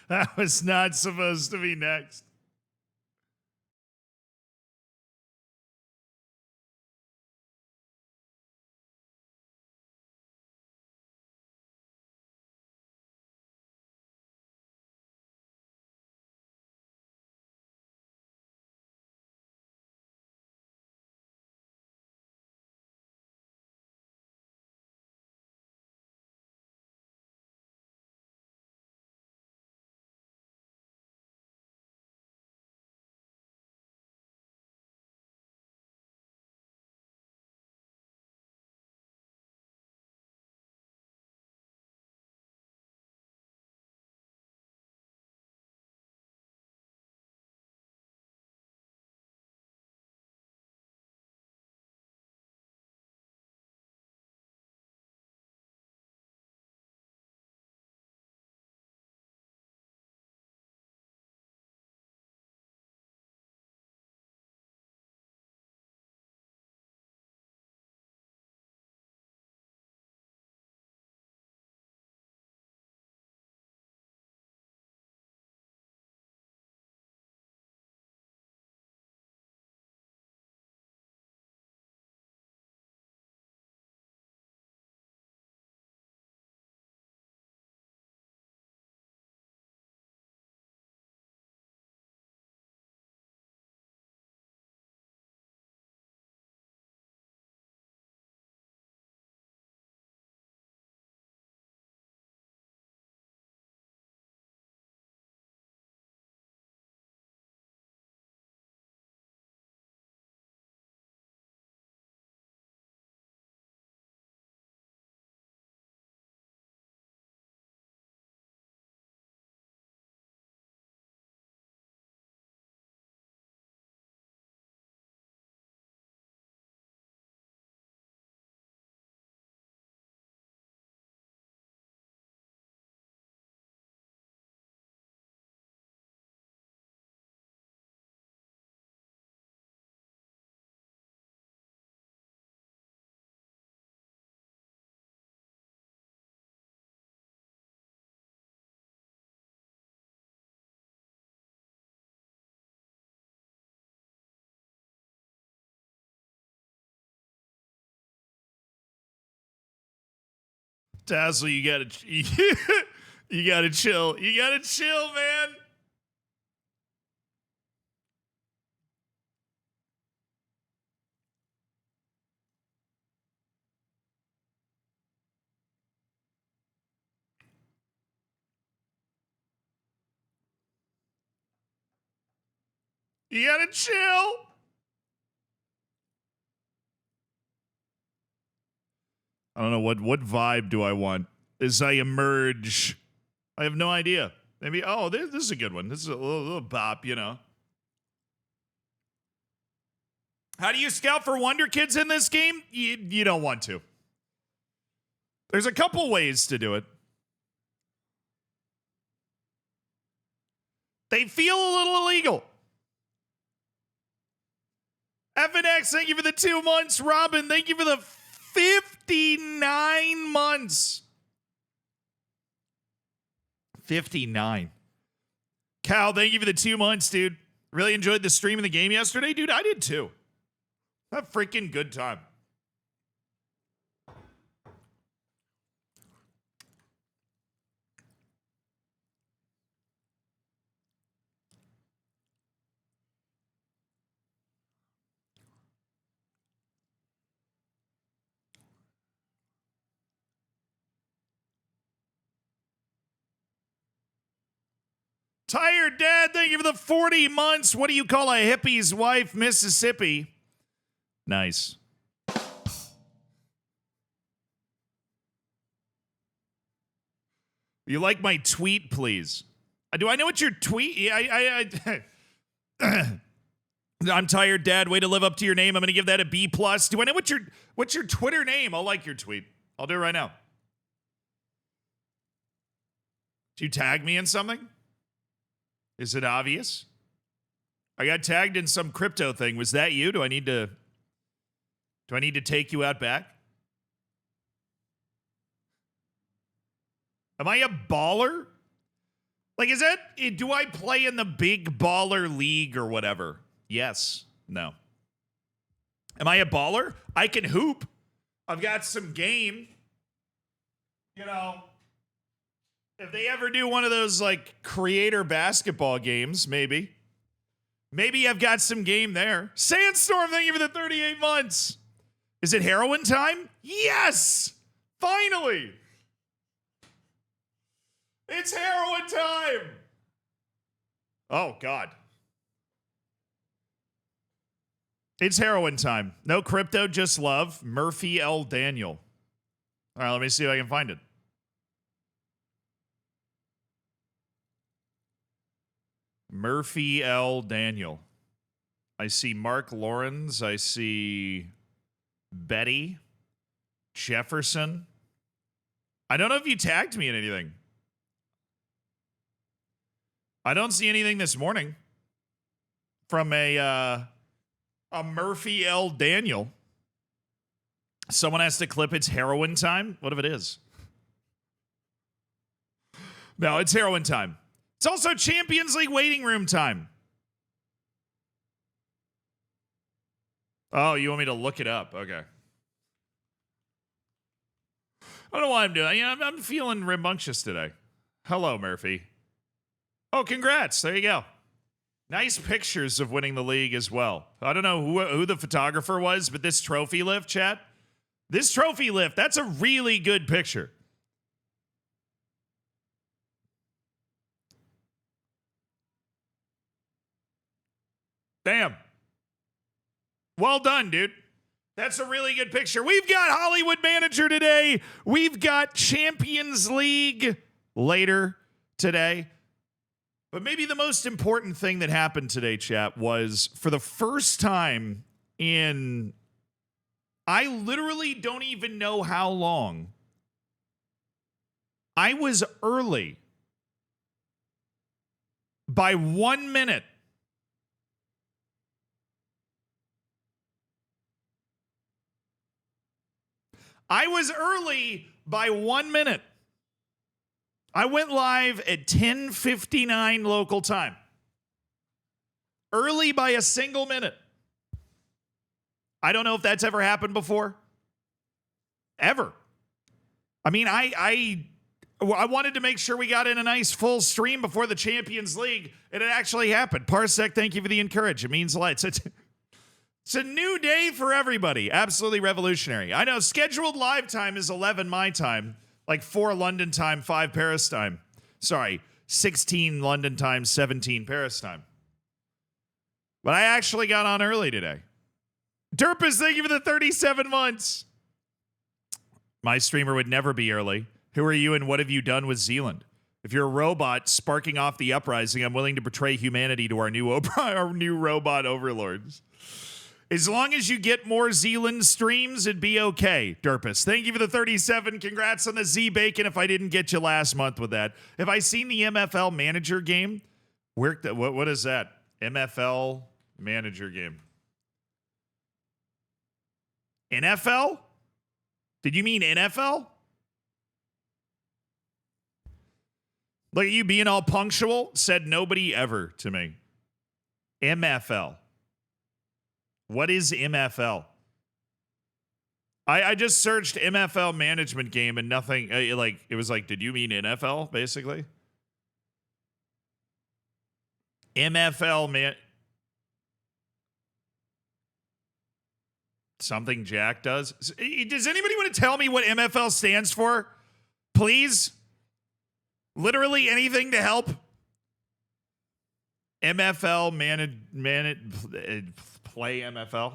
That was not supposed to be next. Tassel, you gotta you gotta chill. You gotta chill, man. You gotta chill. I don't know what vibe do I want as I emerge. I have no idea. Maybe this is a good one. This is a little bop, you know. How do you scout for Wonder Kids in this game? You don't want to. There's a couple ways to do it. They feel a little illegal. FNX, thank you for the 2 months. Robin, thank you for the 59 months. 59. Cal, thank you for the 2 months, dude. Really enjoyed the stream of the game yesterday. Dude, I did too. A freaking good time. Tired Dad, thank you for the 40 months. What do you call a hippie's wife, Mississippi? Nice. You like my tweet, please? Do I know what your tweet? Yeah, I'm tired, Dad. Way to live up to your name. I'm going to give that a B+. Do I know what's your Twitter name? I'll like your tweet. I'll do it right now. Do you tag me in something? Is it obvious? I got tagged in some crypto thing. Was that you? Do I need to take you out back? Am I a baller? Like, is that, do I play in the big baller league or whatever? Yes. No. Am I a baller? I can hoop. I've got some game. You know, if they ever do one of those like creator basketball games, maybe I've got some game there. Sandstorm, thank you for the 38 months. Is it heroin time? Yes! Finally! It's heroin time! Oh, God. It's heroin time. No crypto, just love. Murphy L. Daniel. All right, let me see if I can find it. Murphy L. Daniel. I see Mark Lawrence. I see Betty Jefferson. I don't know if you tagged me in anything. I don't see anything this morning from a Murphy L. Daniel. Someone has to clip it's heroin time? What if it is? No, it's heroin time. It's also Champions League waiting room time. Oh, you want me to look it up? Okay. I don't know why I'm doing that. I'm feeling rambunctious today. Hello, Murphy. Oh, congrats. There you go. Nice pictures of winning the league as well. I don't know who the photographer was, but this trophy lift, chat. This trophy lift, that's a really good picture. Damn. Well done, dude. That's a really good picture. We've got Hollywood Manager today. We've got Champions League later today. But maybe the most important thing that happened today, chat, was for the first time in, I literally don't even know how long, I was early by 1 minute. I was early by 1 minute. I went live at 10:59 local time. Early by a single minute. I don't know if that's ever happened before. Ever. I mean, I wanted to make sure we got in a nice full stream before the Champions League, and it actually happened. Parsec, thank you for the encourage. It means a lot. It's a new day for everybody. Absolutely revolutionary. I know scheduled live time is 11 my time, like 4 London time, 5 Paris time. Sorry, 16 London time, 17 Paris time. But I actually got on early today. Derpus, thank you for the 37 months. My streamer would never be early. Who are you and what have you done with Zealand? If you're a robot sparking off the uprising, I'm willing to betray humanity to our new robot overlords. As long as you get more Zealand streams, it'd be okay, Derpus. Thank you for the 37. Congrats on the Z-Bacon if I didn't get you last month with that. Have I seen the MFL manager game? What is that? MFL manager game. NFL? Did you mean NFL? Look at you being all punctual. Said nobody ever to me. MFL. What is MFL? I just searched MFL management game and nothing. It was like, did you mean NFL? Basically, MFL man. Something Jack does. Does anybody want to tell me what MFL stands for? Please. Literally anything to help. MFL play MFL.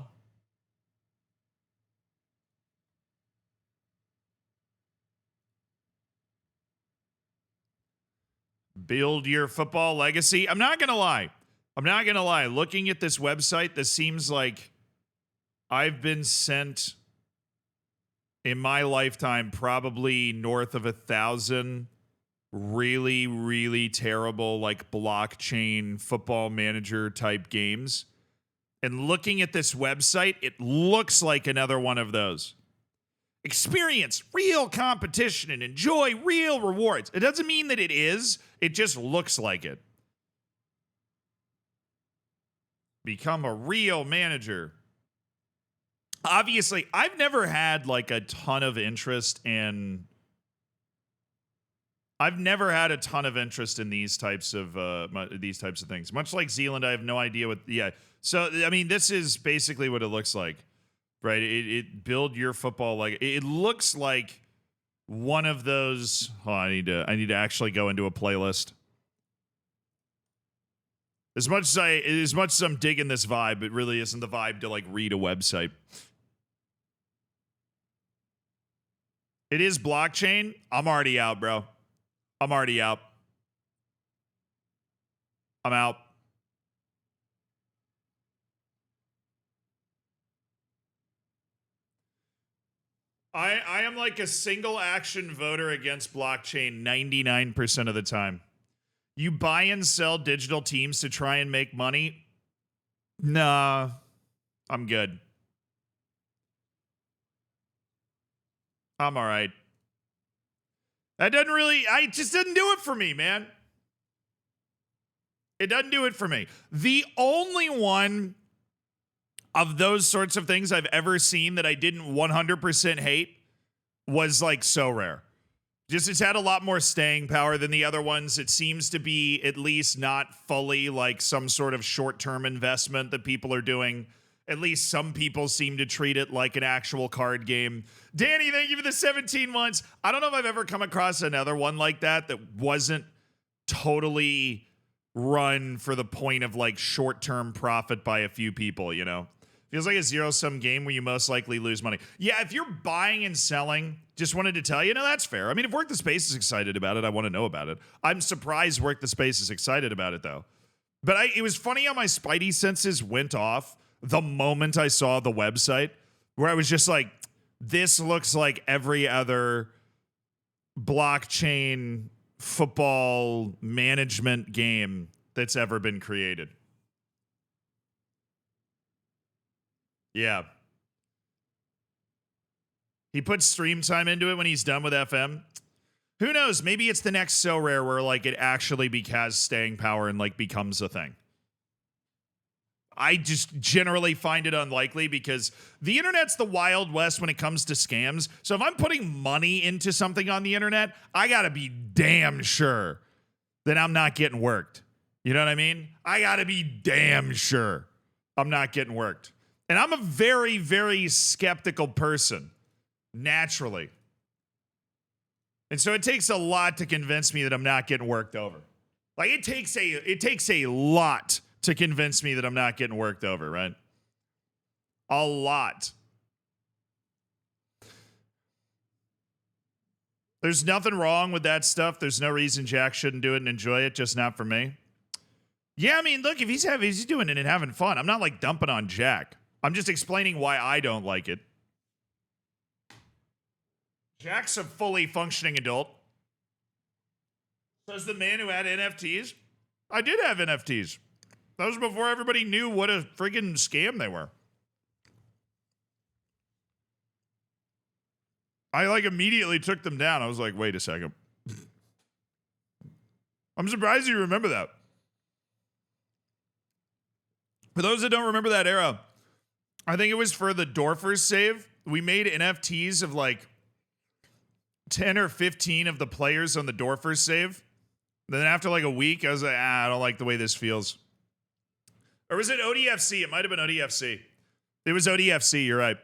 Build your football legacy. I'm not going to lie. Looking at this website, this seems like I've been sent in my lifetime probably north of 1,000 really, really terrible like blockchain football manager type games. And looking at this website, it looks like another one of those. Experience real competition and enjoy real rewards. It doesn't mean that it is. It just looks like it. Become a real manager. Obviously, I've never had like a ton of interest in. I've never had a ton of interest in these types of things. Much like Zealand, I have no idea what. Yeah. So I mean, this is basically what it looks like, right? It build your football like it looks like one of those. Oh, I need to actually go into a playlist. As much as I'm digging this vibe, it really isn't the vibe to like read a website. It is blockchain. I'm already out, bro. I'm already out. I'm out. I am like a single action voter against blockchain 99% of the time. You buy and sell digital teams to try and make money? Nah, I'm good. I'm all right. I just didn't do it for me, man. It doesn't do it for me. The only one of those sorts of things I've ever seen that I didn't 100% hate was like So Rare. Just it's had a lot more staying power than the other ones. It seems to be at least not fully like some sort of short-term investment that people are doing. At least some people seem to treat it like an actual card game. Danny, thank you for the 17 months. I don't know if I've ever come across another one like that wasn't totally run for the point of like short-term profit by a few people, you know? Feels like a zero-sum game where you most likely lose money. Yeah, if you're buying and selling, just wanted to tell you, no, that's fair. I mean, if Work the Space is excited about it, I want to know about it. I'm surprised Work the Space is excited about it, though. But it was funny how my spidey senses went off the moment I saw the website, where I was just like, this looks like every other blockchain football management game that's ever been created. Yeah. He puts stream time into it when he's done with FM. Who knows? Maybe it's the next So Rare where like it actually has staying power and like becomes a thing. I just generally find it unlikely because the internet's the Wild West when it comes to scams. So if I'm putting money into something on the internet, I got to be damn sure that I'm not getting worked. You know what I mean? I got to be damn sure I'm not getting worked. And I'm a very, very skeptical person, naturally. And so it takes a lot to convince me that I'm not getting worked over. Like it takes a lot to convince me that I'm not getting worked over, right? A lot. There's nothing wrong with that stuff. There's no reason Jack shouldn't do it and enjoy it, just not for me. Yeah, I mean, look, if he's doing it and having fun, I'm not like dumping on Jack. I'm just explaining why I don't like it. Jack's a fully functioning adult. Says the man who had NFTs. I did have NFTs. That was before everybody knew what a friggin' scam they were. I like immediately took them down. I was like, wait a second. I'm surprised you remember that. For those that don't remember that era, I think it was for the Dorfers save. We made NFTs of like 10 or 15 of the players on the Dorfers save. Then after like a week, I was like, I don't like the way this feels. Or was it ODFC? It might have been ODFC. It was ODFC, you're right.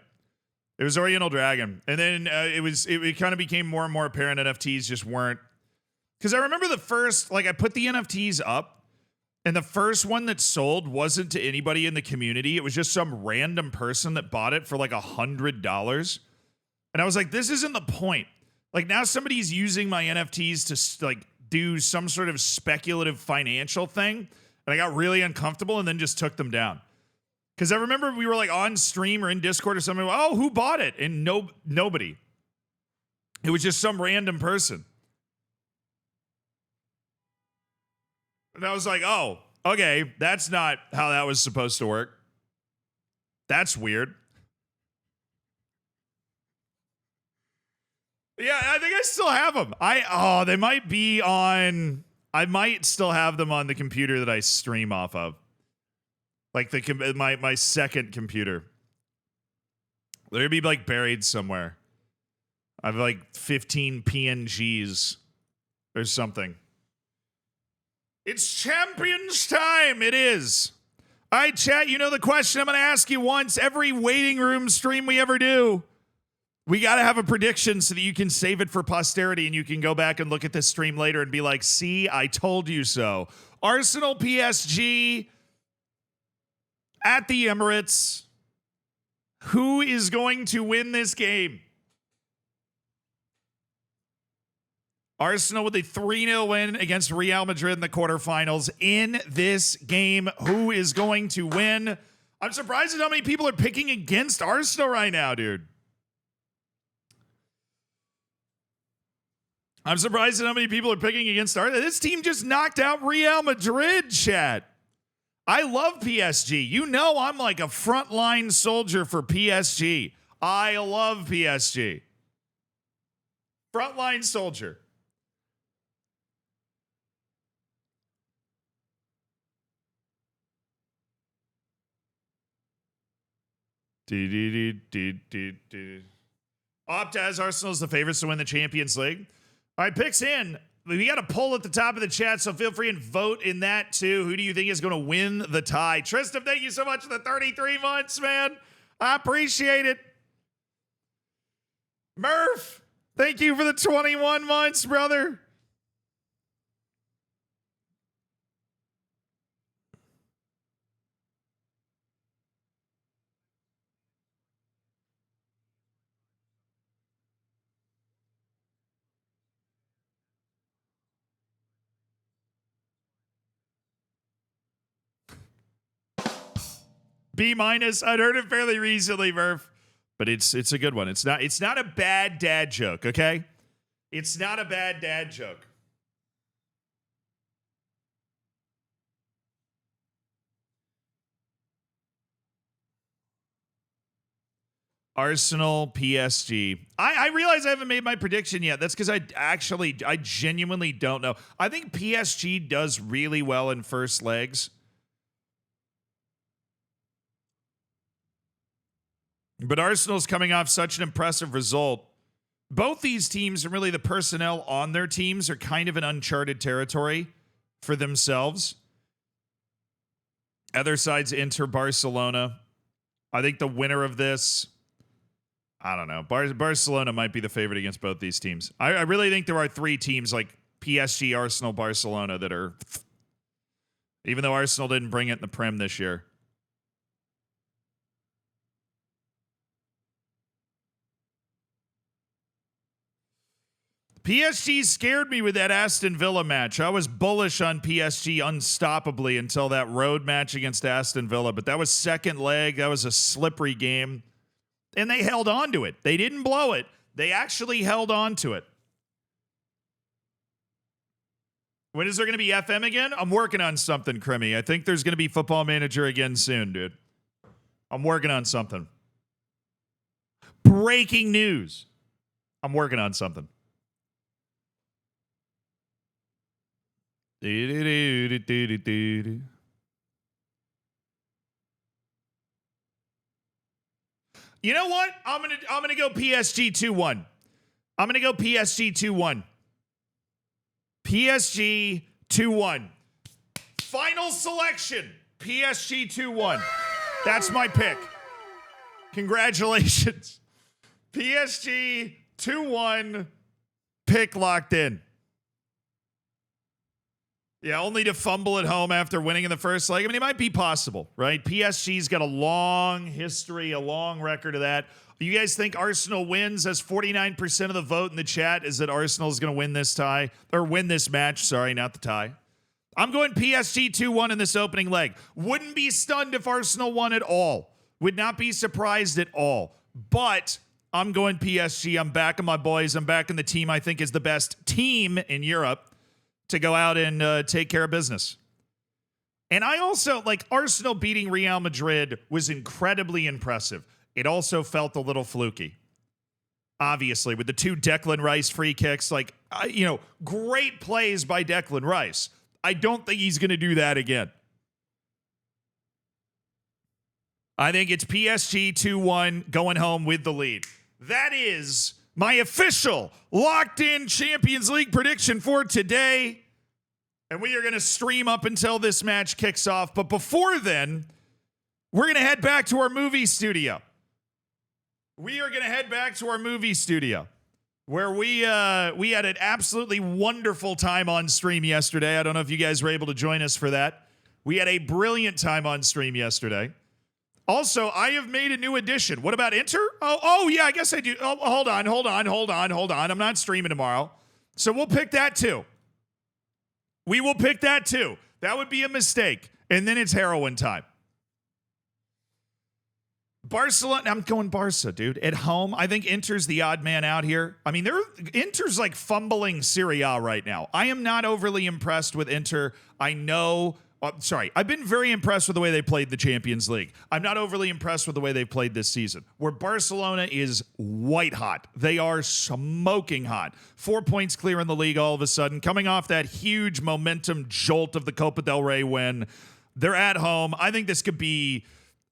It was Oriental Dragon. And then it kind of became more and more apparent NFTs just weren't. Because I remember the first, like I put the NFTs up, and the first one that sold wasn't to anybody in the community. It was just some random person that bought it for like $100. And I was like, this isn't the point. Like now somebody's using my NFTs to like do some sort of speculative financial thing. And I got really uncomfortable and then just took them down. Because I remember we were like on stream or in Discord or something. Oh, who bought it? And nobody. It was just some random person. And I was like, oh, okay, that's not how that was supposed to work. That's weird. Yeah, I think I still have them. They might be on I might still have them on the computer that I stream off of. Like my second computer. They're gonna be like buried somewhere. I have like 15 PNGs or something. It's champions time. It is. All right, chat, you know the question I'm going to ask you once every waiting room stream we ever do. We got to have a prediction so that you can save it for posterity and you can go back and look at this stream later and be like, see, I told you so. Arsenal PSG at the Emirates. Who is going to win this game? Arsenal with a 3-0 win against Real Madrid in the quarterfinals. In this game, who is going to win? I'm surprised at how many people are picking against Arsenal right now, dude. I'm surprised at how many people are picking against Arsenal. This team just knocked out Real Madrid, chat. I love PSG. You know I'm like a frontline soldier for PSG. I love PSG. Frontline soldier. Opta as Arsenal's the favorites to win the Champions League. All right, picks in. We got a poll at the top of the chat, so feel free and vote in that too. Who do you think is going to win the tie? Tristan, thank you so much for the 33 months, man. I appreciate it. Murph, thank you for the 21 months, brother. B-. I'd heard it fairly recently, Murph, but it's a good one. It's not a bad dad joke, okay? It's not a bad dad joke. Arsenal, PSG. I realize I haven't made my prediction yet. That's because I genuinely don't know. I think PSG does really well in first legs. But Arsenal's coming off such an impressive result. Both these teams, and really the personnel on their teams, are kind of an uncharted territory for themselves. Other side's Inter, Barcelona. I think the winner of this, I don't know. Barcelona might be the favorite against both these teams. I really think there are three teams like PSG, Arsenal, Barcelona that are, even though Arsenal didn't bring it in the Prem this year. PSG scared me with that Aston Villa match. I was bullish on PSG unstoppably until that road match against Aston Villa. But that was second leg. That was a slippery game. And they held on to it. They didn't blow it. They actually held on to it. When is there going to be FM again? I'm working on something, Crimmy. I think there's going to be Football Manager again soon, dude. I'm working on something. Breaking news. I'm working on something. You know what? I'm gonna go PSG 2-1. I'm gonna go PSG 2-1. PSG 2-1. Final selection. PSG 2-1. That's my pick. Congratulations. PSG 2-1. Pick locked in. Yeah, only to fumble at home after winning in the first leg. I mean, it might be possible, right? PSG's got a long history, a long record of that. You guys think Arsenal wins? As 49% of the vote in the chat is that Arsenal is going to win this tie, or win this match. Sorry, not the tie. I'm going PSG 2-1 in this opening leg. Wouldn't be stunned if Arsenal won at all. Would not be surprised at all. But I'm going PSG. I'm backing my boys. I'm backing the team I think is the best team in Europe to go out and take care of business. And I also, like, Arsenal beating Real Madrid was incredibly impressive. It also felt a little fluky. obviously, with the 2 Declan Rice free kicks. Like, great plays by Declan Rice. I don't think he's going to do that again. I think it's PSG 2-1 going home with the lead. That is my official locked-in Champions League prediction for today. And we are going to stream up until this match kicks off. But before then, we're going to head back to our movie studio. We are going to head back to our movie studio where we had an absolutely wonderful time on stream yesterday. I don't know if you guys were able to join us for that. We had a brilliant time on stream yesterday. Also, I have made a new addition. What about Inter? Oh yeah, I guess I do. Oh, hold on. I'm not streaming tomorrow. So we'll pick that too. We will pick that too. That would be a mistake. And then it's heroin time. Barcelona, I'm going Barca, dude. At home, I think Inter's the odd man out here. I mean, Inter's like fumbling Serie A right now. I am not overly impressed with Inter. I've been very impressed with the way they played the Champions League. I'm not overly impressed with the way they played this season. Where Barcelona is white hot. They are smoking hot. 4 points clear in the league all of a sudden. Coming off that huge momentum jolt of the Copa del Rey win. They're at home. I think this could be...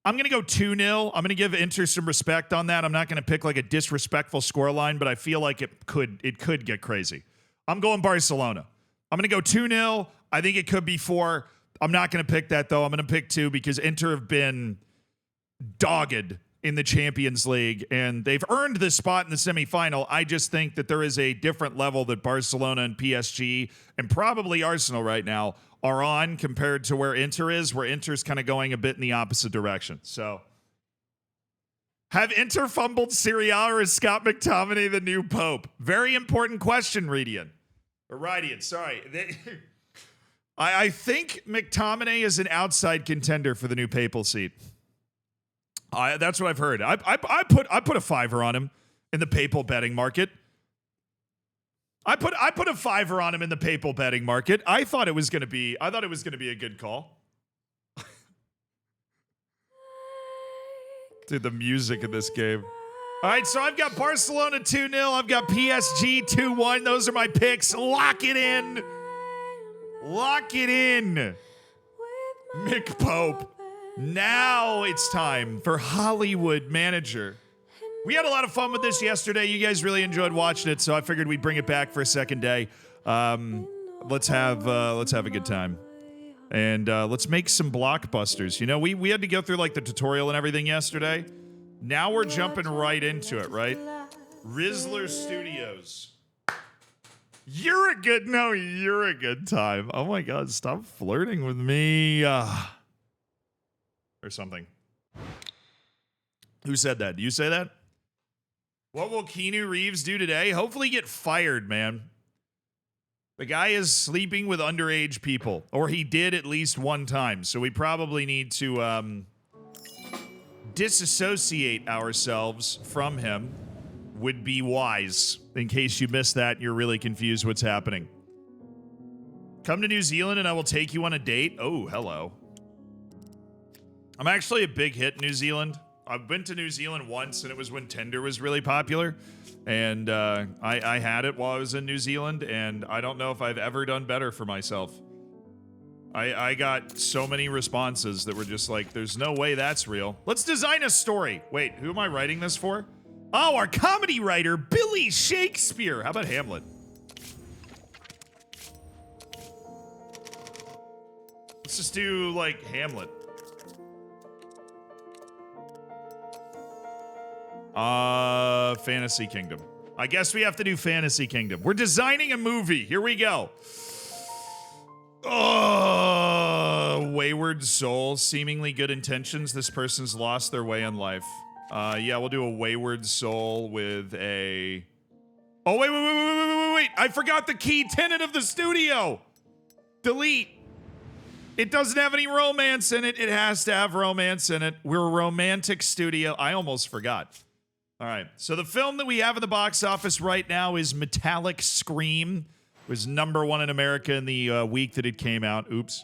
I'm going to go 2-0. I'm going to give Inter some respect on that. I'm not going to pick like a disrespectful scoreline, but I feel like it could get crazy. I'm going Barcelona. I'm going to go 2-0. I think it could be 4. I'm not going to pick that, though. I'm going to pick 2 because Inter have been dogged in the Champions League, and they've earned this spot in the semifinal. I just think that there is a different level that Barcelona and PSG and probably Arsenal right now are on compared to where Inter is, where Inter's kind of going a bit in the opposite direction. So, have Inter fumbled Serie A, or is Scott McTominay the new pope? Very important question, Radian. Sorry. I think McTominay is an outside contender for the new papal seat. That's what I've heard. I put a $5 on him in the papal betting market. I put a $5 on him in the papal betting market. I thought it was going to be a good call. Dude, the music in this game. All right, so I've got Barcelona 2-0. I've got PSG 2-1. Those are my picks. Lock it in. Mick Pope. Now it's time for Hollywood Manager. We had a lot of fun with this yesterday. You guys really enjoyed watching it, so I figured we'd bring it back for a second day. Let's have a good time. And let's make some blockbusters. You know, we had to go through like the tutorial and everything yesterday. Now we're jumping right into it, right? Rizzler Studios. You're a good time. Oh my God, stop flirting with me. Or something. Who said that? Do you say that? What will Keanu Reeves do today? Hopefully get fired, man. The guy is sleeping with underage people. Or he did at least one time. So we probably need to disassociate ourselves from him. Would be wise. In case you missed that, you're really confused what's happening. Come to New Zealand and I will take you on a date. Oh, hello. I'm actually a big hit in New Zealand. I've been to New Zealand once, and it was when Tinder was really popular. And I had it while I was in New Zealand, and I don't know if I've ever done better for myself. I got so many responses that were just like, there's no way that's real. Let's design a story. Wait, who am I writing this for? Oh, our comedy writer, Billy Shakespeare. How about Hamlet? Let's just do, like, Hamlet. Fantasy Kingdom. I guess we have to do Fantasy Kingdom. We're designing a movie. Here we go. Wayward soul, seemingly good intentions. This person's lost their way in life. Yeah, we'll do a wayward soul with a... Oh, wait. I forgot the key tenet of the studio. Delete. It doesn't have any romance in it. It has to have romance in it. We're a romantic studio. I almost forgot. All right. So the film that we have in the box office right now is Metallic Scream. It was #1 in America in the week that it came out. Oops.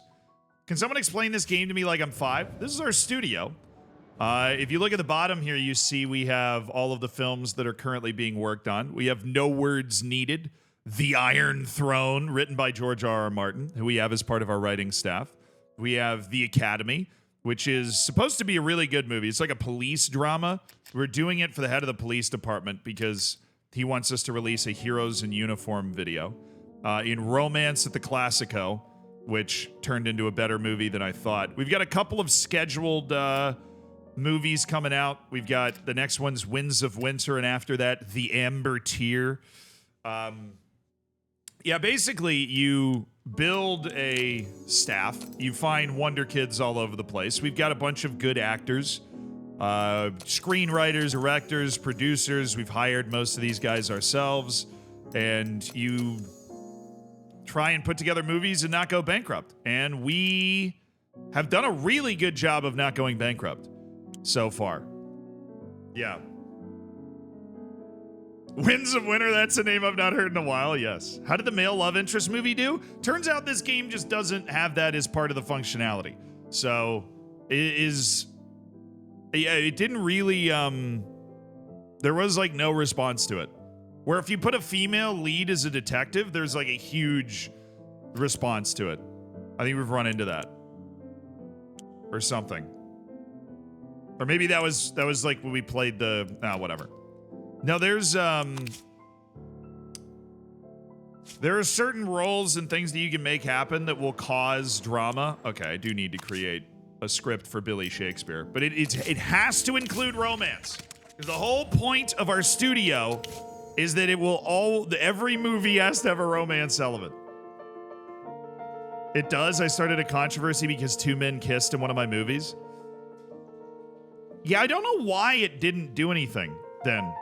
Can someone explain this game to me like I'm 5? This is our studio. If you look at the bottom here, you see we have all of the films that are currently being worked on. We have No Words Needed, The Iron Throne, written by George R. R. Martin, who we have as part of our writing staff. We have The Academy, which is supposed to be a really good movie. It's like a police drama. We're doing it for the head of the police department because he wants us to release a Heroes in Uniform video. In Romance at the Classico, which turned into a better movie than I thought. We've got a couple of scheduled movies coming out. We've got the next one's Winds of Winter, and after that, The Amber Tear. Yeah, basically, you build a staff. You find wonder kids all over the place. We've got a bunch of good actors, screenwriters, directors, producers. We've hired most of these guys ourselves, and you try and put together movies and not go bankrupt. And we have done a really good job of not going bankrupt so far. Yeah. Winds of Winter, that's a name I've not heard in a while, yes. How did the male love interest movie do? Turns out this game just doesn't have that as part of the functionality. So, it didn't really, there was like no response to it. Where if you put a female lead as a detective, there's like a huge response to it. I think we've run into that. Or something. Or maybe that was like when we played the, whatever. No, there are certain roles and things that you can make happen that will cause drama. Okay, I do need to create a script for Billy Shakespeare, but it has to include romance. Because the whole point of our studio is that every movie has to have a romance element. It does. I started a controversy because two men kissed in one of my movies. Yeah, I don't know why it didn't do anything then.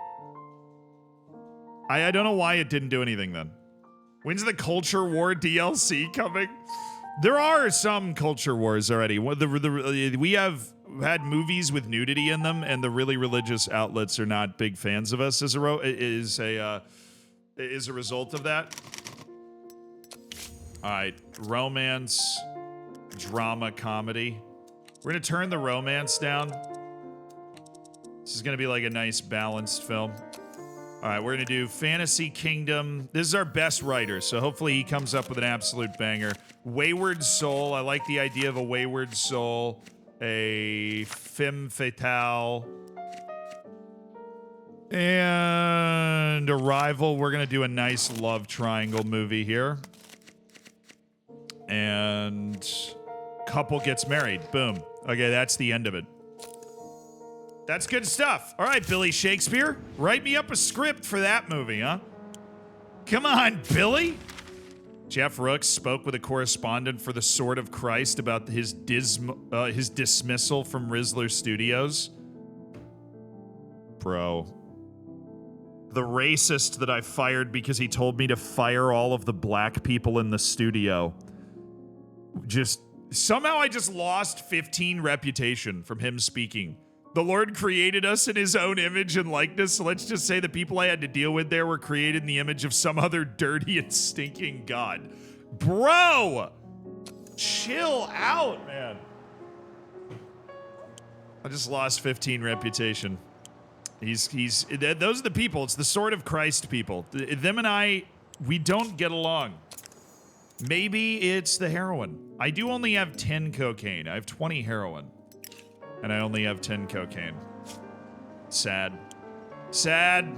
I don't know why it didn't do anything then. When's the Culture War DLC coming? There are some Culture Wars already. We have had movies with nudity in them, and the really religious outlets are not big fans of us as a result of that. All right, romance, drama, comedy. We're gonna turn the romance down. This is gonna be like a nice balanced film. All right, we're going to do Fantasy Kingdom. This is our best writer, so hopefully he comes up with an absolute banger. Wayward Soul. I like the idea of a Wayward Soul. A Femme Fatale. And Arrival. We're going to do a nice love triangle movie here. And couple gets married. Boom. Okay, that's the end of it. That's good stuff. All right, Billy Shakespeare, write me up a script for that movie, huh? Come on, Billy. Jeff Rooks spoke with a correspondent for The Sword of Christ about his dismissal from Rizzler Studios. Bro. The racist that I fired because he told me to fire all of the black people in the studio. Somehow I just lost 15 reputation from him speaking. The Lord created us in his own image and likeness, so let's just say the people I had to deal with there were created in the image of some other dirty and stinking god. Bro! Chill out, man. I just lost 15 reputation. Those are the people. It's the Sword of Christ people. Them and I, we don't get along. Maybe it's the heroin. I do only have 10 cocaine. I have 20 heroin. And I only have 10 cocaine. Sad. Sad.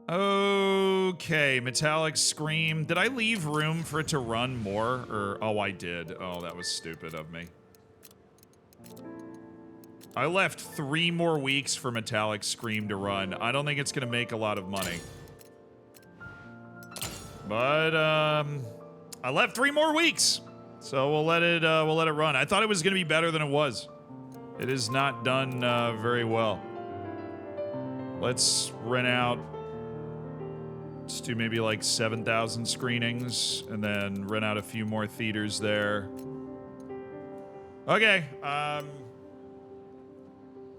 Okay, Metallic Scream. Did I leave room for it to run more? Oh, I did. Oh, that was stupid of me. I left 3 more weeks for Metallic Scream to run. I don't think it's going to make a lot of money. But, I left 3 more weeks, so we'll let it run. I thought it was going to be better than it was. It is not done very well. Let's rent out. Let's do maybe like 7,000 screenings, and then rent out a few more theaters there. Okay.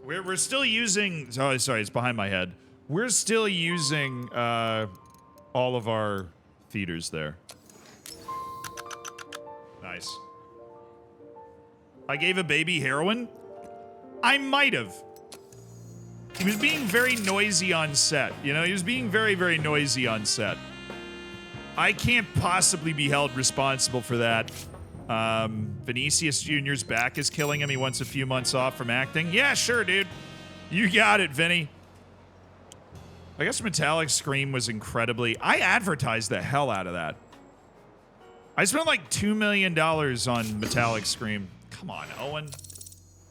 We're still using. Oh, sorry, it's behind my head. We're still using all of our theaters there. Nice. I gave a baby heroin? I might have. He was being very noisy on set. You know, he was being very, very noisy on set. I can't possibly be held responsible for that. Vinicius Jr.'s back is killing him. He wants a few months off from acting. Yeah, sure, dude. You got it, Vinny. I guess Metallic Scream was incredibly... I advertised the hell out of that. I spent like $2 million on Metallic Scream. Come on, Owen.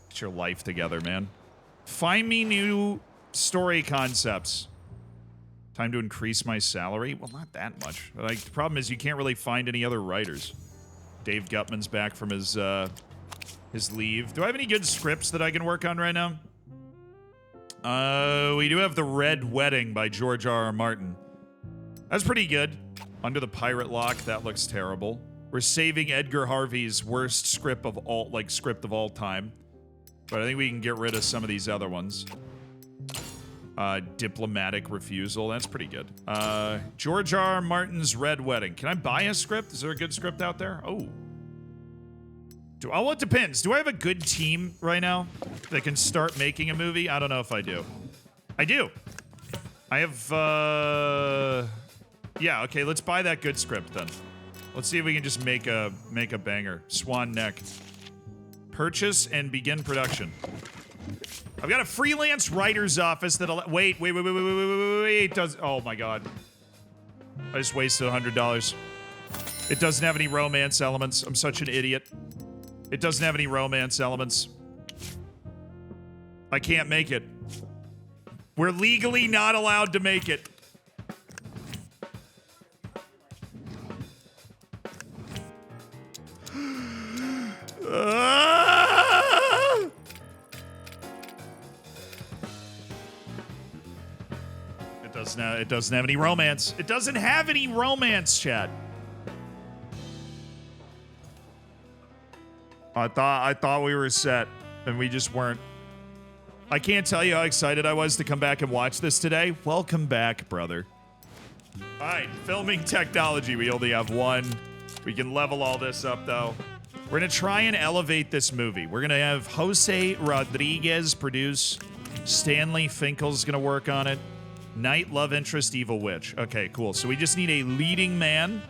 Get your life together, man. Find me new story concepts. Time to increase my salary? Well, not that much. But like, the problem is you can't really find any other writers. Dave Gutman's back from his leave. Do I have any good scripts that I can work on right now? We do have The Red Wedding by George R.R. Martin. That's pretty good. Under the Pirate Lock, that looks terrible. We're saving Edgar Harvey's worst script of all time. But I think we can get rid of some of these other ones. Diplomatic Refusal, that's pretty good. George R.R. Martin's Red Wedding. Can I buy a script? Is there a good script out there? Oh. Well, it depends. Do I have a good team right now that can start making a movie? I don't know if I do. I do. I have, yeah, okay, let's buy that good script then. Let's see if we can just make a banger. Swan Neck. Purchase and begin production. I've got a freelance writer's office that'll... Wait. Oh my god. I just wasted $100. It doesn't have any romance elements. I'm such an idiot. It doesn't have any romance elements. I can't make it. We're legally not allowed to make it. It doesn't have any romance. It doesn't have any romance, chat. I thought we were set, and we just weren't. I can't tell you how excited I was to come back and watch this today. Welcome back, brother. All right, filming technology. We only have one. We can level all this up, though. We're going to try and elevate this movie. We're going to have Jose Rodriguez produce. Stanley Finkel's going to work on it. Knight, love interest, evil witch. Okay, cool. So we just need a leading man.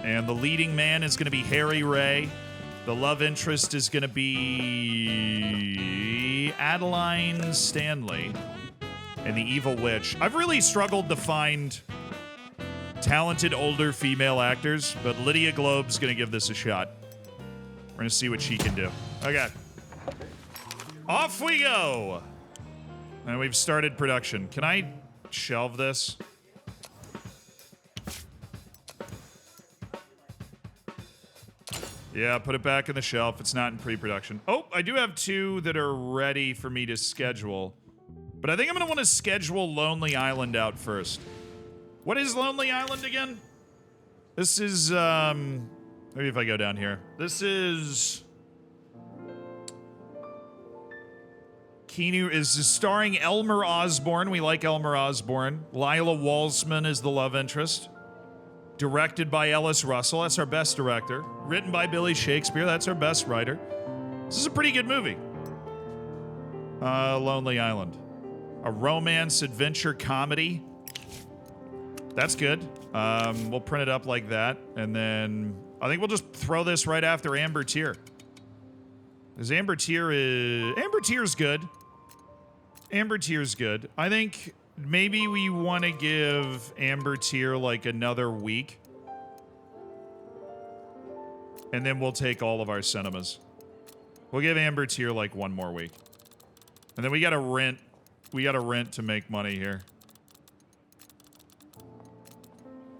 And the leading man is going to be Harry Ray. The love interest is going to be Adeline Stanley. And the evil witch. I've really struggled to find talented older female actors, but Lydia Globe's going to give this a shot. We're going to see what she can do. Okay. Off we go. And we've started production. Can I shelve this? Yeah, put it back in the shelf. It's not in pre-production. Oh, I do have two that are ready for me to schedule. But I think I'm going to want to schedule Lonely Island out first. What is Lonely Island again? This is, maybe if I go down here. This is... Keanu is starring Elmer Osborne. We like Elmer Osborne. Lila Walsman is the love interest. Directed by Ellis Russell. That's our best director. Written by Billy Shakespeare. That's our best writer. This is a pretty good movie. Lonely Island. A romance adventure comedy. That's good. We'll print it up like that. And then I think we'll just throw this right after Amber Tear. Because Amber Tear's good. Amber Tear's good. I think maybe we want to give Amber Tear like another week. And then we'll take all of our cinemas. We'll give Amber Tear like one more week. And then we gotta rent. We gotta rent to make money here.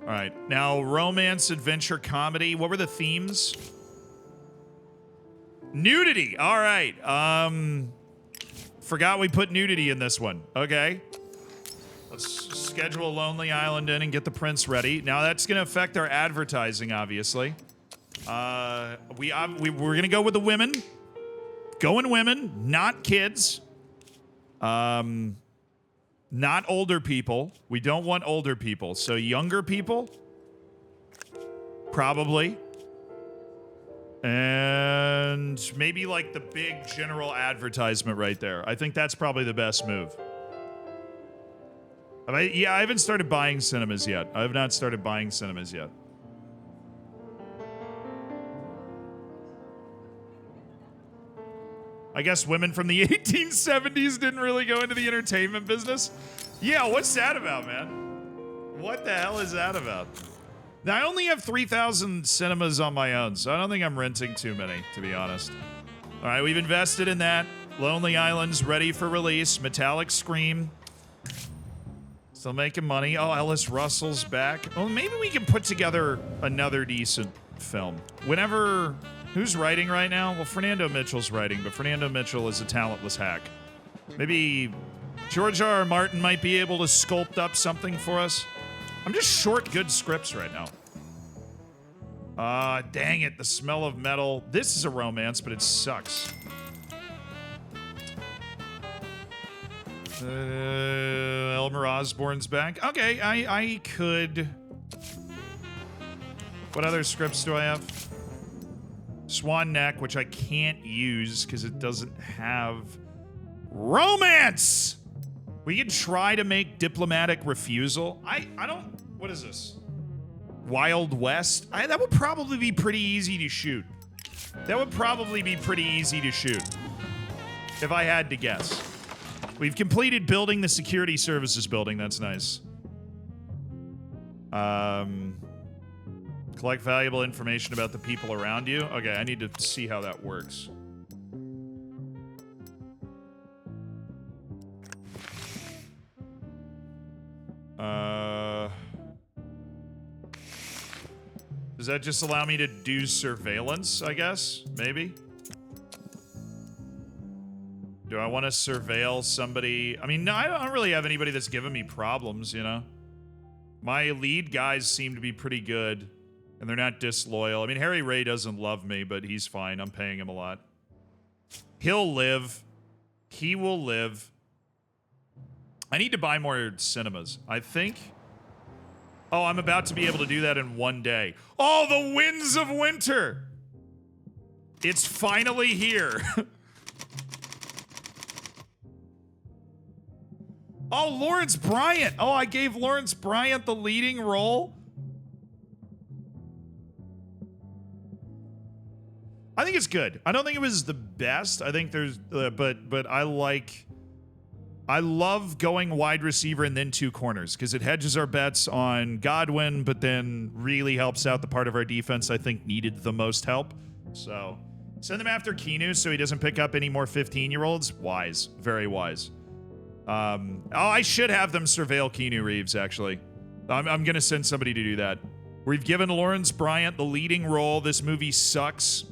Alright. Now, romance, adventure, comedy. What were the themes? Nudity. Alright. Forgot we put nudity in this one. Okay. Let's schedule Lonely Island in and get the prints ready. Now, that's going to affect our advertising, obviously. We're going to go with the women. Going women, not kids. Not older people. We don't want older people. So younger people? Probably. And maybe like the big general advertisement right there. I think that's probably the best move. Yeah, I haven't started buying cinemas yet. I have not started buying cinemas yet. I guess women from the 1870s didn't really go into the entertainment business. Yeah, what's that about, man? What the hell is that about? Now, I only have 3,000 cinemas on my own, so I don't think I'm renting too many, to be honest. All right, we've invested in that. Lonely Island's ready for release. Metallic Scream. Still making money. Oh, Ellis Russell's back. Well, maybe we can put together another decent film. Whenever... Who's writing right now? Well, Fernando Mitchell's writing, but Fernando Mitchell is a talentless hack. Maybe George R. R. Martin might be able to sculpt up something for us. I'm just short good scripts right now. Dang it, The Smell of Metal. This is a romance, but it sucks. Elmer Osborne's back. Okay, I could... What other scripts do I have? Swan Neck, which I can't use because it doesn't have romance. We could try to make Diplomatic Refusal. I don't... What is this? Wild West? That would probably be pretty easy to shoot. That would probably be pretty easy to shoot. If I had to guess. We've completed building the security services building. That's nice. Collect valuable information about the people around you. Okay, I need to see how that works. Does that just allow me to do surveillance, I guess? Maybe? Do I want to surveil somebody? I mean, no, I don't really have anybody that's giving me problems, you know? My lead guys seem to be pretty good. And they're not disloyal. I mean, Harry Ray doesn't love me, but he's fine. I'm paying him a lot. He'll live. He will live. I need to buy more cinemas. I think... Oh, I'm about to be able to do that in one day. Oh, the winds of winter! It's finally here. Oh, Lawrence Bryant! Oh, I gave Lawrence Bryant the leading role? I think it's good. I don't think it was the best. I think there's, but I love going wide receiver and then two corners because it hedges our bets on Godwin, but then really helps out the part of our defense I think needed the most help. So send him after Keanu so he doesn't pick up any more 15-year-olds. Wise, very wise. I should have them surveil Keanu Reeves. Actually, I'm gonna send somebody to do that. We've given Lawrence Bryant the leading role. This movie sucks.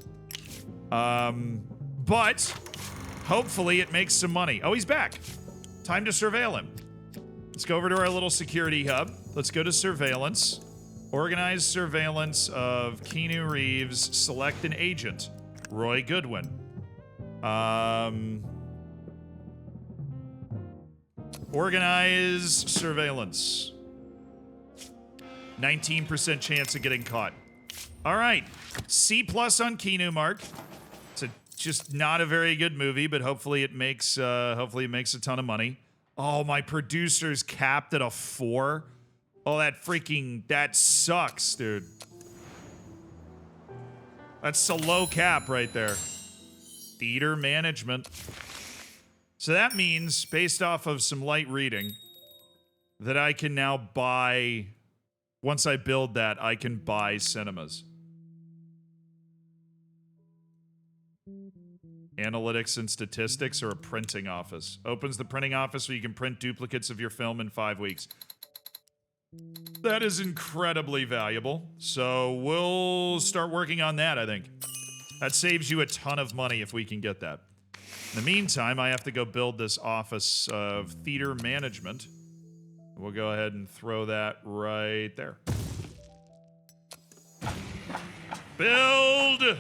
But hopefully it makes some money. Oh, he's back. Time to surveil him. Let's go over to our little security hub. Let's go to surveillance. Organize surveillance of Keanu Reeves. Select an agent. Roy Goodwin. Organize surveillance. 19% chance of getting caught. All right. C+ on Keanu, Mark. It's just not a very good movie, but hopefully it makes a ton of money. Oh, my producer's capped at a 4. Oh, that sucks, dude. That's a low cap right there. Theater management. So that means, based off of some light reading, that I can now buy, once I build that, I can buy cinemas. Analytics and statistics, or a printing office. Opens the printing office where you can print duplicates of your film in 5 weeks. That is incredibly valuable. So we'll start working on that, I think. That saves you a ton of money if we can get that. In the meantime, I have to go build this office of theater management. We'll go ahead and throw that right there. Build!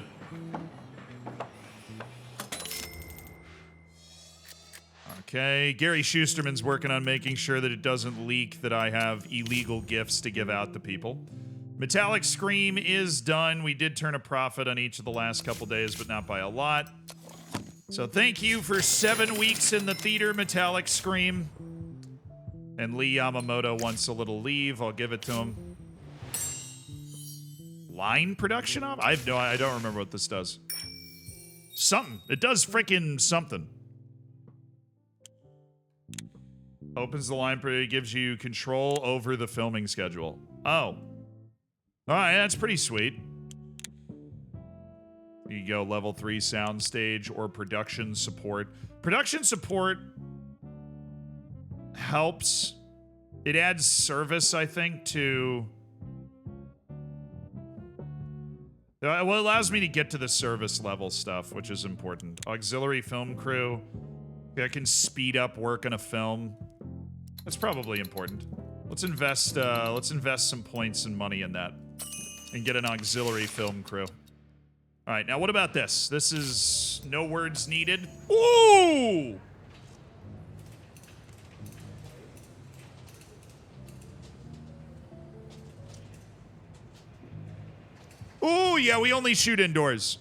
Okay, Gary Schusterman's working on making sure that it doesn't leak that I have illegal gifts to give out to people. Metallic Scream is done. We did turn a profit on each of the last couple days, but not by a lot. So thank you for 7 weeks in the theater, Metallic Scream. And Lee Yamamoto wants a little leave. I'll give it to him. Line production of? I don't remember what this does. Something. It does freaking something. Opens the line, it gives you control over the filming schedule. Oh. All right, that's pretty sweet. You can go level 3 soundstage or production support. Production support helps. It adds service, I think, to... Well, it allows me to get to the service level stuff, which is important. Auxiliary film crew. I can speed up work on a film. That's probably important. Let's invest some points and money in that. And get an auxiliary film crew. Alright, now what about this? This is no words needed. Ooh! Ooh, yeah, we only shoot indoors.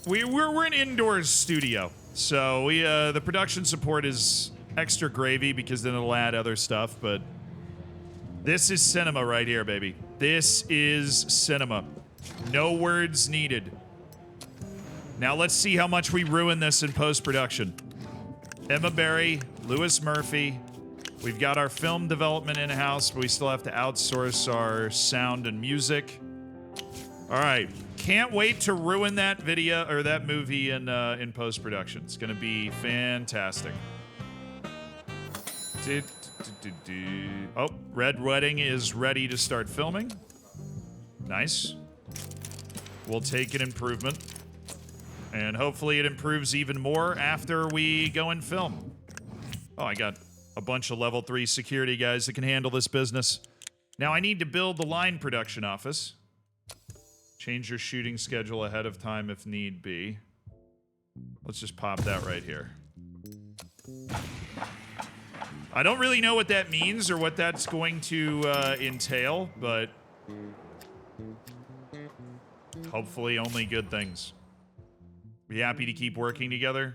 We're an indoors studio. So the production support is extra gravy because then it'll add other stuff, but this is cinema right here, baby. This is cinema. No words needed. Now let's see how much we ruin this in post-production. Emma Berry, Lewis Murphy. We've got our film development in-house, but we still have to outsource our sound and music. All right. Can't wait to ruin that video or that movie in post-production. It's going to be fantastic. Oh, Red Wedding is ready to start filming. Nice. We'll take an improvement. And hopefully it improves even more after we go and film. Oh, I got a bunch of level 3 security guys that can handle this business. Now I need to build the line production office. Change your shooting schedule ahead of time if need be. Let's just pop that right here. I don't really know what that means or what that's going to entail, but hopefully only good things. Be happy to keep working together.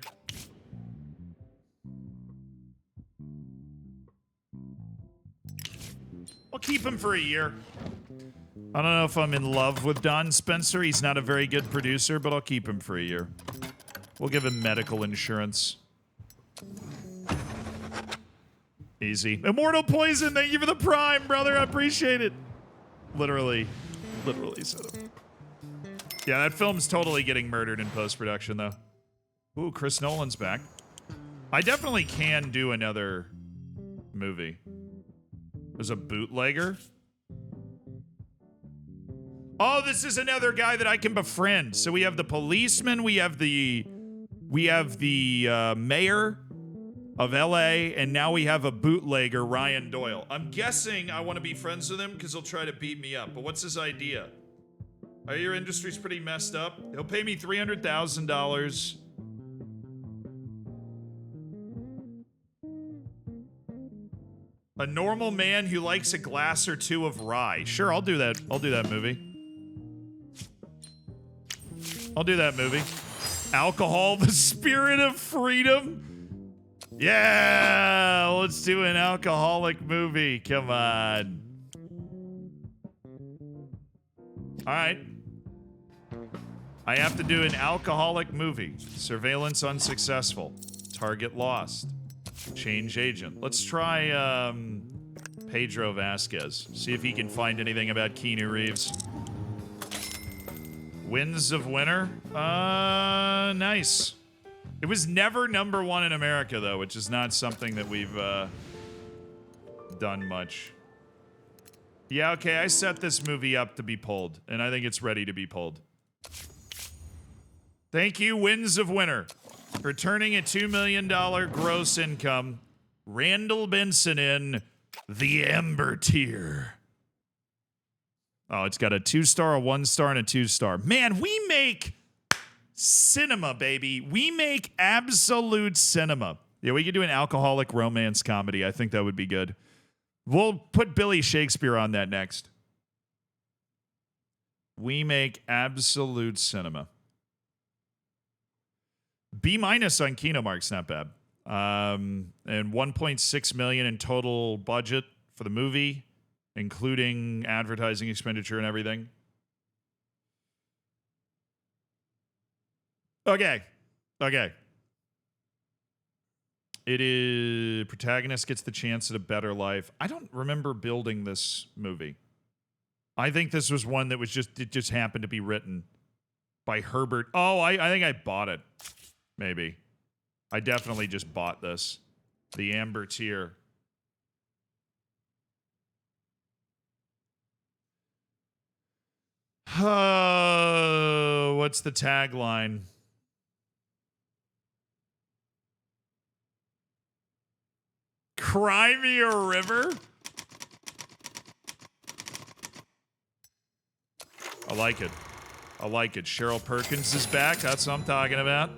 I'll keep him for a year. I don't know if I'm in love with Don Spencer. He's not a very good producer, but I'll keep him for a year. We'll give him medical insurance. Easy. Immortal Poison, thank you for the prime, brother. I appreciate it. Literally said it. Yeah, that film's totally getting murdered in post-production, though. Ooh, Chris Nolan's back. I definitely can do another movie. There's a bootlegger. Oh, this is another guy that I can befriend. So we have the policeman, we have the mayor of LA, and now we have a bootlegger, Ryan Doyle. I'm guessing I want to be friends with him because he'll try to beat me up. But what's his idea? Oh, your industry's pretty messed up. He'll pay me $300,000. A normal man who likes a glass or two of rye. Sure, I'll do that. I'll do that movie. I'll do that movie. Alcohol, the spirit of freedom. Yeah, let's do an alcoholic movie. Come on. All right. I have to do an alcoholic movie. Surveillance unsuccessful. Target lost. Change agent. Let's try Pedro Vasquez. See if he can find anything about Keanu Reeves. Winds of Winter. Nice. It was never #1 in America, though, which is not something that we've done much. Yeah, okay, I set this movie up to be pulled, and I think it's ready to be pulled. Thank you, Winds of Winter, for turning a $2 million gross income. Randall Benson in The Ember Tier. Oh, it's got a 2-star, a 1-star, and a 2-star. Man, we make cinema, baby. We make absolute cinema. Yeah, we could do an alcoholic romance comedy. I think that would be good. We'll put Billy Shakespeare on that next. We make absolute cinema. B- on Kino Mark's not bad. And 1.6 million in total budget for the movie, including advertising expenditure and everything. Okay. It is protagonist gets the chance at a better life. I don't remember building this movie. I think this was one that was it just happened to be written by Herbert. Oh, I think I bought it. Maybe. I definitely just bought this. The Amber Tier. What's the tagline? Cry me a river? I like it. Cheryl Perkins is back. That's what I'm talking about.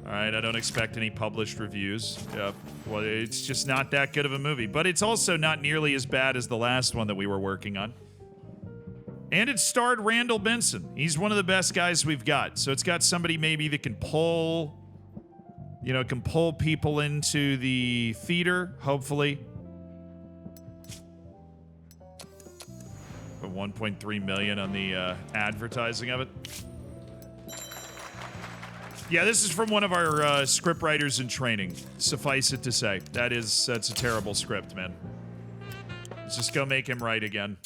All right, I don't expect any published reviews. Yep. Well, it's just not that good of a movie. But it's also not nearly as bad as the last one that we were working on. And it starred Randall Benson. He's one of the best guys we've got. So it's got somebody maybe that can pull people into the theater, hopefully. But 1.3 million on the advertising of it. Yeah, this is from one of our script writers in training. Suffice it to say, that's a terrible script, man. Let's just go make him write again.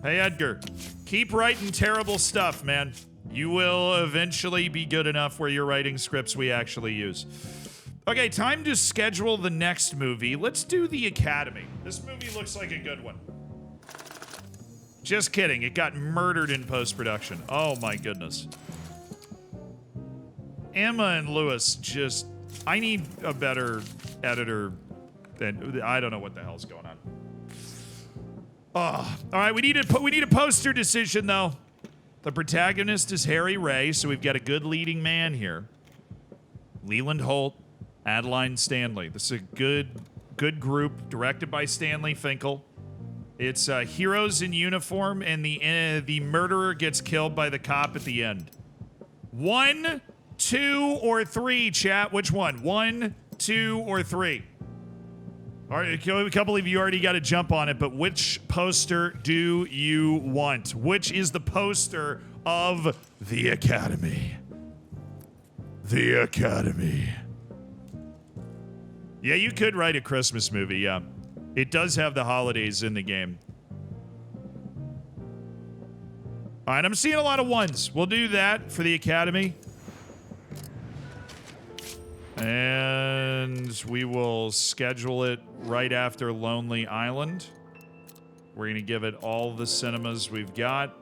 Hey, Edgar, keep writing terrible stuff, man. You will eventually be good enough where you're writing scripts we actually use. Okay, time to schedule the next movie. Let's do The Academy. This movie looks like a good one. Just kidding. It got murdered in post-production. Oh, my goodness. Emma and Lewis just... I need a better editor than... I don't know what the hell's going on. Oh, all right, we need a poster decision, though. The protagonist is Harry Ray, so we've got a good leading man here. Leland Holt, Adeline Stanley. This is a good group, directed by Stanley Finkel. It's heroes in uniform, and the murderer gets killed by the cop at the end. 1, 2, or 3, chat. Which one? 1, 2, or 3? All right, a couple of you already got to jump on it, but which poster do you want? Which is the poster of The Academy? The Academy. Yeah, you could write a Christmas movie, yeah. It does have the holidays in the game. All right, I'm seeing a lot of ones. We'll do that for The Academy. And we will schedule it right after Lonely Island. We're going to give it all the cinemas we've got.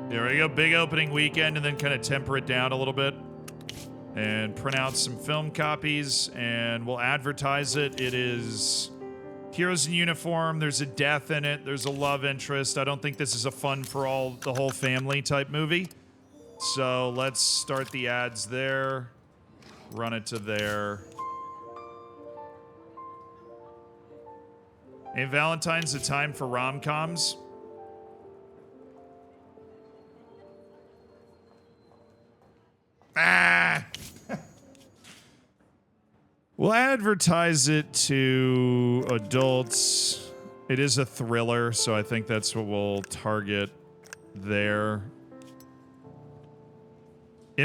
There we go. Big opening weekend, and then kind of temper it down a little bit. And print out some film copies, and we'll advertise it. It is heroes in uniform. There's a death in it. There's a love interest. I don't think this is a fun for the whole family type movie. So let's start the ads there. Run it to there. Ain't Valentine's a time for rom-coms? Ah! We'll advertise it to adults. It is a thriller, so I think that's what we'll target there.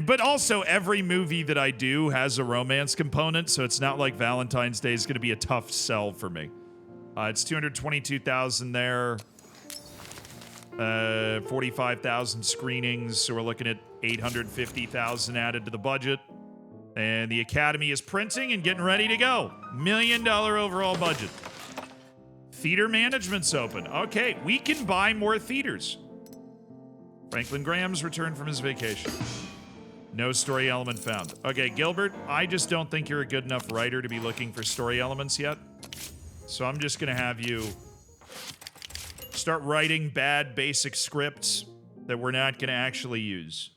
But also, every movie that I do has a romance component, so it's not like Valentine's Day is going to be a tough sell for me. It's 222,000 there. 45,000 screenings, so we're looking at 850,000 added to the budget. And the Academy is printing and getting ready to go. $1 million overall budget. Theater management's open. Okay, we can buy more theaters. Franklin Graham's returned from his vacation. No story element found. Okay, Gilbert, I just don't think you're a good enough writer to be looking for story elements yet. So I'm just going to have you start writing bad basic scripts that we're not going to actually use.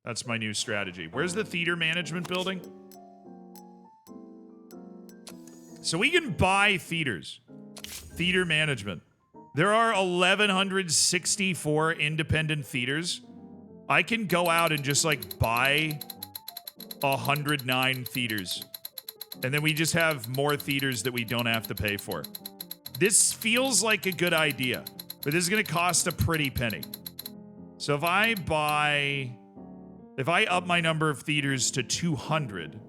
That's my new strategy. Where's the theater management building? So we can buy theaters. Theater management. There are 1,164 independent theaters. I can go out and just like buy 109 theaters. And then we just have more theaters that we don't have to pay for. This feels like a good idea, but this is going to cost a pretty penny. So if I up my number of theaters to 200,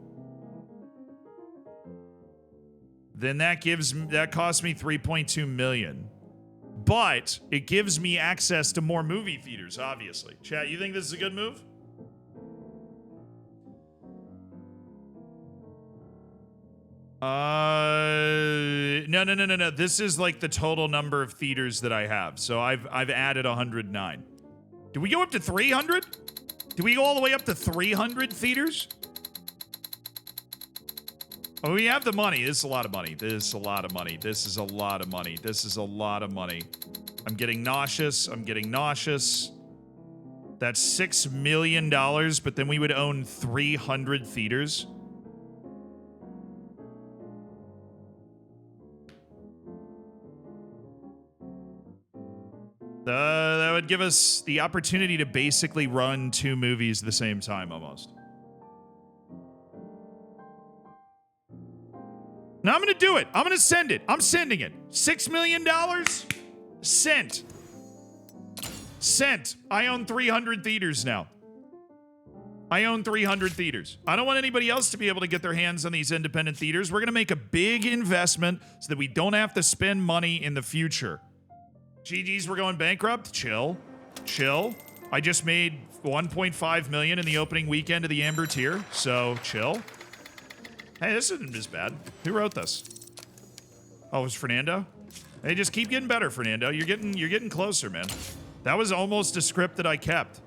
then that costs me 3.2 million. But it gives me access to more movie theaters, obviously. Chat, you think this is a good move? No. This is like the total number of theaters that I have. So I've added 109. Do we go up to 300? Do we go all the way up to 300 theaters? Oh, we have the money. This is a lot of money. This is a lot of money. This is a lot of money. This is a lot of money. I'm getting nauseous. I'm getting nauseous. That's $6 million, but then we would own 300 theaters. That would give us the opportunity to basically run 2 movies at the same time, almost. Now I'm going to do it. I'm going to send it. I'm sending it. $6 million? Sent. Sent. I own 300 theaters now. I own 300 theaters. I don't want anybody else to be able to get their hands on these independent theaters. We're going to make a big investment so that we don't have to spend money in the future. GG's, we're going bankrupt? Chill. Chill. I just made $1.5 million in the opening weekend of the Amber Tier, so chill. Hey, this isn't as bad. Who wrote this? Oh, it was Fernando? Hey, just keep getting better, Fernando. You're getting closer, man. That was almost a script that I kept.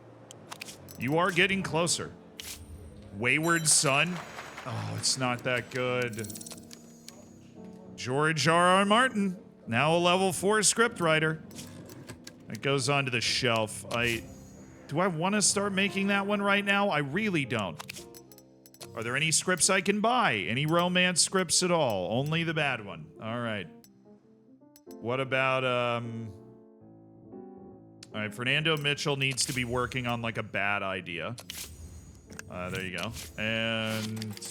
You are getting closer. Wayward Son. Oh, it's not that good. George R.R. Martin. Now a level 4 script writer. It goes onto the shelf. Do I want to start making that one right now? I really don't. Are there any scripts I can buy? Any romance scripts at all? Only the bad one. All right. What about, all right, Fernando Mitchell needs to be working on, like, a bad idea. There you go. And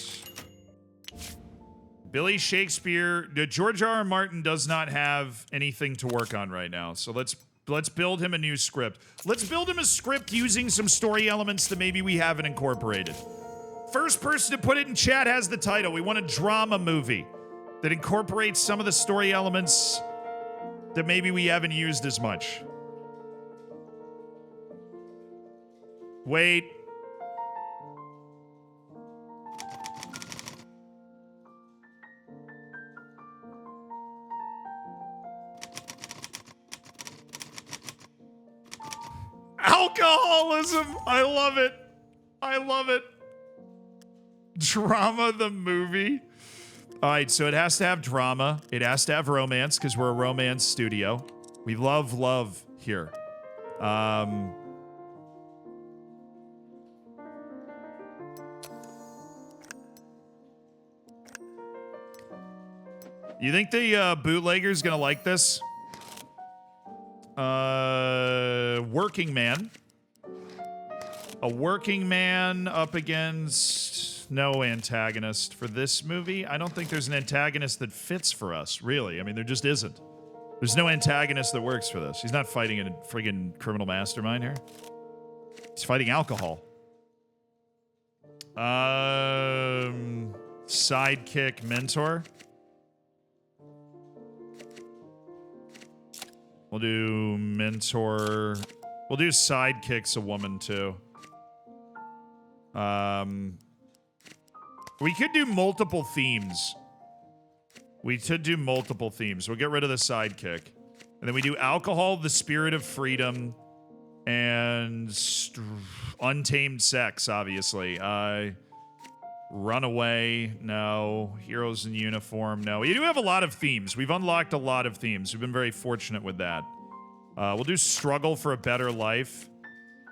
Billy Shakespeare, George R.R. Martin does not have anything to work on right now. So let's build him a new script. Let's build him a script using some story elements that maybe we haven't incorporated. First person to put it in chat has the title. We want a drama movie that incorporates some of the story elements that maybe we haven't used as much. Wait. Alcoholism. I love it. I love it. Drama the movie. All right, so it has to have drama. It has to have romance because we're a romance studio. We love here. You think the bootlegger's gonna like this? Working man. A working man up against no antagonist for this movie. I don't think there's an antagonist that fits for us, really. I mean, there just isn't. There's no antagonist that works for this. He's not fighting a friggin' criminal mastermind here. He's fighting alcohol. Sidekick mentor. We'll do mentor. We'll do sidekicks a woman too. We could do multiple themes. We could do multiple themes. We'll get rid of the sidekick. And then we do alcohol, the spirit of freedom, and untamed sex, obviously. Runaway, no. Heroes in uniform, no. We do have a lot of themes. We've unlocked a lot of themes. We've been very fortunate with that. We'll do struggle for a better life.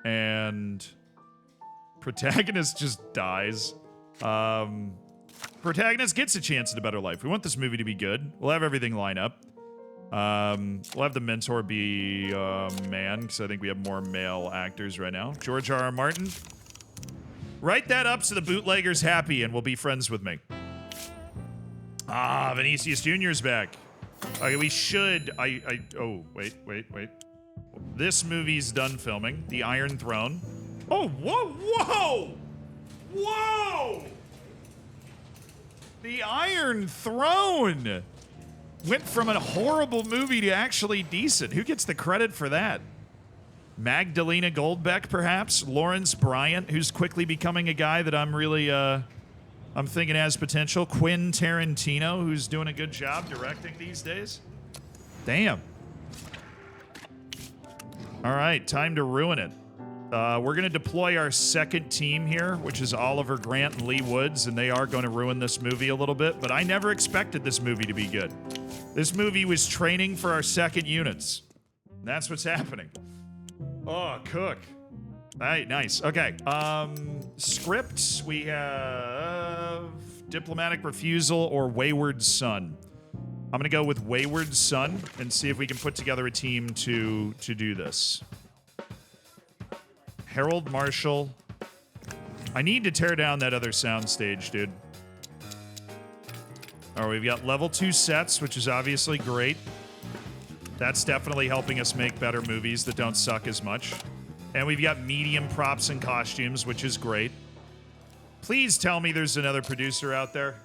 and protagonist just dies. Protagonist gets a chance at a better life. We want this movie to be good. We'll have everything line up. We'll have the mentor be a man, because I think we have more male actors right now. George R. R. Martin. Write that up so the bootlegger's happy and will be friends with me. Ah, Vinicius Jr.'s back. Okay, we should... Oh, wait. This movie's done filming. The Iron Throne. Oh, whoa! The Iron Throne went from a horrible movie to actually decent. Who gets the credit for that? Magdalena Goldbeck, perhaps? Lawrence Bryant, who's quickly becoming a guy that I'm really, I'm thinking has potential. Quentin Tarantino, who's doing a good job directing these days. Damn. All right, time to ruin it. We're going to deploy our second team here, which is Oliver Grant and Lee Woods, and they are going to ruin this movie a little bit, but I never expected this movie to be good. This movie was training for our second units. That's what's happening. Oh, Cook. All right, nice. Okay. Scripts, we have Diplomatic Refusal or Wayward Son. I'm going to go with Wayward Son and see if we can put together a team to do this. Harold Marshall. I need to tear down that other soundstage, dude. All right, we've got level 2 sets, which is obviously great. That's definitely helping us make better movies that don't suck as much. And we've got medium props and costumes, which is great. Please tell me there's another producer out there.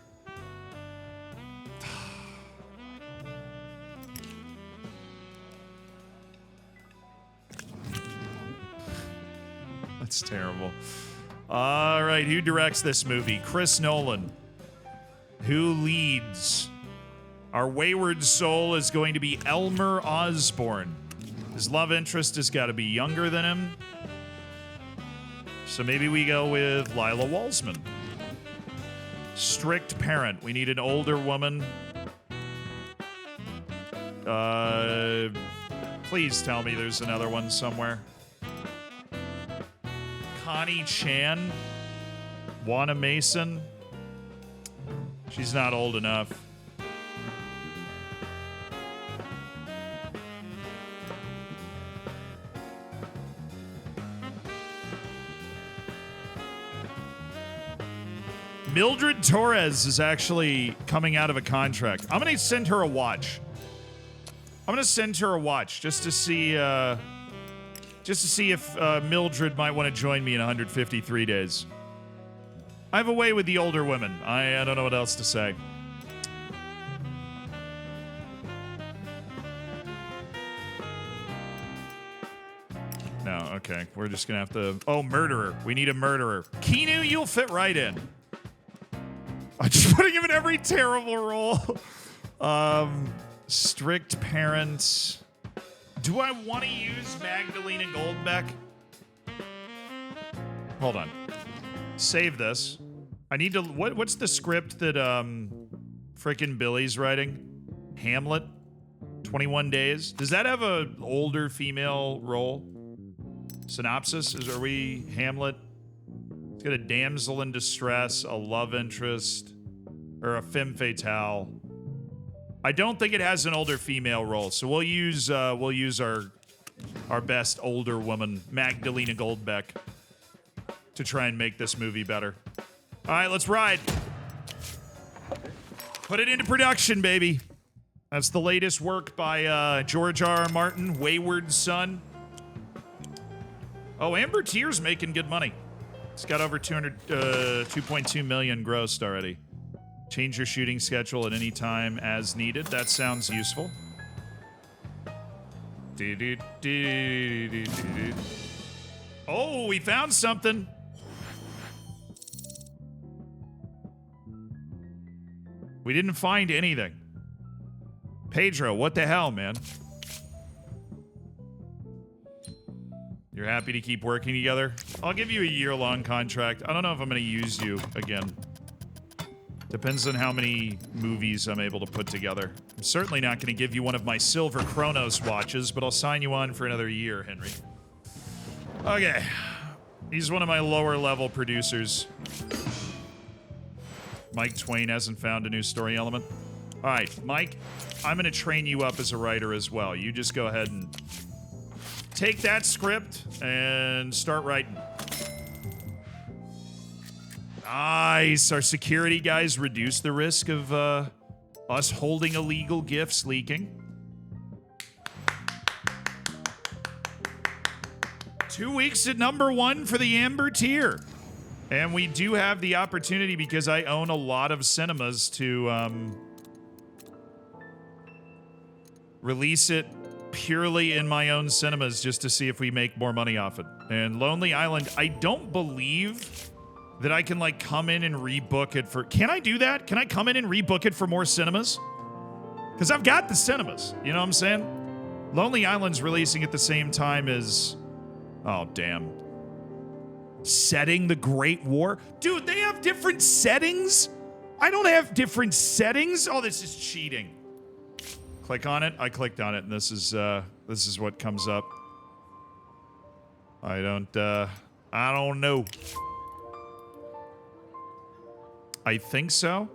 That's terrible. All right, who directs this movie? Chris Nolan. Who leads? Our wayward soul is going to be Elmer Osborne. His love interest has got to be younger than him. So maybe we go with Lila Walsman. Strict parent. We need an older woman. Please tell me there's another one somewhere. Connie Chan. Juana Mason. She's not old enough. Mildred Torres is actually coming out of a contract. I'm going to send her a watch. I'm going to send her a watch just to see if Mildred might want to join me in 153 days. I have a way with the older women. I don't know what else to say. No, okay. We're just going to have to... Oh, murderer. We need a murderer. Keanu, you'll fit right in. I'm just putting him in every terrible role. Strict parents. Do I want to use Magdalena Goldbeck? Hold on. Save this. I need to... What's the script that frickin' Billy's writing? Hamlet? 21 Days? Does that have a older female role? Synopsis? Are we Hamlet? It's got a damsel in distress, a love interest, or a femme fatale. I don't think it has an older female role, so we'll use our best older woman, Magdalena Goldbeck, to try and make this movie better. All right, let's ride. Put it into production, baby. That's the latest work by George R. R. Martin, Wayward Son. Oh, Amber Tier's making good money. It's got over 2.2 million grossed already. Change your shooting schedule at any time as needed. That sounds useful. Oh, we found something. We didn't find anything. Pedro, what the hell, man? You're happy to keep working together? I'll give you a year-long contract. I don't know if I'm going to use you again. Depends on how many movies I'm able to put together. I'm certainly not going to give you one of my silver Chronos watches, but I'll sign you on for another year, Henry. Okay. He's one of my lower level producers. Mike Twain hasn't found a new story element. All right, Mike, I'm going to train you up as a writer as well. You just go ahead and take that script and start writing. Nice. Our security guys reduce the risk of us holding illegal gifts leaking. 2 weeks at #1 for the Amber tier. And we do have the opportunity, because I own a lot of cinemas, to release it purely in my own cinemas just to see if we make more money off it. And Lonely Island, I don't believe that I can, like, come in and rebook it for... Can I do that? Can I come in and rebook it for more cinemas? Because I've got the cinemas. You know what I'm saying? Lonely Island's releasing at the same time as... Oh, damn. Setting the Great War? Dude, they have different settings? I don't have different settings? Oh, this is cheating. Click on it. I clicked on it, and this is what comes up. I don't know. I think so.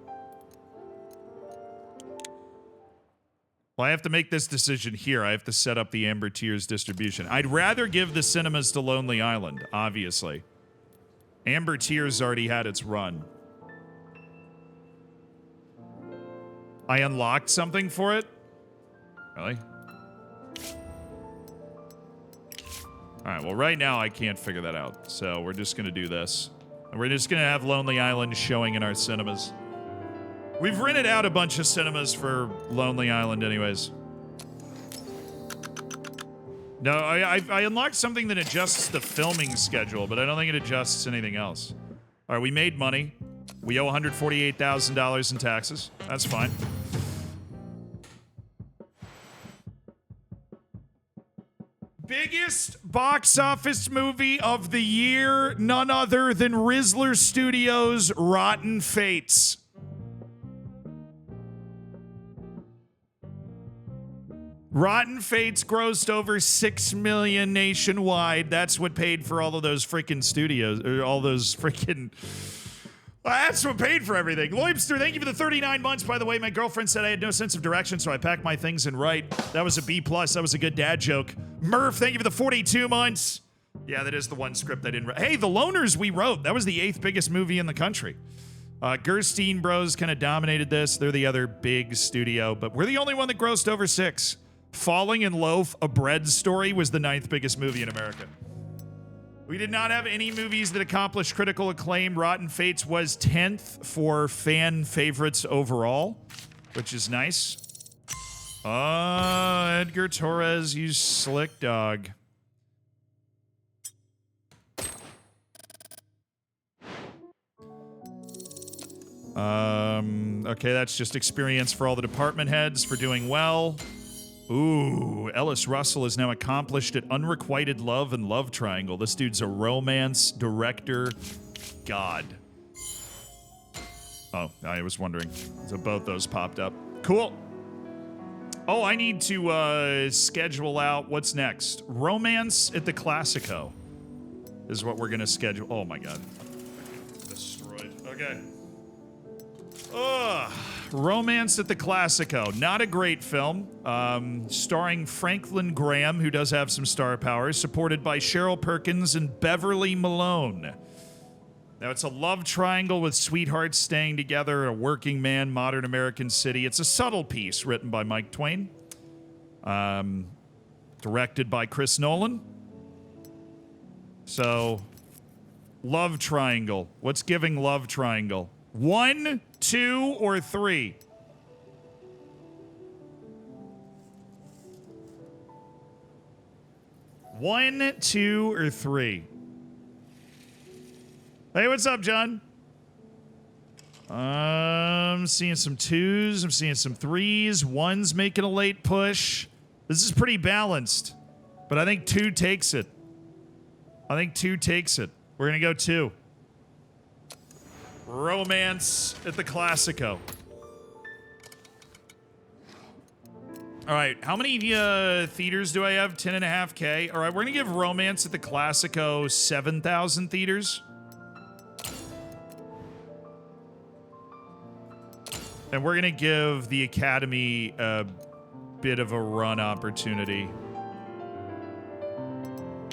Well, I have to make this decision here. I have to set up the Amber Tiers distribution. I'd rather give the cinemas to Lonely Island, obviously. Amber Tiers already had its run. I unlocked something for it? Really? Alright, well, right now I can't figure that out. So we're just gonna do this. And we're just gonna have Lonely Island showing in our cinemas. We've rented out a bunch of cinemas for Lonely Island anyways. No, I unlocked something that adjusts the filming schedule, but I don't think it adjusts anything else. All right, we made money. We owe $148,000 in taxes. That's fine. Biggest box office movie of the year, none other than Rizzler Studios' Rotten Fates. Rotten Fates grossed over $6 million nationwide. That's what paid for all of those freaking studios, or all those freaking... That's what paid for everything. Loibster, thank you for the 39 months. By the way, my girlfriend said I had no sense of direction, so I packed my things and write. That was a B+. That was a good dad joke. Murph, thank you for the 42 months. Yeah, that is the one script I didn't write. Hey, The Loners we wrote. That was the 8th biggest movie in the country. Gerstein Bros kind of dominated this. They're the other big studio, but we're the only one that grossed over 6. Falling in Loaf, A Bread Story was the 9th biggest movie in America. We did not have any movies that accomplished critical acclaim. Rotten Fates was 10th for fan favorites overall, which is nice. Edgar Torres, you slick dog. Okay, that's just experience for all the department heads for doing well. Ooh, Ellis Russell is now accomplished at Unrequited Love and Love Triangle. This dude's a romance director god. Oh, I was wondering. So both those popped up. Cool. Oh, I need to schedule out what's next. Romance at the Classico is what we're going to schedule. Oh, my God. Destroyed. Okay. Ugh. Romance at the Classico. Not a great film. Starring Franklin Graham, who does have some star power, supported by Cheryl Perkins and Beverly Malone. Now, it's a love triangle with sweethearts staying together in a working man, modern American city. It's a subtle piece written by Mike Twain. Directed by Chris Nolan. So, love triangle. What's giving love triangle? 1, 2, or 3? One, 2, or 3? Hey, what's up, John? I'm seeing some 2s. I'm seeing some 3s. 1's making a late push. This is pretty balanced, but I think 2 takes it. I think 2 takes it. We're going to go 2. Romance at the Classico. All right, how many theaters do I have? 10.5K. All right, we're gonna give Romance at the Classico 7,000 theaters. And we're gonna give the Academy a bit of a run opportunity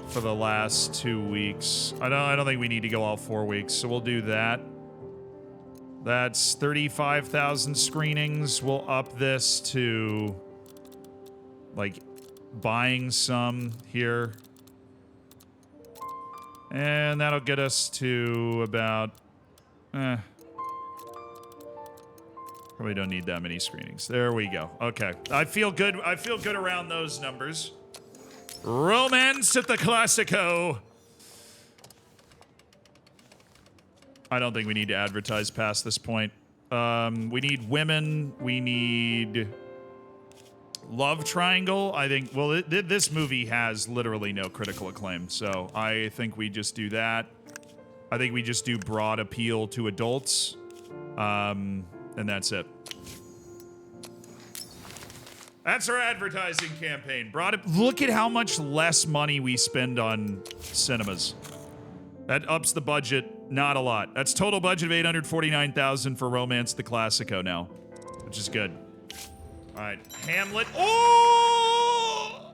for the last 2 weeks. I don't think we need to go all 4 weeks, so we'll do that. That's 35,000 screenings. We'll up this to like buying some here. And that'll get us to about probably don't need that many screenings. There we go. Okay. I feel good. I feel good around those numbers. Romance at the Classico. I don't think we need to advertise past this point. We need women. We need love triangle. I think, well, this movie has literally no critical acclaim, so I think we just do that. I think we just do broad appeal to adults, and that's it. That's our advertising campaign. Look at how much less money we spend on cinemas. That ups the budget not a lot. That's total budget of $849,000 for Romance the Classico now, which is good. All right, Hamlet. Oh!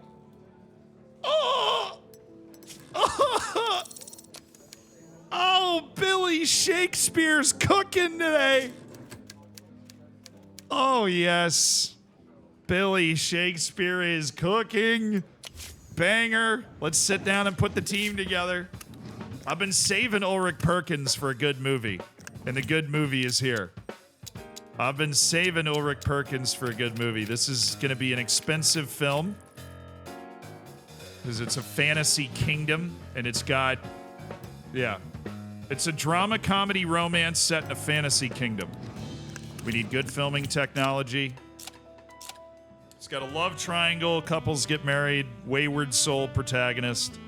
Oh! Oh! Oh, Billy Shakespeare's cooking today. Oh, yes. Billy Shakespeare is cooking. Banger. Let's sit down and put the team together. I've been saving Ulrich Perkins for a good movie, and the good movie is here. I've been saving Ulrich Perkins for a good movie. This is going to be an expensive film because it's a fantasy kingdom, and it's got, yeah, it's a drama, comedy, romance set in a fantasy kingdom. We need good filming technology. It's got a love triangle, couples get married, wayward soul protagonist.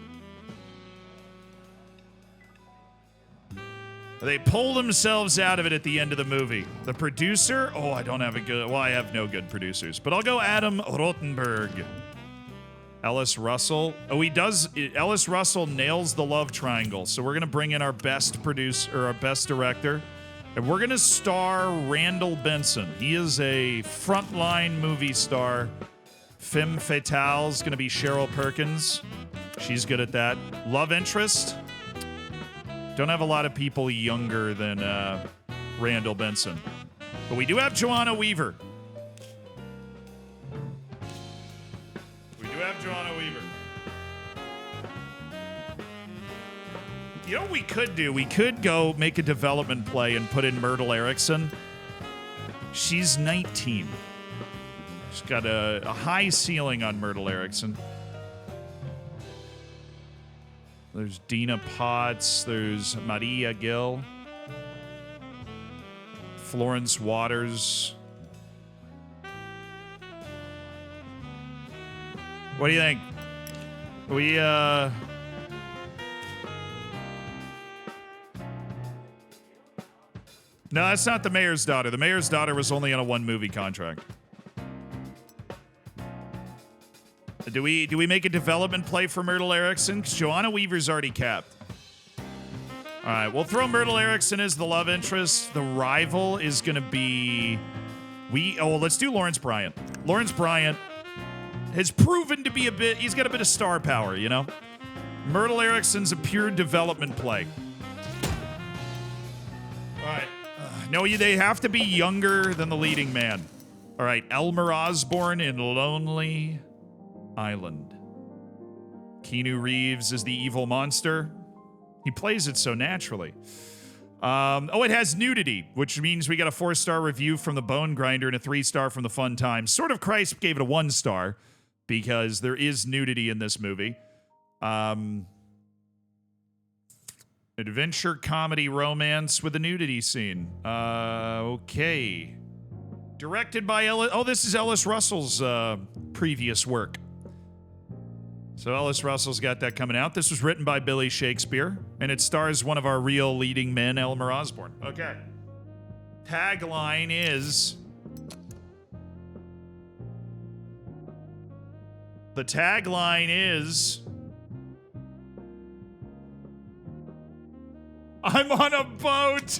They pull themselves out of it at the end of the movie. The producer, oh, I don't have a good, well, I have no good producers, but I'll go Adam Rothenberg. Ellis Russell. Oh, he does, Ellis Russell nails the love triangle, so we're going to bring in our best producer, or our best director, and we're going to star Randall Benson. He is a frontline movie star. Femme Fatale's going to be Cheryl Perkins. She's good at that. Love interest. Don't have a lot of people younger than Randall Benson. But we do have Joanna Weaver. We do have Joanna Weaver. You know what we could do? We could go make a development play and put in Myrtle Erickson. She's 19. She's got a high ceiling on Myrtle Erickson. There's Dina Potts. There's Maria Gill. Florence Waters. What do you think? We, No, that's not the mayor's daughter. The mayor's daughter was only on a 1-movie contract. Do we make a development play for Myrtle Erickson? Because Joanna Weaver's already capped. All right, we'll throw Myrtle Erickson as the love interest. The rival is going to be... let's do Lawrence Bryant. Lawrence Bryant has proven to be he's got a bit of star power, you know? Myrtle Erickson's a pure development play. All right. No, they have to be younger than the leading man. All right, Elmer Osborne in Lonely Island. Keanu Reeves is the evil monster. He plays it so naturally. It has nudity, which means we got a 4-star review from the Bone Grinder and a 3-star from the Fun Times. Sort of Christ gave it a 1-star because there is nudity in this movie. Adventure, comedy, romance with a nudity scene. Okay. Directed by this is Ellis Russell's previous work. So Ellis Russell's got that coming out. This was written by Billy Shakespeare, and it stars one of our real leading men, Elmer Osborne. Okay. Tagline is... The tagline is, I'm on a boat.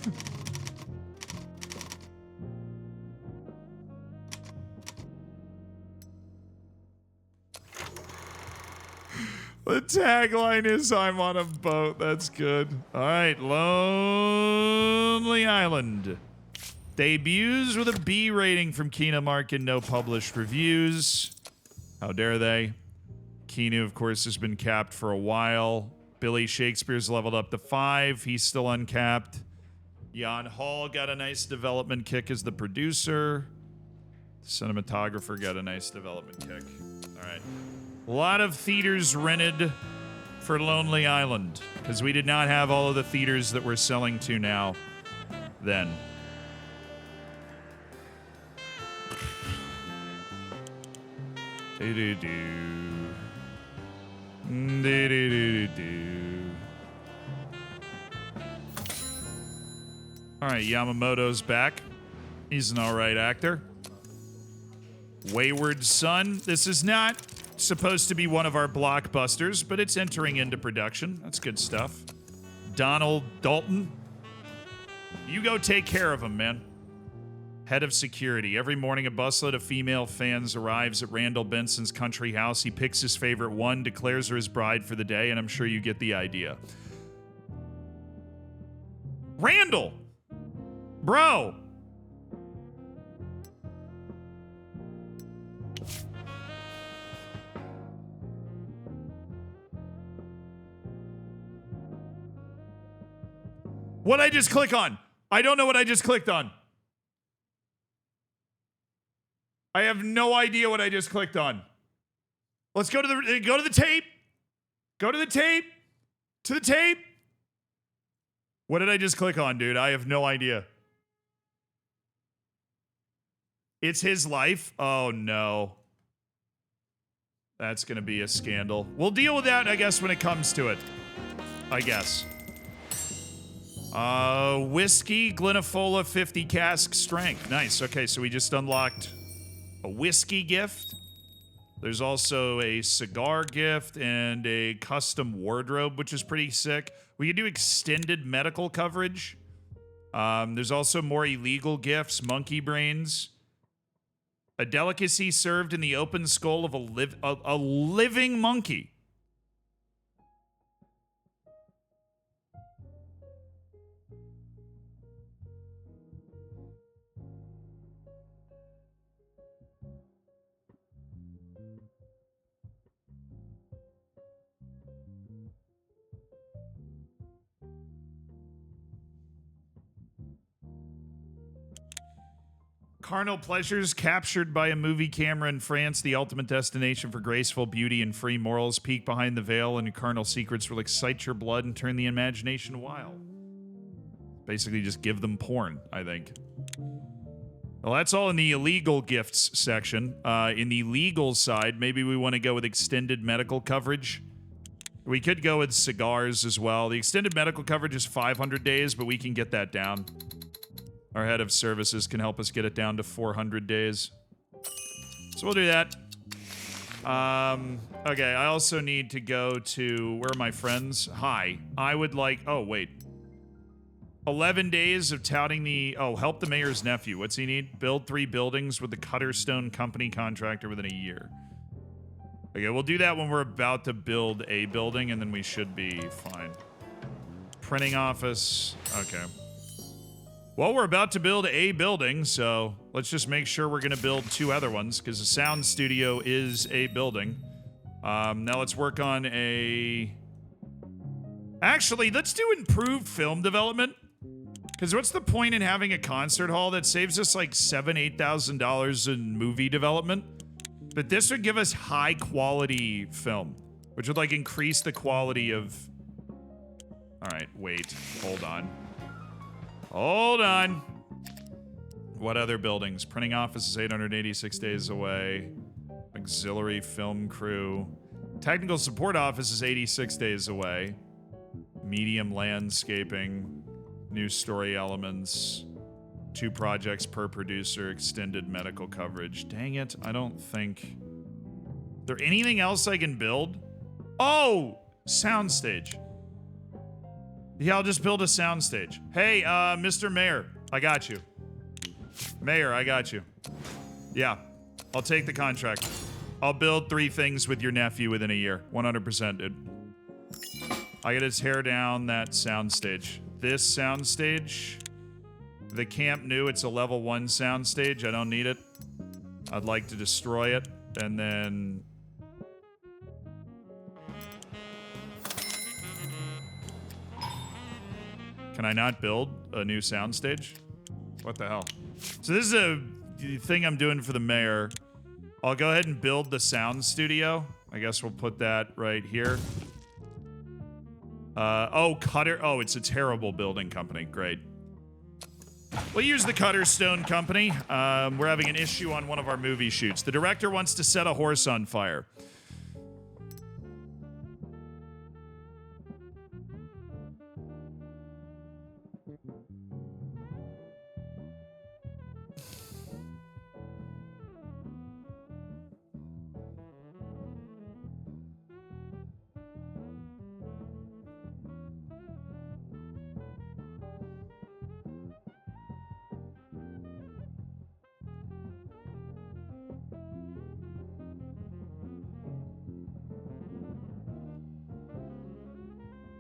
The tagline is, I'm on a boat. That's good. All right, Lonely Island. Debuts with a B rating from Kinomark and no published reviews. How dare they? Keanu, of course, has been capped for a while. Billy Shakespeare's leveled up to 5. He's still uncapped. Jan Hall got a nice development kick as the producer. The cinematographer got a nice development kick. All right. A lot of theaters rented for Lonely Island because we did not have all of the theaters that we're selling to now then. All right, Yamamoto's back. He's an all right actor. Wayward Son. This is not supposed to be one of our blockbusters, but it's entering into production. That's good stuff. Donald Dalton. You go take care of him, man. Head of security. Every morning, a busload of female fans arrives at Randall Benson's country house. He picks his favorite one, declares her his bride for the day, and I'm sure you get the idea. Randall! Bro! What'd I just click on? I don't know what I just clicked on. I have no idea what I just clicked on. Let's go to the tape. Go to the tape. To the tape. What did I just click on, dude? I have no idea. It's his life. Oh no. That's gonna be a scandal. We'll deal with that, I guess, when it comes to it. I guess. Whiskey, Glenifola, 50 cask strength. Nice. Okay, so we just unlocked a whiskey gift. There's also a cigar gift and a custom wardrobe, which is pretty sick. We can do extended medical coverage. There's also more illegal gifts, monkey brains. A delicacy served in the open skull of a living monkey. Carnal pleasures captured by a movie camera in France, the ultimate destination for graceful beauty and free morals. Peek behind the veil and your carnal secrets will excite your blood and turn the imagination wild. Basically just give them porn, I think. Well, that's all in the illegal gifts section. In the legal side, maybe we want to go with extended medical coverage. We could go with cigars as well. The extended medical coverage is 500 days, but we can get that down. Our head of services can help us get it down to 400 days. So we'll do that. Okay, I also need to go to... Where are my friends? Hi. I would like... Oh, wait. 11 days of touting the... Oh, help the mayor's nephew. What's he need? Build 3 buildings with the Cutterstone Company contractor within a year. Okay, we'll do that when we're about to build a building, and then we should be fine. Printing office. Okay. Well, we're about to build a building, so let's just make sure we're going to build 2 other ones, because the sound studio is a building. Now let's work on a... Actually, let's do improved film development. Because what's the point in having a concert hall that saves us like $7,000, $8,000 in movie development? But this would give us high quality film, which would like increase the quality of... All right, wait, hold on. Hold on. What other buildings? Printing office is 886 days away. Auxiliary film crew. Technical support office is 86 days away. Medium landscaping. News story elements. 2 projects per producer. Extended medical coverage. Dang it, I don't think... there anything else I can build? Oh, soundstage. Yeah, I'll just build a soundstage. Hey, Mr. Mayor, I got you. Mayor, I got you. Yeah, I'll take the contract. I'll build 3 things with your nephew within a year. 100%, dude. I gotta tear down that soundstage. This soundstage, the Camp New, it's a level 1 soundstage. I don't need it. I'd like to destroy it, and then... Can I not build a new soundstage? What the hell? So this is a thing I'm doing for the mayor. I'll go ahead and build the sound studio. I guess we'll put that right here. Oh, Cutter. Oh, it's a terrible building company. Great. We'll use the Cutter Stone Company. We're having an issue on one of our movie shoots. The director wants to set a horse on fire.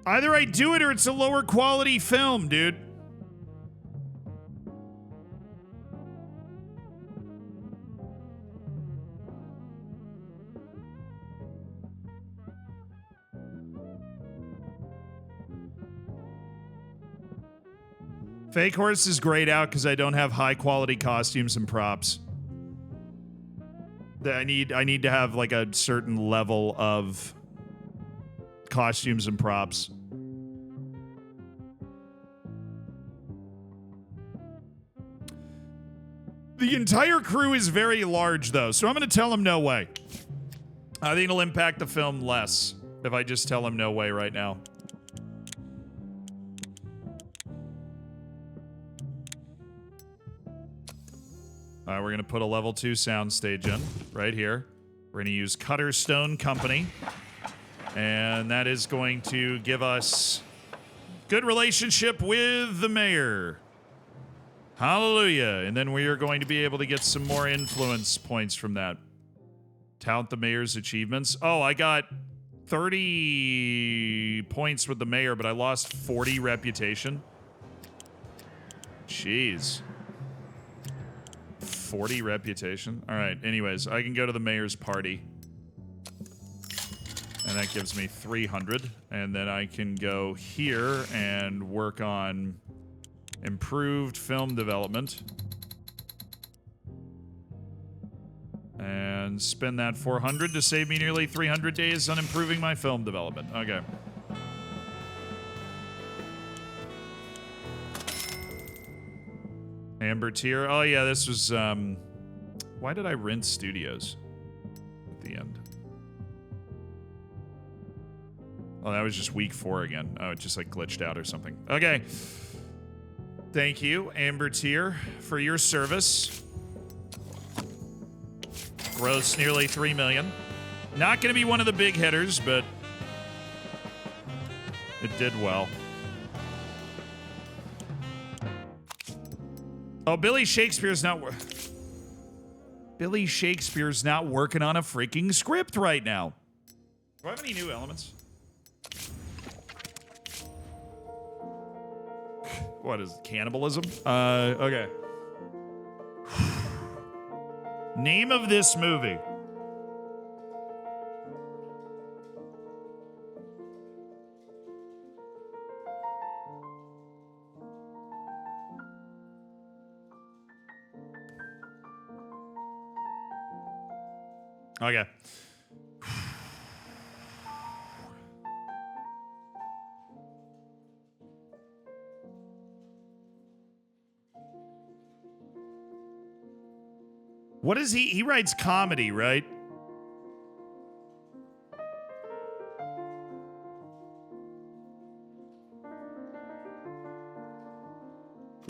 Either I do it or it's a lower quality film, dude. Fake horse is grayed out because I don't have high quality costumes and props. I need to have like a certain level of costumes and props. The entire crew is very large though, so I'm going to tell him no way. I think it'll impact the film less if I just tell him no way right now. All right, we're going to put a level 2 soundstage in right here. We're going to use Cutter Stone Company. And that is going to give us good relationship with the mayor. Hallelujah. And then we are going to be able to get some more influence points from that. Tout the mayor's achievements. Oh, I got 30 points with the mayor, but I lost 40 reputation. Jeez. 40 reputation. All right. Anyways, I can go to the mayor's party. And that gives me 300. And then I can go here and work on improved film development. And spend that 400 to save me nearly 300 days on improving my film development. Okay. Amber Tier. Oh, yeah, this was... why did I rent studios at the end? Oh, that was just week 4 again. Oh, it just like glitched out or something. Okay. Thank you, Amber Tier, for your service. Gross nearly 3 million. Not going to be one of the big hitters, but it did well. Oh, Billy Shakespeare's not working on a freaking script right now. Do I have any new elements? What is it, cannibalism? Okay. Name of this movie. Okay. What is he? He writes comedy, right?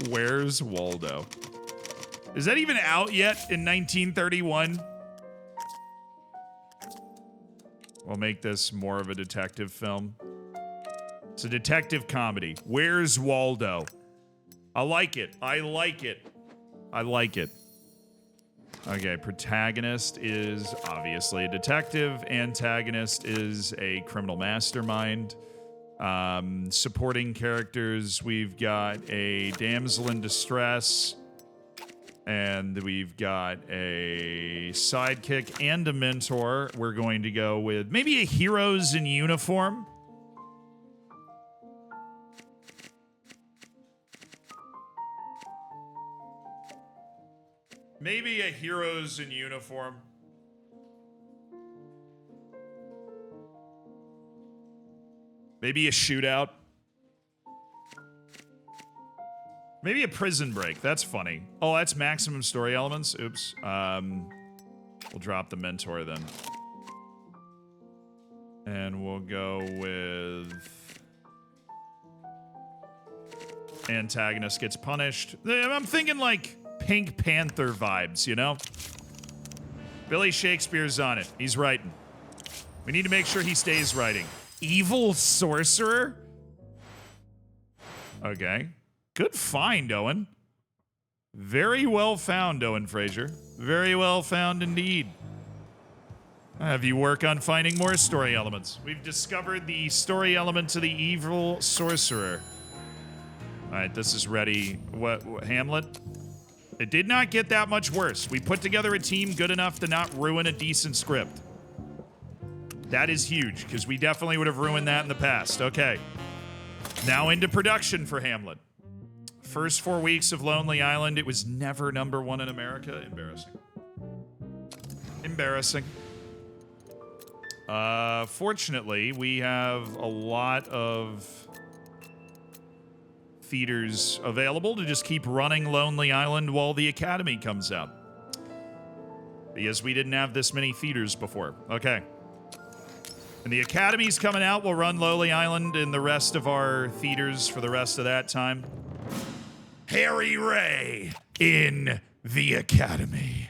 Where's Waldo? Is that even out yet in 1931? We'll make this more of a detective film. It's a detective comedy. Where's Waldo? I like it. I like it. I like it. Okay, protagonist is obviously a detective. Antagonist is a criminal mastermind. Supporting characters, we've got a damsel in distress. And we've got a sidekick and a mentor. We're going to go with maybe a heroes in uniform. Maybe a heroes in uniform. Maybe a shootout. Maybe a prison break. That's funny. Oh, that's maximum story elements. Oops. We'll drop the mentor then. And we'll go with antagonist gets punished. I'm thinking like Pink Panther vibes, you know? Billy Shakespeare's on it. He's writing. We need to make sure he stays writing. Evil sorcerer? Okay. Good find, Owen. Very well found, Owen Fraser. Very well found indeed. I'll have you work on finding more story elements. We've discovered the story element to the evil sorcerer. All right, this is ready. What Hamlet? It did not get that much worse. We put together a team good enough to not ruin a decent script. That is huge, because we definitely would have ruined that in the past. Okay. Now into production for Hamlet. First 4 weeks of Lonely Island, it was never #1 in America. Embarrassing. Embarrassing. Fortunately, we have a lot of theaters available to just keep running Lonely Island while the Academy comes out. Because we didn't have this many theaters before. Okay. And the Academy's coming out, we'll run Lonely Island in the rest of our theaters for the rest of that time. Harry Ray in the Academy.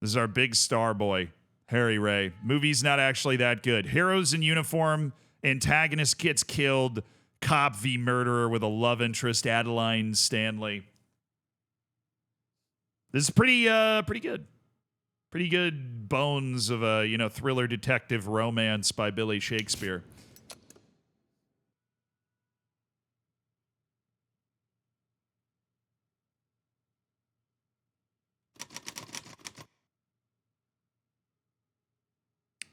This is our big star boy, Harry Ray. Movie's not actually that good. Heroes in uniform, antagonist gets killed, cop v murderer with a love interest, Adeline Stanley. This is pretty good. Pretty good bones of a, thriller detective romance by Billy Shakespeare.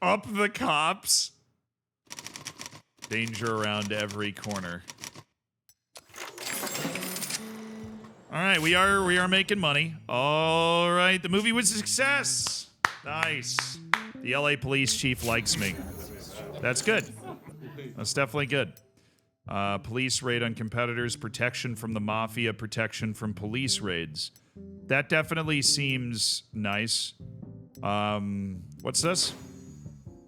Up the cops. Danger around every corner. All right, we are making money. All right, the movie was a success. Nice. The LA police chief likes me. That's good. That's definitely good. Police raid on competitors, protection from the mafia, protection from police raids. That definitely seems nice. What's this?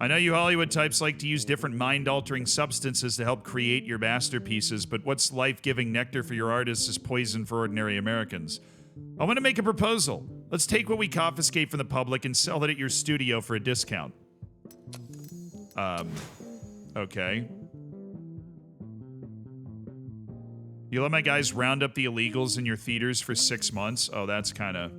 I know you Hollywood types like to use different mind-altering substances to help create your masterpieces, but what's life-giving nectar for your artists is poison for ordinary Americans. I want to make a proposal. Let's take what we confiscate from the public and sell it at your studio for a discount. Okay. You let my guys round up the illegals in your theaters for 6 months? Oh, that's kind of...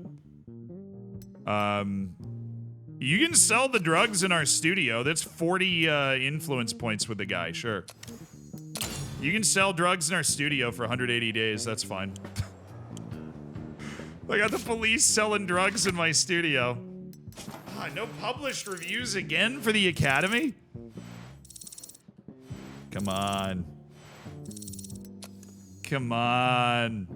You can sell the drugs in our studio. That's 40 influence points with the guy, sure. You can sell drugs in our studio for 180 days. That's fine. I got the police selling drugs in my studio. No published reviews again for the Academy? Come on. Come on.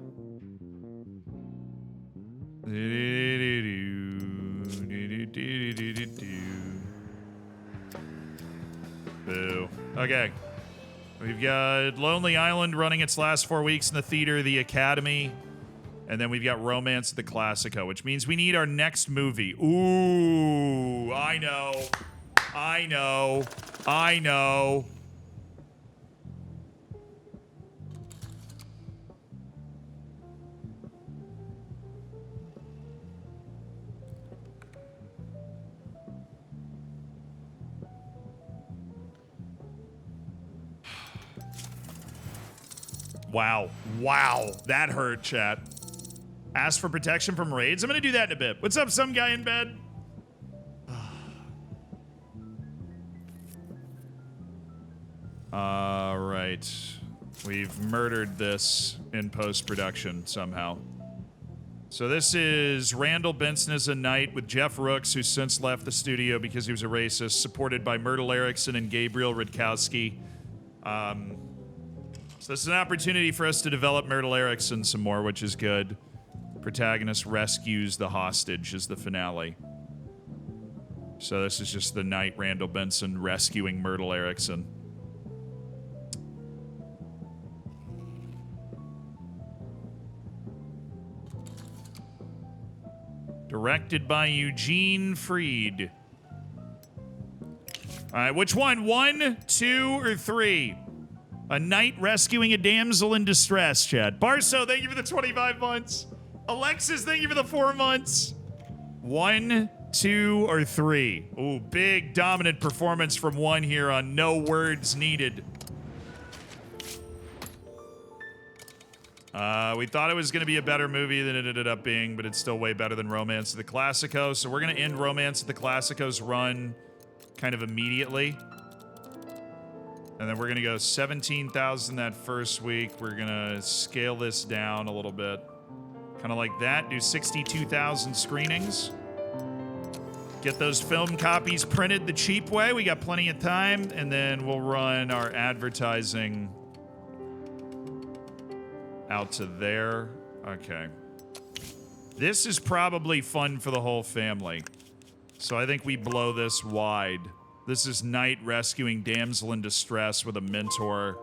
Boo. Okay. We've got Lonely Island running its last 4 weeks in the theater, the Academy, and then we've got Romance at the Classico, which means we need our next movie. Ooh, I know. I know. I know. Wow. Wow. That hurt, chat. Ask for protection from raids. I'm gonna do that in a bit. What's up, some guy in bed? All right. We've murdered this in post-production somehow. So this is Randall Benson as a knight with Jeff Rooks, who's since left the studio because he was a racist, supported by Myrtle Erickson and Gabriel Rutkowski. So this is an opportunity for us to develop Myrtle Erickson some more, which is good. Protagonist rescues the hostage is the finale. So this is just the knight Randall Benson rescuing Myrtle Erickson. Directed by Eugene Freed. All right, which one? 1, 2, or 3? A knight rescuing a damsel in distress, Chad. Barso, thank you for the 25 months. Alexis, thank you for the 4 months. 1, 2, or 3? Ooh, big dominant performance from 1 here on No Words Needed. We thought it was going to be a better movie than it ended up being, but it's still way better than Romance of the Classico. So we're going to end Romance of the Classico's run kind of immediately. And then we're going to go 17,000 that first week. We're going to scale this down a little bit. Kind of like that. Do 62,000 screenings. Get those film copies printed the cheap way. We got plenty of time. And then we'll run our advertising out to there. Okay. This is probably fun for the whole family. So I think we blow this wide. This is knight rescuing damsel in distress with a mentor.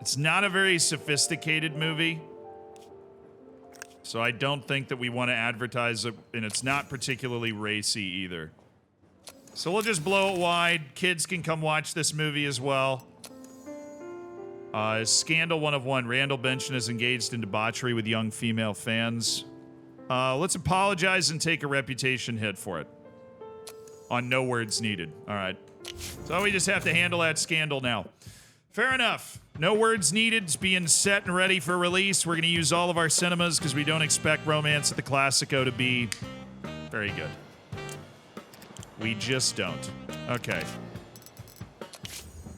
It's not a very sophisticated movie. So I don't think that we want to advertise it, and it's not particularly racy either. So we'll just blow it wide. Kids can come watch this movie as well. Scandal 1 of 1. Randall Benson is engaged in debauchery with young female fans. Let's apologize and take a reputation hit for it. On No Words Needed. All right. So we just have to handle that scandal now. Fair enough. No Words Needed. It's being set and ready for release. We're going to use all of our cinemas because we don't expect Romance of the Classico to be very good. We just don't. Okay.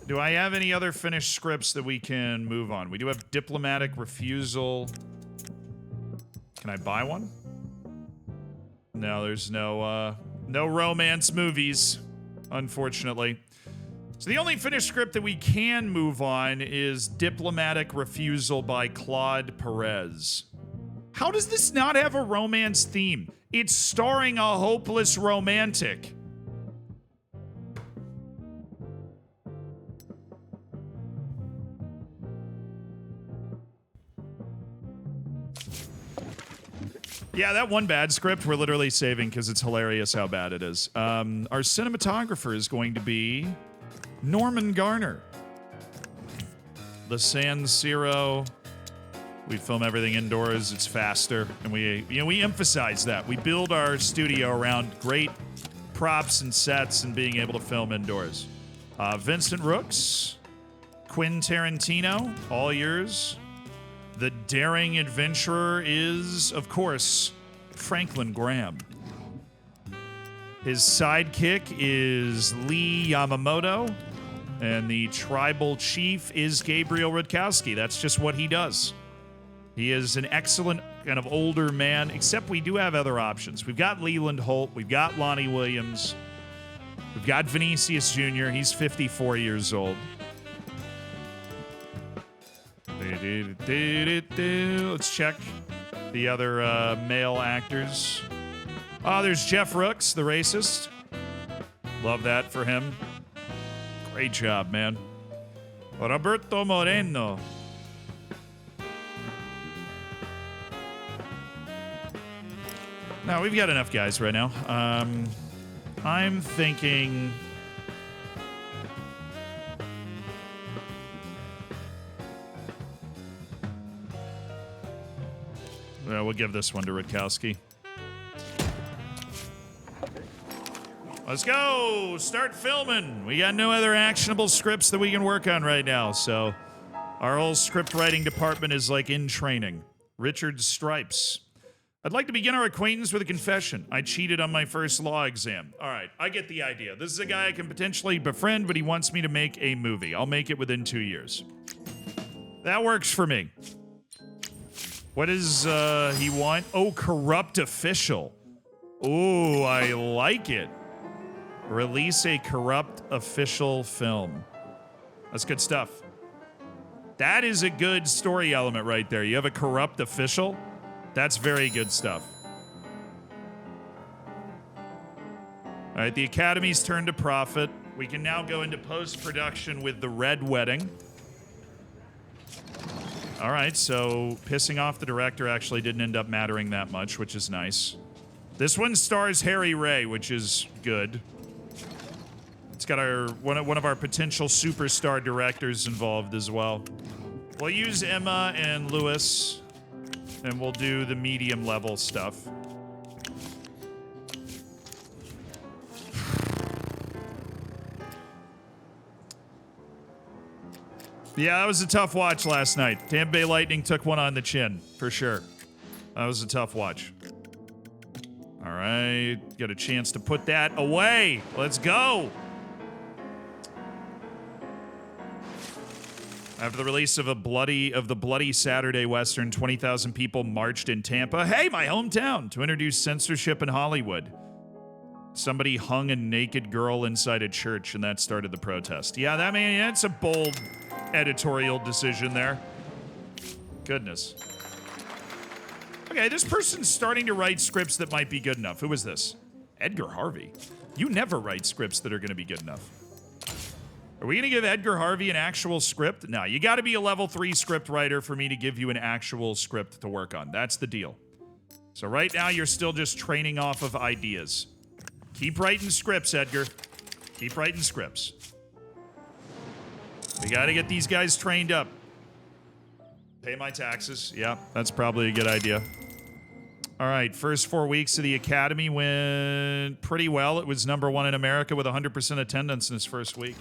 Do I have any other finished scripts that we can move on? We do have Diplomatic Refusal. Can I buy one? No, there's no romance movies, unfortunately. So the only finished script that we can move on is Diplomatic Refusal by Claude Perez. How does this not have a romance theme? It's starring a hopeless romantic. Yeah, that one bad script we're literally saving because it's hilarious how bad it is. Our cinematographer is going to be Norman Garner. The San Siro. We film everything indoors. It's faster, and we emphasize that. We build our studio around great props and sets and being able to film indoors. Vincent Rooks, Quentin Tarantino, all yours. The daring adventurer is, of course, Franklin Graham. His sidekick is Lee Yamamoto, and the tribal chief is Gabriel Rutkowski. That's just what he does. He is an excellent kind of older man, except we do have other options. We've got Leland Holt, we've got Lonnie Williams, we've got Vinicius Jr., he's 54 years old. Let's check the other male actors. Oh, there's Jeff Rooks, the racist. Love that for him. Great job, man. Roberto Moreno. Now, we've got enough guys right now. I'm thinking... Well, we'll give this one to Rutkowski. Let's go. Start filming. We got no other actionable scripts that we can work on right now, so our whole script writing department is like in training. Richard Stripes. I'd like to begin our acquaintance with a confession. I cheated on my first law exam. All right, I get the idea. This is a guy I can potentially befriend, but he wants me to make a movie. I'll make it within 2 years. That works for me. What does he want? Oh, corrupt official. Oh, I like it. Release a corrupt official film. That's good stuff. That is a good story element right there. You have a corrupt official. That's very good stuff. All right, the Academy's turned to profit. We can now go into post-production with The Red Wedding. All right, so pissing off the director actually didn't end up mattering that much, which is nice. This one stars Harry Ray, which is good. It's got our one of our potential superstar directors involved as well. We'll use Emma and Lewis, and we'll do the medium level stuff. Yeah, that was a tough watch last night. Tampa Bay Lightning took one on the chin, for sure. That was a tough watch. All right, got a chance to put that away. Let's go. After the release of the Bloody Saturday Western, 20,000 people marched in Tampa, hey, my hometown, to introduce censorship in Hollywood. Somebody hung a naked girl inside a church, and that started the protest. Yeah, that's a bold editorial decision there. Goodness. Okay, this person's starting to write scripts that might be good enough. Who is this? Edgar Harvey. You never write scripts that are going to be good enough. Are we going to give Edgar Harvey an actual script? No, you got to be a level 3 script writer for me to give you an actual script to work on. That's the deal. So right now, you're still just training off of ideas. Keep writing scripts, Edgar. Keep writing scripts. We got to get these guys trained up. Pay my taxes. Yeah, that's probably a good idea. All right, first 4 weeks of the Academy went pretty well. It was #1 in America with 100% attendance in its first week.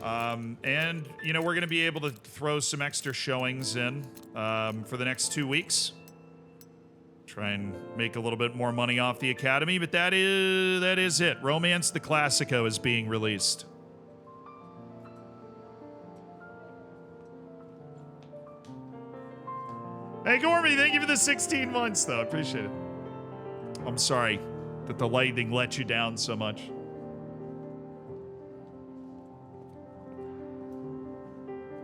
And, you know, we're going to be able to throw some extra showings in for the next 2 weeks. Try and make a little bit more money off the Academy, but that is it. Romance the Classico is being released. Hey, Gormy, thank you for the 16 months, though. I appreciate it. I'm sorry that the lightning let you down so much.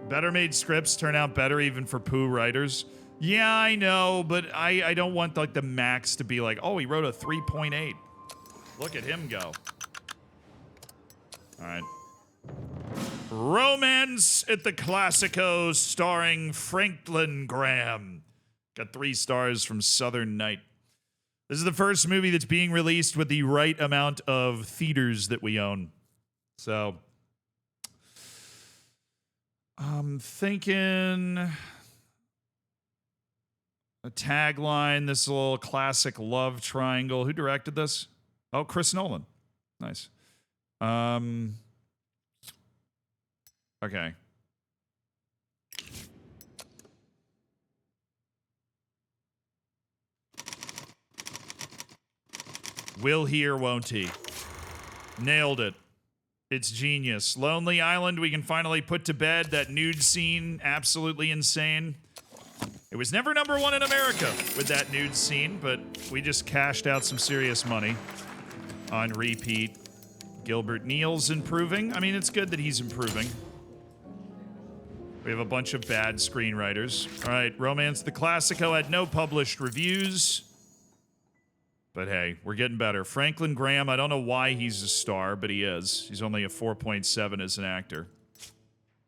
Better made scripts turn out better even for poo writers. Yeah, I know, but I don't want like the max to be like, oh, he wrote a 3.8. Look at him go. All right. Romance at the Classico starring Franklin Graham. Got 3 stars from Southern Night. This is the first movie that's being released with the right amount of theaters that we own. So I'm thinking a tagline, this little classic love triangle. Who directed this? Oh, Chris Nolan. Nice. Okay. Will he or won't he? Nailed it. It's genius. Lonely Island, we can finally put to bed. That nude scene, absolutely insane. It was never #1 in America with that nude scene, but we just cashed out some serious money on repeat. Gilbert Neal's improving. I mean, it's good that he's improving. We have a bunch of bad screenwriters. All right, Romance the Classico had no published reviews. But hey, we're getting better. Franklin Graham, I don't know why he's a star, but he is. He's only a 4.7 as an actor.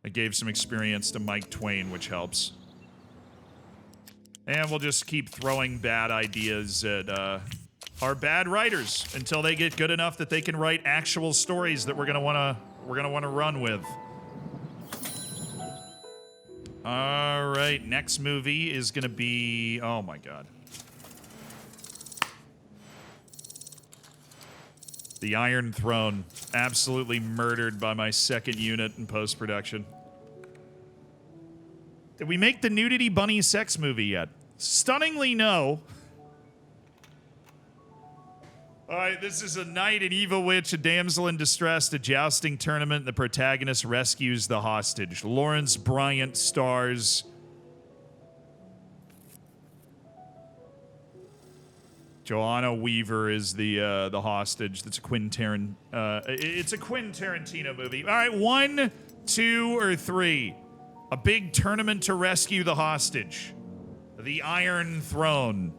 I gave some experience to Mike Twain, which helps. And we'll just keep throwing bad ideas at our bad writers until they get good enough that they can write actual stories that we're gonna wanna run with. All right, next movie is gonna be, oh my God. The Iron Throne. Absolutely murdered by my second unit in post-production. Did we make the nudity bunny sex movie yet? Stunningly, no. All right, this is a knight, an evil witch, a damsel in distress, a jousting tournament. The protagonist rescues the hostage. Lawrence Bryant stars. Joanna Weaver is the hostage. That's a it's a Quentin Tarantino movie. All right, 1, 2, or 3. A big tournament to rescue the hostage. The Iron Throne.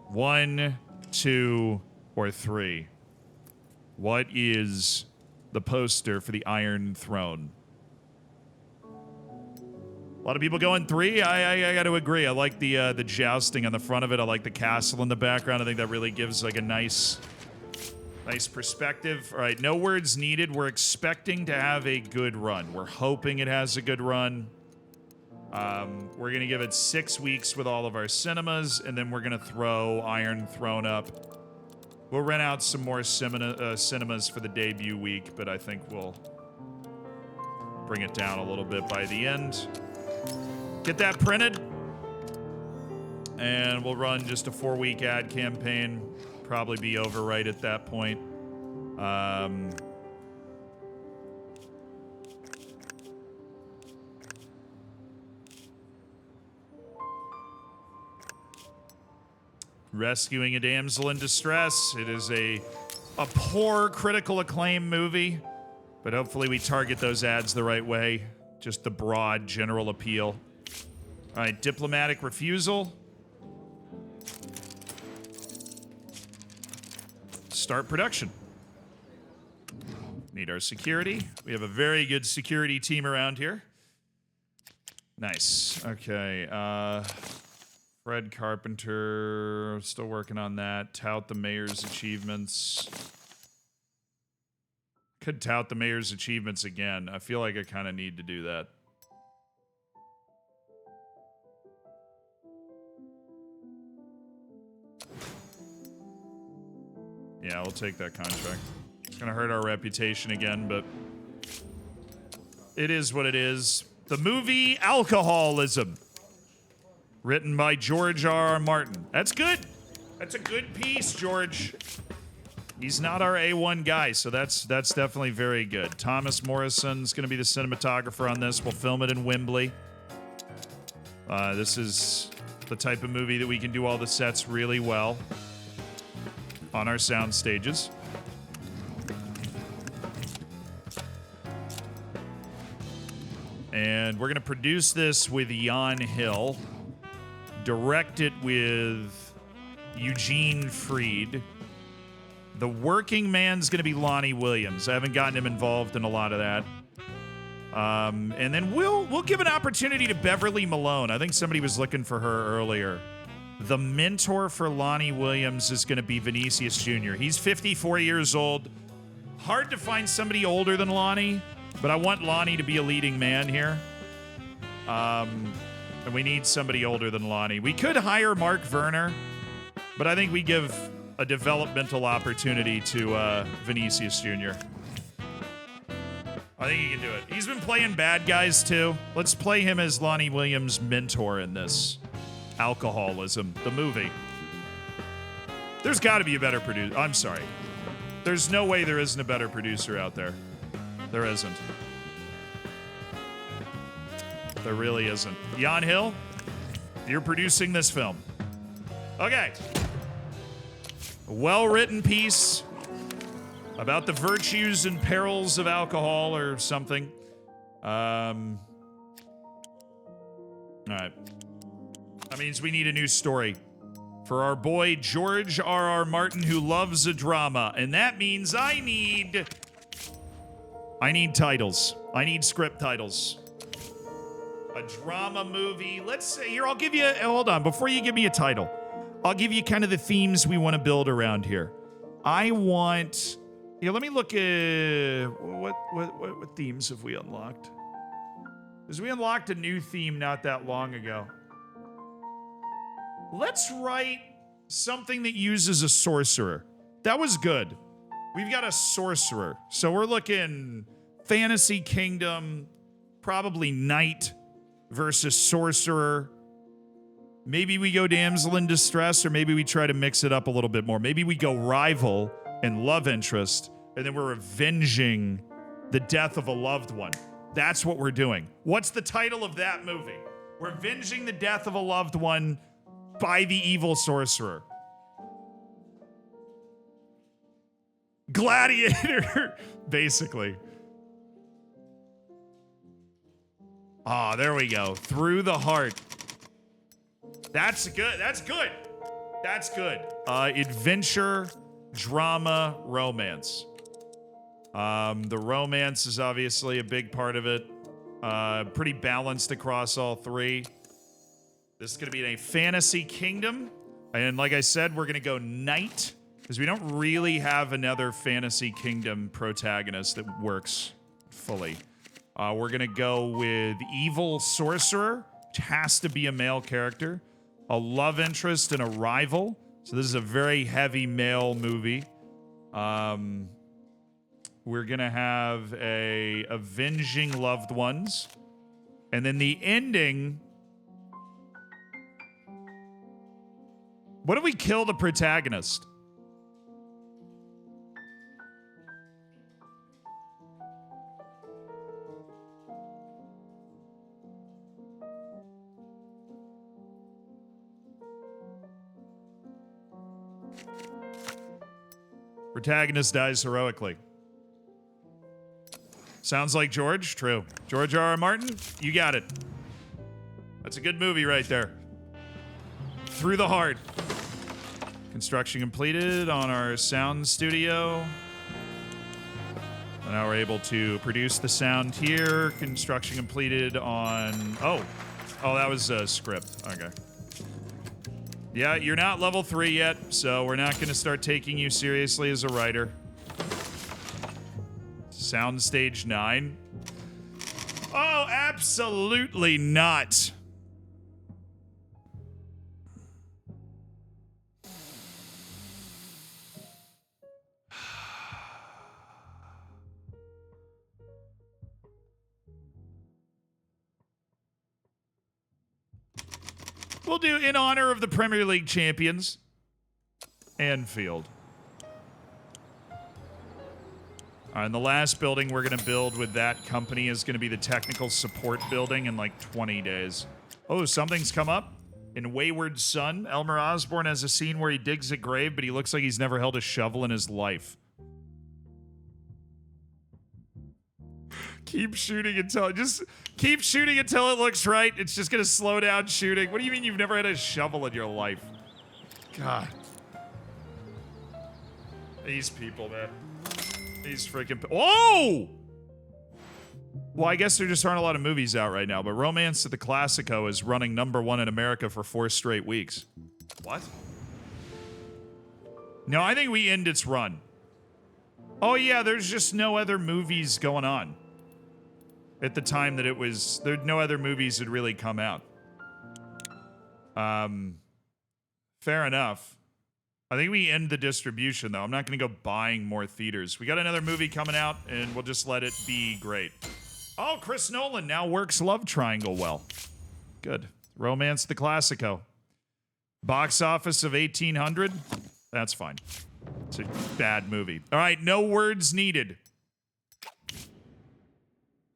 1, 2, or 3. What is the poster for the Iron Throne? A lot of people going 3. I got to agree. I like the jousting on the front of it. I like the castle in the background. I think that really gives like a nice perspective. All right, no words needed. We're expecting to have a good run. We're hoping it has a good run. We're going to give it 6 weeks with all of our cinemas, and then we're going to throw Iron Throne up. We'll rent out some more cinemas for the debut week, but I think we'll bring it down a little bit by the end. Get that printed, and we'll run just a 4-week ad campaign. Probably be over right at that point. Rescuing a damsel in distress. It is a poor critical acclaim movie, but hopefully we target those ads the right way. Just the broad general appeal. All right, diplomatic refusal. Start production. Need our security. We have a very good security team around here. Nice. Okay. Fred Carpenter. Still working on that. Tout the mayor's achievements. Could tout the mayor's achievements again. I feel like I kind of need to do that. Yeah, we'll take that contract. It's gonna hurt our reputation again, but it is what it is. The movie Alcoholism, written by George R.R. Martin. That's good. That's a good piece, George. He's not our A1 guy, so that's definitely very good. Thomas Morrison's gonna be the cinematographer on this. We'll film it in Wembley. This is the type of movie that we can do all the sets really well on our sound stages. And we're going to produce this with Jan Hill, direct it with Eugene Freed. The working man's going to be Lonnie Williams. I haven't gotten him involved in a lot of that. And then we'll give an opportunity to Beverly Malone. I think somebody was looking for her earlier. The mentor for Lonnie Williams is going to be Vinicius Jr. He's 54 years old. Hard to find somebody older than Lonnie, but I want Lonnie to be a leading man here. And we need somebody older than Lonnie. We could hire Mark Werner, but I think we give a developmental opportunity to Vinicius Jr. I think he can do it. He's been playing bad guys, too. Let's play him as Lonnie Williams' mentor in this. Alcoholism, the movie. There's got to be a better producer. I'm sorry. There's no way there isn't a better producer out there. There isn't. There really isn't. Jan Hill, you're producing this film. Okay. A well-written piece about the virtues and perils of alcohol or something. All right. That means we need a new story for our boy George R.R. Martin, who loves a drama. And that means I need titles. I need script titles. A drama movie. Let's say, here, I'll give you, hold on, before you give me a title, I'll give you kind of the themes we want to build around here. I want, here, let me look at, what themes have we unlocked? Because we unlocked a new theme not that long ago. Let's write something that uses a sorcerer. That was good. we've got a sorcerer. So we're looking fantasy kingdom, probably knight versus sorcerer. Maybe we go damsel in distress, or maybe we try to mix it up a little bit more. Maybe we go rival and love interest, and then we're avenging the death of a loved one. That's what we're doing. What's the title of that movie? We're avenging the death of a loved one by the evil sorcerer. Gladiator, basically. Ah, there we go. Through the Heart. That's good. That's good. That's good. Adventure, drama, romance. The romance is obviously a big part of it. Pretty balanced across all three. This is going to be in a fantasy kingdom. And like I said, we're going to go knight, because we don't really have another fantasy kingdom protagonist that works fully. We're going to go with evil sorcerer, which has to be a male character. A love interest and a rival. So this is a very heavy male movie. We're going to have a avenging loved ones. And then the ending. What if we kill the protagonist? Protagonist dies heroically. Sounds like George? True. George R. R. Martin? You got it. That's a good movie right there. Through the Heart. Construction completed on our sound studio. And now we're able to produce the sound here. Construction completed on... Oh, that was a script. Okay. Yeah, you're not level 3 yet, so we're not going to start taking you seriously as a writer. Sound stage 9. Oh, absolutely not. We'll do in honor of the Premier League champions. Anfield. And the last building we're going to build with that company is going to be the technical support building in like 20 days. Oh, something's come up. In Wayward Son, Elmer Osborne has a scene where he digs a grave, but he looks like he's never held a shovel in his life. Keep shooting until it looks right. It's just going to slow down shooting. What do you mean you've never had a shovel in your life? God. These people, man. These freaking... Whoa! Well, I guess there just aren't a lot of movies out right now, but Romance of the Classico is running #1 in America for 4 straight weeks. What? No, I think we end its run. Oh, yeah, there's just no other movies going on. At the time that it was... no other movies had really come out. Fair enough. I think we end the distribution, though. I'm not going to go buying more theaters. We got another movie coming out, and we'll just let it be great. Oh, Chris Nolan now works Love Triangle well. Good. Romance the Classico. Box office of 1,800? That's fine. It's a bad movie. All right, no words needed.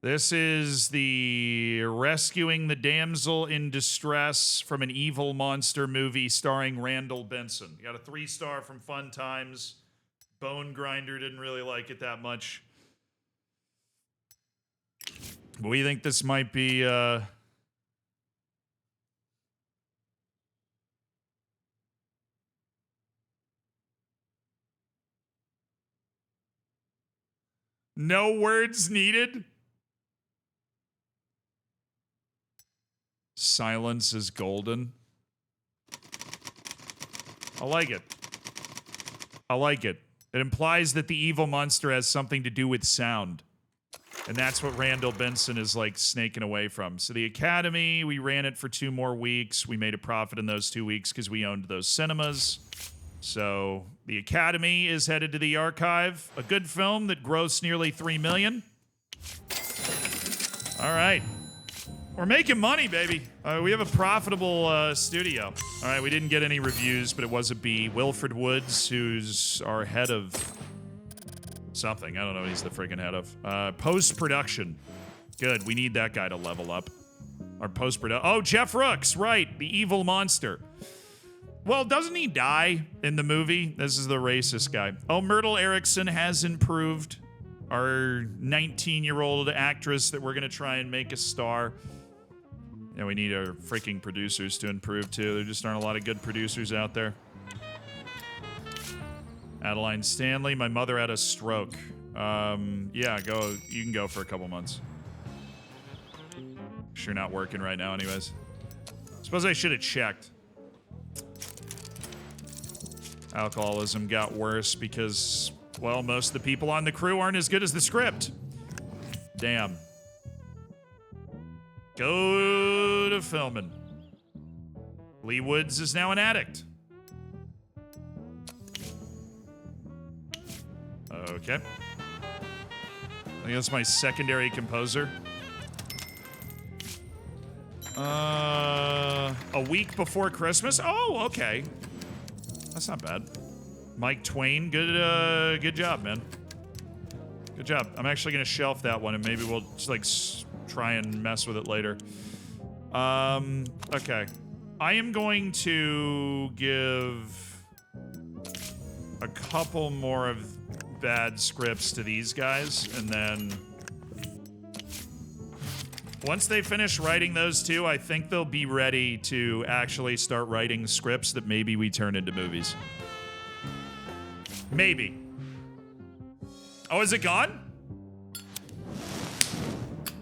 This is the Rescuing the Damsel in Distress from an Evil Monster movie starring Randall Benson. You got a 3-star from Fun Times. Bone Grinder didn't really like it that much. But we think this might be... No words needed? Silence is golden. I like it. I like it. It implies that the evil monster has something to do with sound. And that's what Randall Benson is like snaking away from. So the Academy, we ran it for 2 more weeks. We made a profit in those 2 weeks because we owned those cinemas. So The Academy is headed to the archive. A good film that grossed nearly $3 million. All right. We're making money, baby. We have a profitable studio. All right, we didn't get any reviews, but it was a B. Wilfred Woods, who's our head of something. I don't know what he's the freaking head of. Post-production. Good, we need that guy to level up. Our post-production. Oh, Jeff Rooks, right. The evil monster. Well, doesn't he die in the movie? This is the racist guy. Oh, Myrtle Erickson has improved. Our 19-year-old actress that we're going to try and make a star. Yeah, we need our freaking producers to improve, too. There just aren't a lot of good producers out there. Adeline Stanley, my mother had a stroke. Yeah, go. You can go for a couple months. Sure not working right now anyways. Suppose I should have checked. Alcoholism got worse because, well, most of the people on the crew aren't as good as the script. Damn. Go to filming. Lee Woods is now an addict. Okay. I think that's my secondary composer. A week before Christmas? Oh, okay. That's not bad. Mike Twain, good job, man. Good job. I'm actually gonna shelf that one, and maybe we'll just like try and mess with it later. Okay. I am going to give a couple more of bad scripts to these guys, and then once they finish writing those two, I think they'll be ready to actually start writing scripts that maybe we turn into movies. Maybe. Oh, is it gone?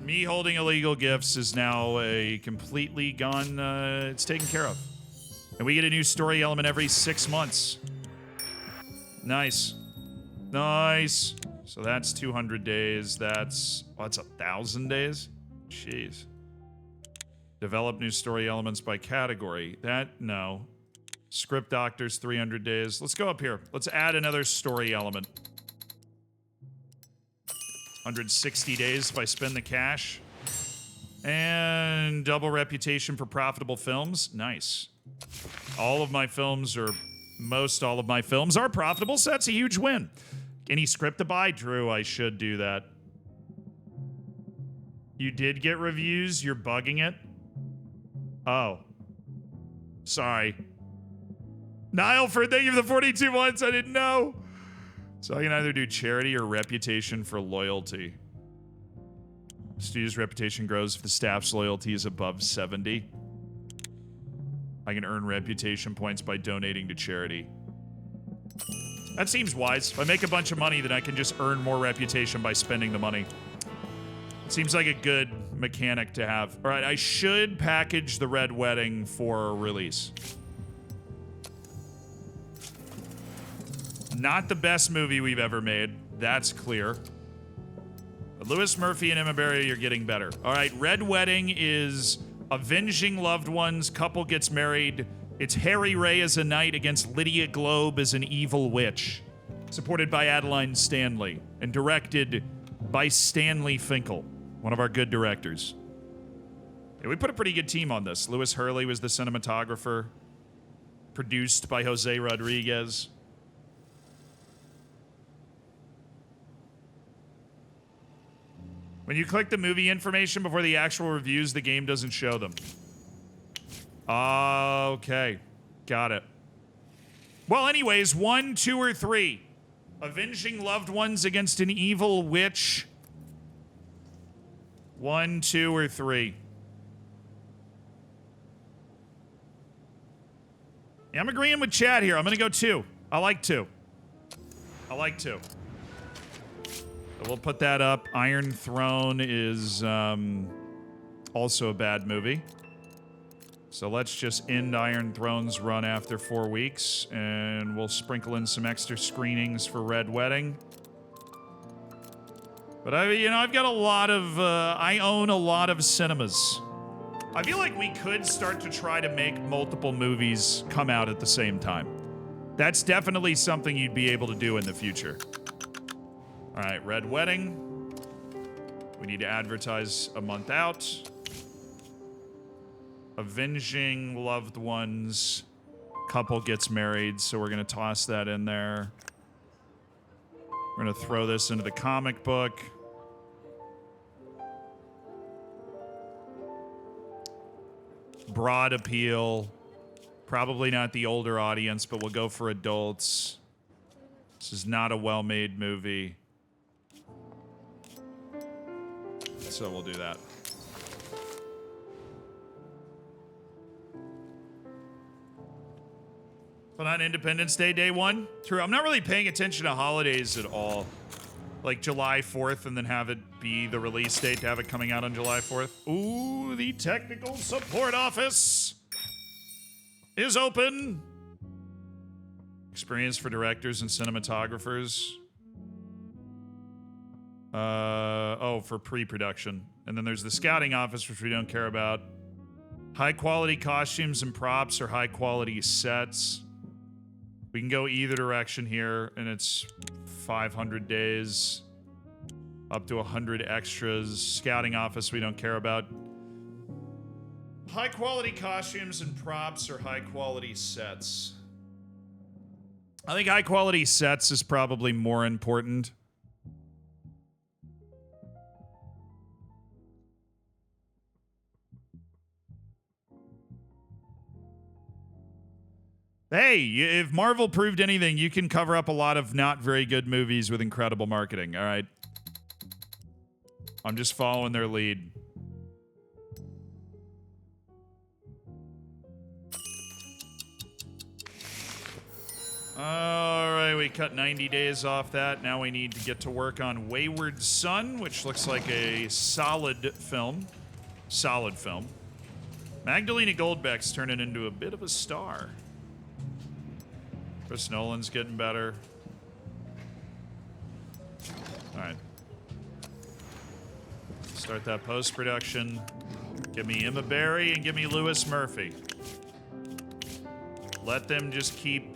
Me holding illegal gifts is now a completely gone, it's taken care of. And we get a new story element every 6 months. Nice. Nice. So that's 200 days. That's 1,000 days? Jeez. Develop new story elements by category. No. Script doctors, 300 days. Let's go up here. Let's add another story element. 160 days if I spend the cash. And double reputation for profitable films. Nice. All of my films, or most all of my films, are profitable, so that's a huge win. Any script to buy? Drew, I should do that. You did get reviews? You're bugging it? Oh. Sorry. Niall, thank you for the 42 months. I didn't know. So I can either do charity or reputation for loyalty. Studio's reputation grows if the staff's loyalty is above 70. I can earn reputation points by donating to charity. That seems wise. If I make a bunch of money, then I can just earn more reputation by spending the money. Seems like a good mechanic to have. All right, I should package The Red Wedding for release. Not the best movie we've ever made. That's clear. But Lewis Murphy and Emma Berry are getting better. All right, Red Wedding is avenging loved ones. Couple gets married. It's Harry Ray as a knight against Lydia Globe as an evil witch. Supported by Adeline Stanley. And directed by Stanley Finkel, one of our good directors. Yeah, we put a pretty good team on this. Lewis Hurley was the cinematographer. Produced by Jose Rodriguez. When you click the movie information before the actual reviews, the game doesn't show them. Okay. Got it. Well, anyways, 1, 2, or 3. Avenging loved ones against an evil witch. 1, 2, or 3. Yeah, I'm agreeing with Chad here. I'm going to go 2. I like 2. I like 2. So we'll put that up. Iron Throne is also a bad movie. So let's just end Iron Throne's run after 4 weeks, and we'll sprinkle in some extra screenings for Red Wedding. But I've got a lot of, I own a lot of cinemas. I feel like we could start to try to make multiple movies come out at the same time. That's definitely something you'd be able to do in the future. All right, Red Wedding. We need to advertise a month out. Avenging loved ones. Couple gets married, so we're going to toss that in there. We're going to throw this into the comic book. Broad appeal. Probably not the older audience, but we'll go for adults. This is not a well-made movie. So we'll do that. But on Independence Day, day one? True, I'm not really paying attention to holidays at all. Like July 4th and then have it be the release date to have it coming out on July 4th. Ooh, the technical support office is open. Experience for directors and cinematographers. For pre-production. And then there's the scouting office, which we don't care about. High quality costumes and props or high quality sets. We can go either direction here, and it's 500 days. Up to 100 extras. Scouting office we don't care about. High quality costumes and props or high quality sets. I think high quality sets is probably more important. Hey, if Marvel proved anything, you can cover up a lot of not very good movies with incredible marketing, all right? I'm just following their lead. All right, we cut 90 days off that. Now we need to get to work on Wayward Son, which looks like a solid film. Solid film. Magdalena Goldbeck's turning into a bit of a star. Chris Nolan's getting better. All right. Start that post-production. Give me Emma Berry and give me Lewis Murphy. Let them just keep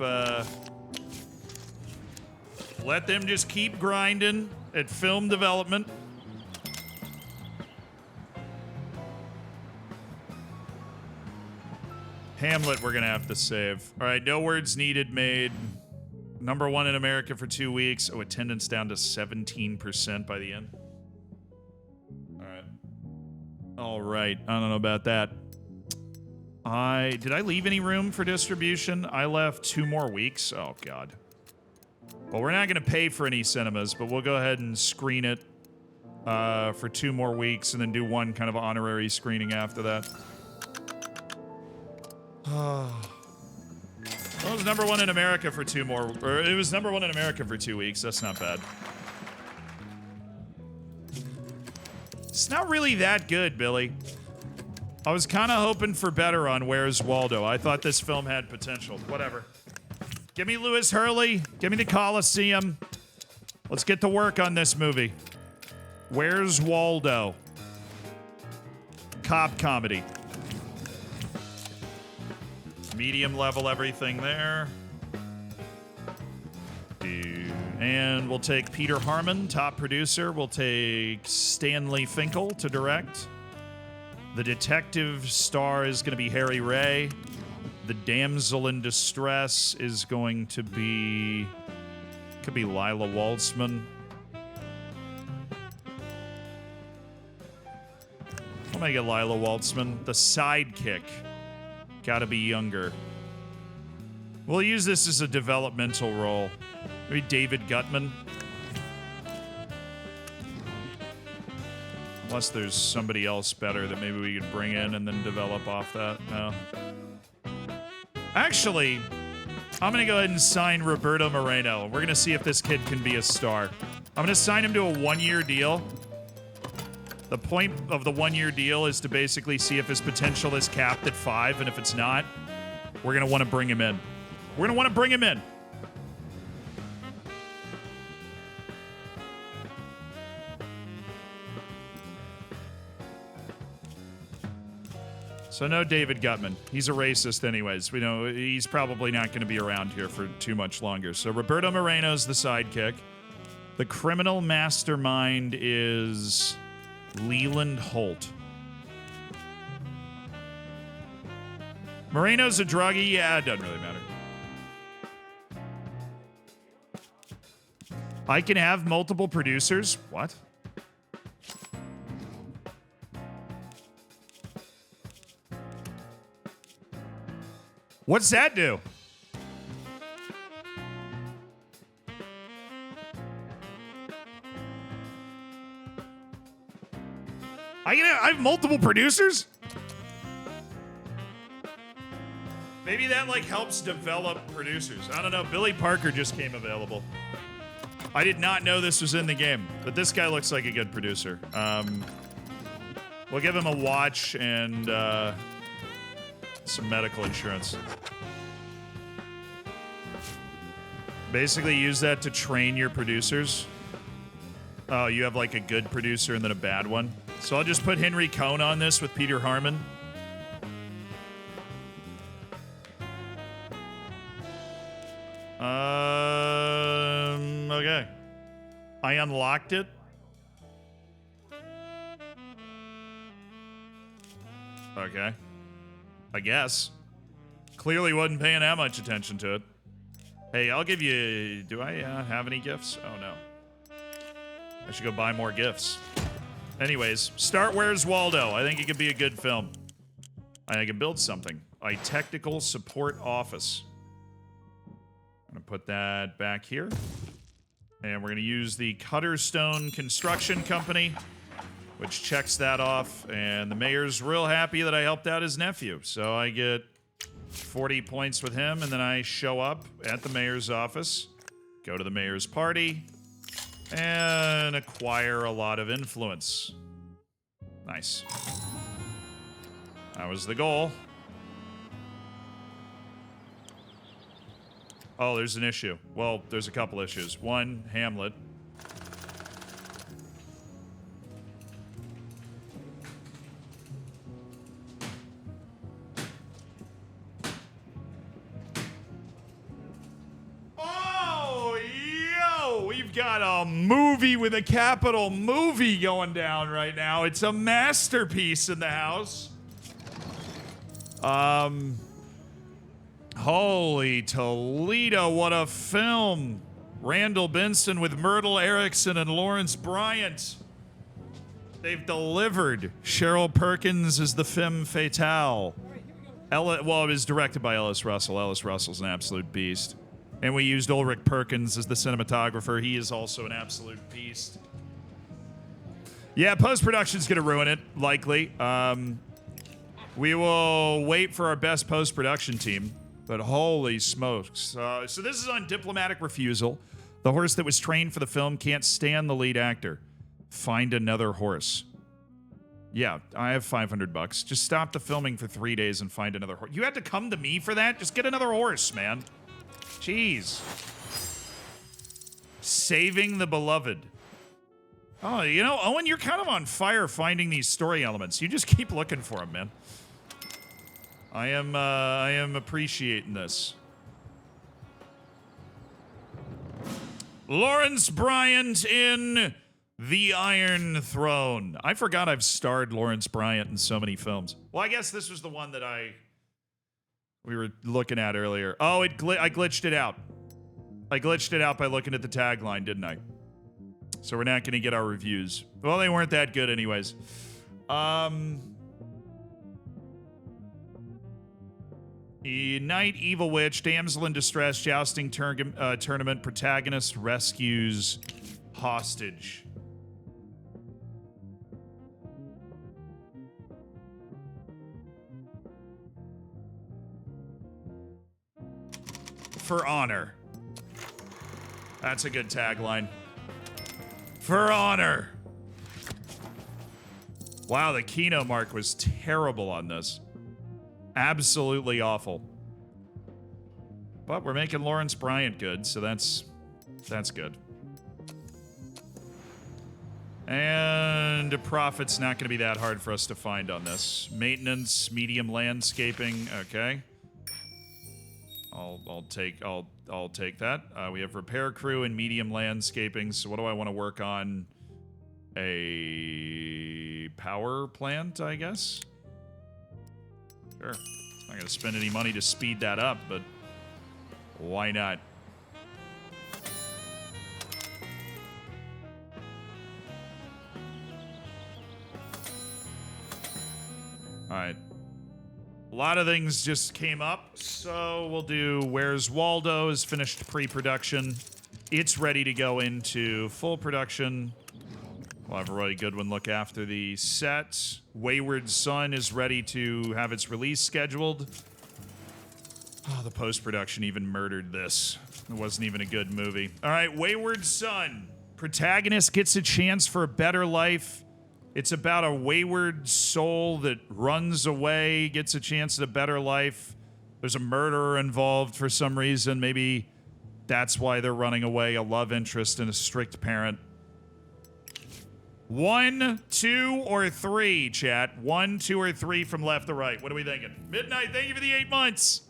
grinding at film development. Hamlet we're gonna have to save. All right, No Words Needed made #1 in America for 2 weeks. Oh, attendance down to 17% by the end. All right, I don't know about that. Did I leave any room for distribution? I left 2 more weeks. Oh God. Well, we're not gonna pay for any cinemas, but we'll go ahead and screen it for 2 more weeks and then do one kind of honorary screening after that. Well, it was #1 in America for 2 more, or it was #1 in America for 2 weeks. That's not bad. It's not really that good, Billy. I was kind of hoping for better on Where's Waldo. I thought this film had potential. Whatever. Give me Lewis Hurley. Give me the Coliseum. Let's get to work on this movie. Where's Waldo? Cop comedy. Medium level everything there. And we'll take Peter Harmon, top producer. We'll take Stanley Finkel to direct. The detective star is going to be Harry Ray. The damsel in distress is going to be... Could be Lila Waltzman. I'll make it Lila Waltzman. The sidekick. Gotta be younger. We'll use this as a developmental role. Maybe David Gutman. Unless there's somebody else better that maybe we could bring in and then develop off that. No. Actually, I'm gonna go ahead and sign Roberto Moreno. We're gonna see if this kid can be a star. I'm gonna sign him to a 1-year deal. The point of the 1-year deal is to basically see if his potential is capped at 5, and if it's not, we're gonna want to bring him in. We're gonna want to bring him in. So no David Gutman. He's a racist anyways. We know he's probably not going to be around here for too much longer. So Roberto Moreno's the sidekick. The criminal mastermind is Leland Holt. Moreno's a druggie? Yeah, it doesn't really matter. I can have multiple producers? What? What's that do? I have multiple producers? Maybe that like helps develop producers. I don't know. Billy Parker just came available. I did not know this was in the game, but this guy looks like a good producer. We'll give him a watch and some medical insurance. Basically use that to train your producers. Oh, you have like a good producer and then a bad one. So I'll just put Henry Cohn on this with Peter Harmon. Okay. I unlocked it. Okay. I guess. Clearly wasn't paying that much attention to it. Hey, I'll give you... Do I have any gifts? Oh, no. I should go buy more gifts. Anyways, start Where's Waldo. I think it could be a good film. I can build something. A technical support office. I'm going to put that back here. And we're going to use the Cutterstone Construction Company, which checks that off. And the mayor's real happy that I helped out his nephew. So I get 40 points with him, and then I show up at the mayor's office, go to the mayor's party, and acquire a lot of influence. Nice. That was the goal. Oh, there's an issue. Well, there's a couple issues. One, Hamlet. Oh, yo! We've got a movie with a capital movie going down right now. It's a masterpiece in the house. Holy Toledo, what a film. Randall Benson with Myrtle Erickson and Lawrence Bryant. They've delivered. Cheryl Perkins is the femme fatale. Well, it was directed by Ellis Russell. Ellis Russell's an absolute beast. And we used Ulrich Perkins as the cinematographer. He is also an absolute beast. Yeah, post-production's going to ruin it, likely. We will wait for our best post-production team. But holy smokes. So this is on diplomatic refusal. The horse that was trained for the film can't stand the lead actor. Find another horse. Yeah, I have $500. Just stop the filming for 3 days and find another horse. You had to come to me for that? Just get another horse, man. Jeez. Saving the beloved. Oh, you know, Owen, you're kind of on fire finding these story elements. You just keep looking for them, man. I am appreciating this. Lawrence Bryant in The Iron Throne. I forgot I've starred Lawrence Bryant in so many films. Well, I guess this was the one that we were looking at earlier. Oh, I glitched it out. I glitched it out by looking at the tagline, didn't I? So we're not going to get our reviews. Well, they weren't that good anyways. Knight, Evil Witch, Damsel in Distress, Jousting Tournament, Protagonist rescues hostage. For honor. That's a good tagline. For honor. Wow, the Kino mark was terrible on this. Absolutely awful. But we're making Lawrence Bryant good, so that's good. And profit's not going to be that hard for us to find on this. Maintenance, medium landscaping. Okay. I'll take that. We have repair crew and medium landscaping. So what do I want to work on? A power plant, I guess. Sure. Not going to spend any money to speed that up, but why not? All right. A lot of things just came up, so we'll do Where's Waldo is finished pre-production. It's ready to go into full production. We'll have a really good one look after the set. Wayward Son is ready to have its release scheduled. Oh, the post-production even murdered this. It wasn't even a good movie. All right, Wayward Son. Protagonist gets a chance for a better life. It's about a wayward soul that runs away, gets a chance at a better life. There's a murderer involved for some reason. Maybe that's why they're running away. A love interest and a strict parent. 1, 2, or 3, chat. 1, 2, or 3 from left to right. What are we thinking? Midnight, thank you for the 8 months.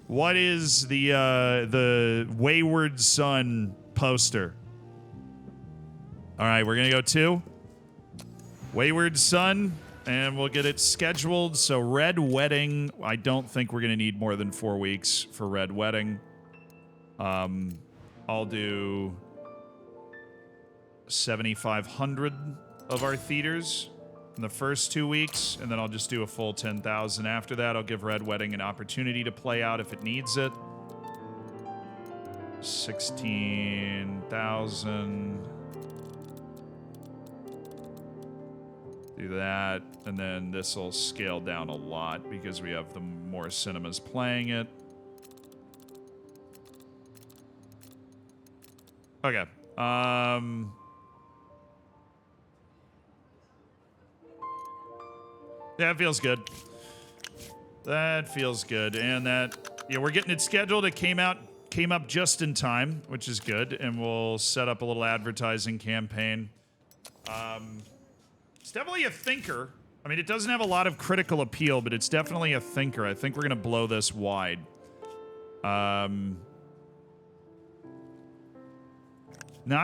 What is the Wayward Son poster? All right, we're going to go 2. Wayward Son, and we'll get it scheduled. So Red Wedding, I don't think we're going to need more than 4 weeks for Red Wedding. I'll do 7,500 of our theaters in the first 2 weeks, and then I'll just do a full 10,000 after that. I'll give Red Wedding an opportunity to play out if it needs it. 16,000. Do that, and then this will scale down a lot because we have the more cinemas playing it. Okay. That feels good. That feels good. And that, yeah, we're getting it scheduled. It came up just in time, which is good. And we'll set up a little advertising campaign. It's definitely a thinker. I mean, it doesn't have a lot of critical appeal, but it's definitely a thinker. I think we're going to blow this wide. Not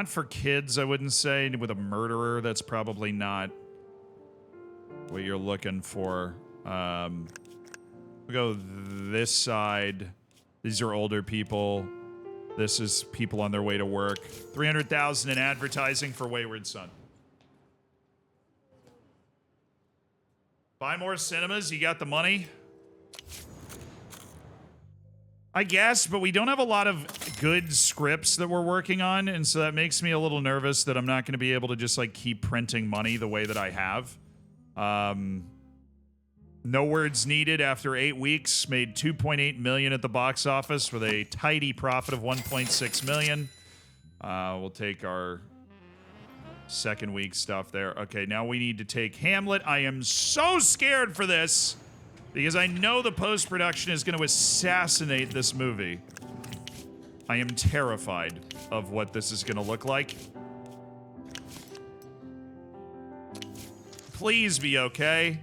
for kids, I wouldn't say. With a murderer, that's probably not what you're looking for. We'll go this side. These are older people. This is people on their way to work. 300,000 in advertising for Wayward Son. Buy more cinemas, you got the money? I guess, but we don't have a lot of good scripts that we're working on, and so that makes me a little nervous that I'm not going to be able to just, like, keep printing money the way that I have. No Words Needed, after 8 weeks, made $2.8 million at the box office with a tidy profit of $1.6 million. We'll take our second week stuff there. Okay, now we need to take Hamlet. I am so scared for this because I know the post-production is going to assassinate this movie. I am terrified of what this is going to look like. Please be okay.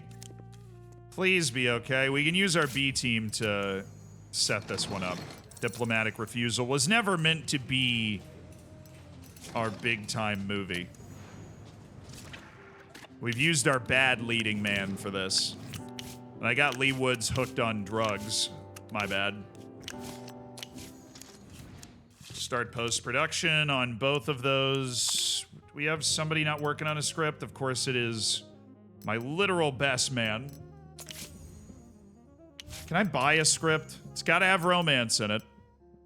Please be okay. We can use our B team to set this one up. Diplomatic Refusal was never meant to be our big-time movie. We've used our bad leading man for this. And I got Lee Woods hooked on drugs. My bad. Start post-production on both of those. We have somebody not working on a script. Of course, it is my literal best man. Can I buy a script? It's got to have romance in it.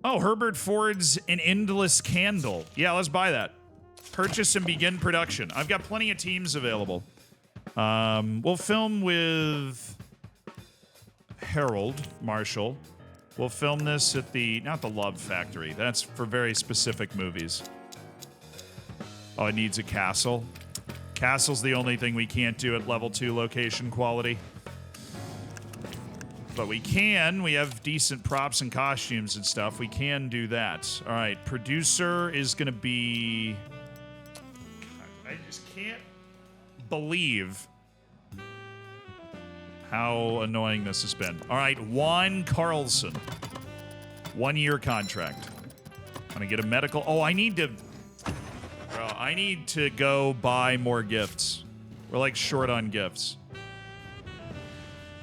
Oh, Herbert Ford's An Endless Candle. Yeah, let's buy that. Purchase and begin production. I've got plenty of teams available. We'll film with Harold Marshall. We'll film this at the, not the Love Factory. That's for very specific movies. Oh, it needs a castle. Castle's the only thing we can't do at level 2 location quality. But we can. We have decent props and costumes and stuff. We can do that. All right, producer is going to be... I just can't believe how annoying this has been. All right, Juan Carlson. 1-year contract. I'm gonna get a medical. Oh, I need to. Bro, I need to go buy more gifts. We're like short on gifts.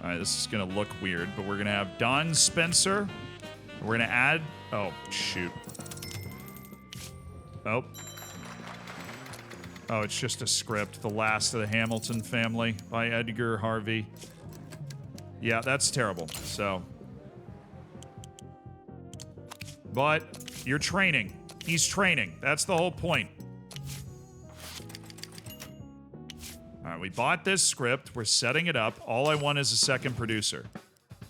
All right, this is gonna look weird, but we're gonna have Don Spencer. We're gonna add. Oh shoot. Oh. Oh, it's just a script. The Last of the Hamilton Family by Edgar Harvey. Yeah, that's terrible. So. But you're training. He's training. That's the whole point. All right, we bought this script. We're setting it up. All I want is a second producer.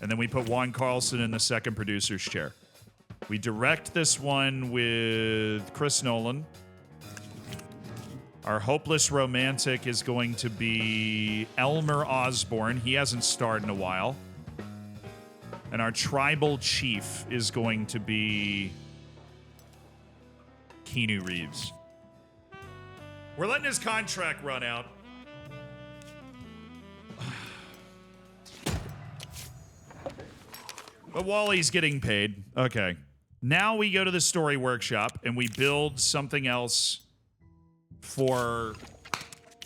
And then we put Juan Carlson in the second producer's chair. We direct this one with Chris Nolan. Our hopeless romantic is going to be Elmer Osborne. He hasn't starred in a while. And our tribal chief is going to be Keanu Reeves. We're letting his contract run out. But Wally's getting paid. Okay. Now we go to the story workshop and we build something else for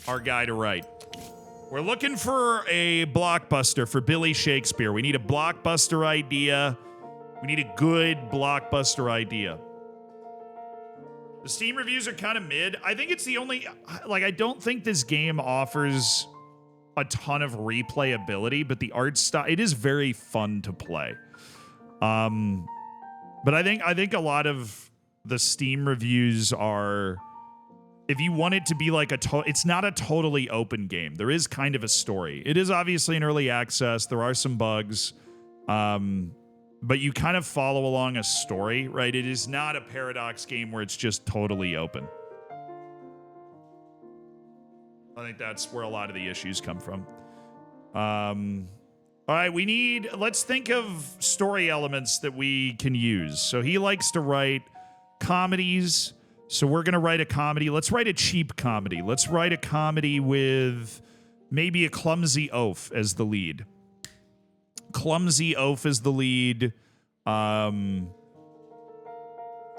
our guy to write. We're looking for a blockbuster for Billy Shakespeare. We need a blockbuster idea. We need a good blockbuster idea. The Steam reviews are kind of mid. I think it's the only... Like, I don't think this game offers a ton of replayability, but the art style... It is very fun to play. But I think a lot of the Steam reviews are... If you want it to be like it's not a totally open game. There is kind of a story. It is obviously an early access. There are some bugs. But you kind of follow along a story, right? It is not a Paradox game where it's just totally open. I think that's where a lot of the issues come from. All right, let's think of story elements that we can use. So he likes to write comedies. So we're going to write a comedy. Let's write a cheap comedy. Let's write a comedy with maybe a clumsy oaf as the lead. Clumsy oaf as the lead. An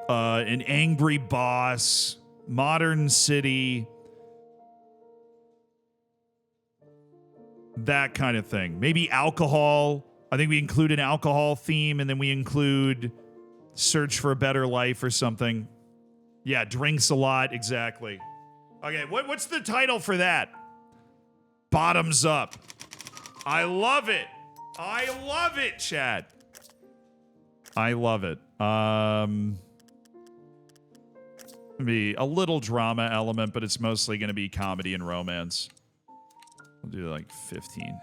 angry boss. Modern city. That kind of thing. Maybe alcohol. I think we include an alcohol theme, and then we include search for a better life or something. Yeah, drinks a lot, exactly. Okay, what's the title for that? Bottoms Up. I love it. I love it, Chad. I love it. Be a little drama element, but it's mostly going to be comedy and romance. We'll do like 15.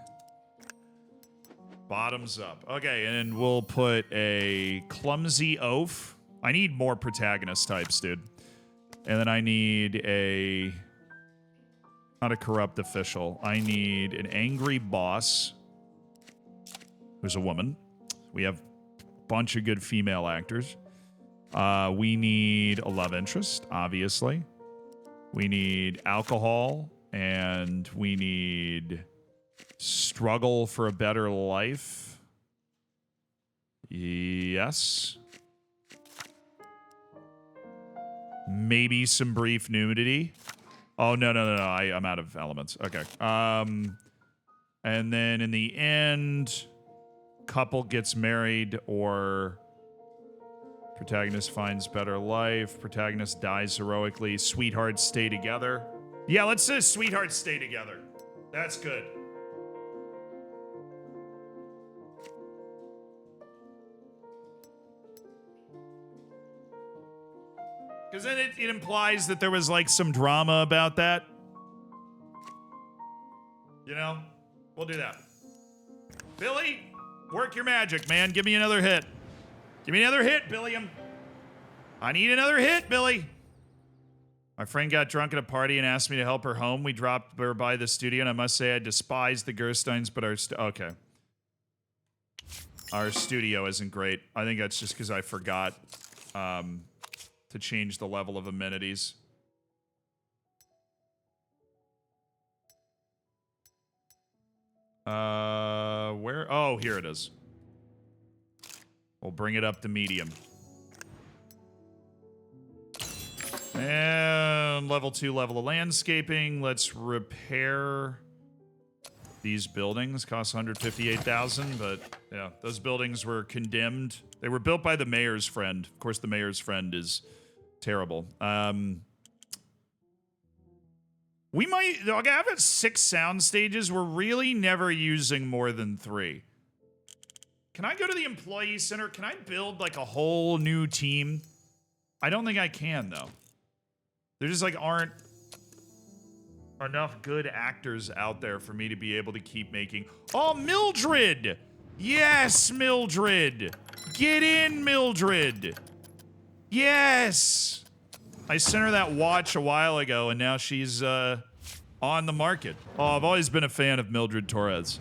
Bottoms Up. Okay, and we'll put a clumsy oaf. I need more protagonist types, dude. And then I need not a corrupt official. I need an angry boss who's a woman. We have a bunch of good female actors. We need a love interest, obviously. We need alcohol, and we need struggle for a better life. Yes. Maybe some brief nudity. Oh, no. I'm out of elements. Okay. And then in the end, couple gets married or protagonist finds better life. Protagonist dies heroically. Sweethearts stay together. Yeah, let's say sweethearts stay together. That's good. Because then it implies that there was like some drama about that. You know? We'll do that. Billy, work your magic, man. Give me another hit. Give me another hit, Billiam. I need another hit, Billy. My friend got drunk at a party and asked me to help her home. We dropped her by the studio, and I must say I despise the Gersteins, but okay. Our studio isn't great. I think that's just because I forgot to change the level of amenities. Where? Oh, here it is. We'll bring it up to medium. And level 2, level of landscaping. Let's repair these buildings. Cost 158,000, but yeah, those buildings were condemned. They were built by the mayor's friend. Of course, the mayor's friend is terrible. We might, I have it 6 sound stages. We're really never using more than 3. Can I go to the employee center? Can I build like a whole new team? I don't think I can though. There just like aren't enough good actors out there for me to be able to keep making. Oh, Mildred! Yes, Mildred! Get in, Mildred! Yes! I sent her that watch a while ago, and now she's on the market. Oh, I've always been a fan of Mildred Torres.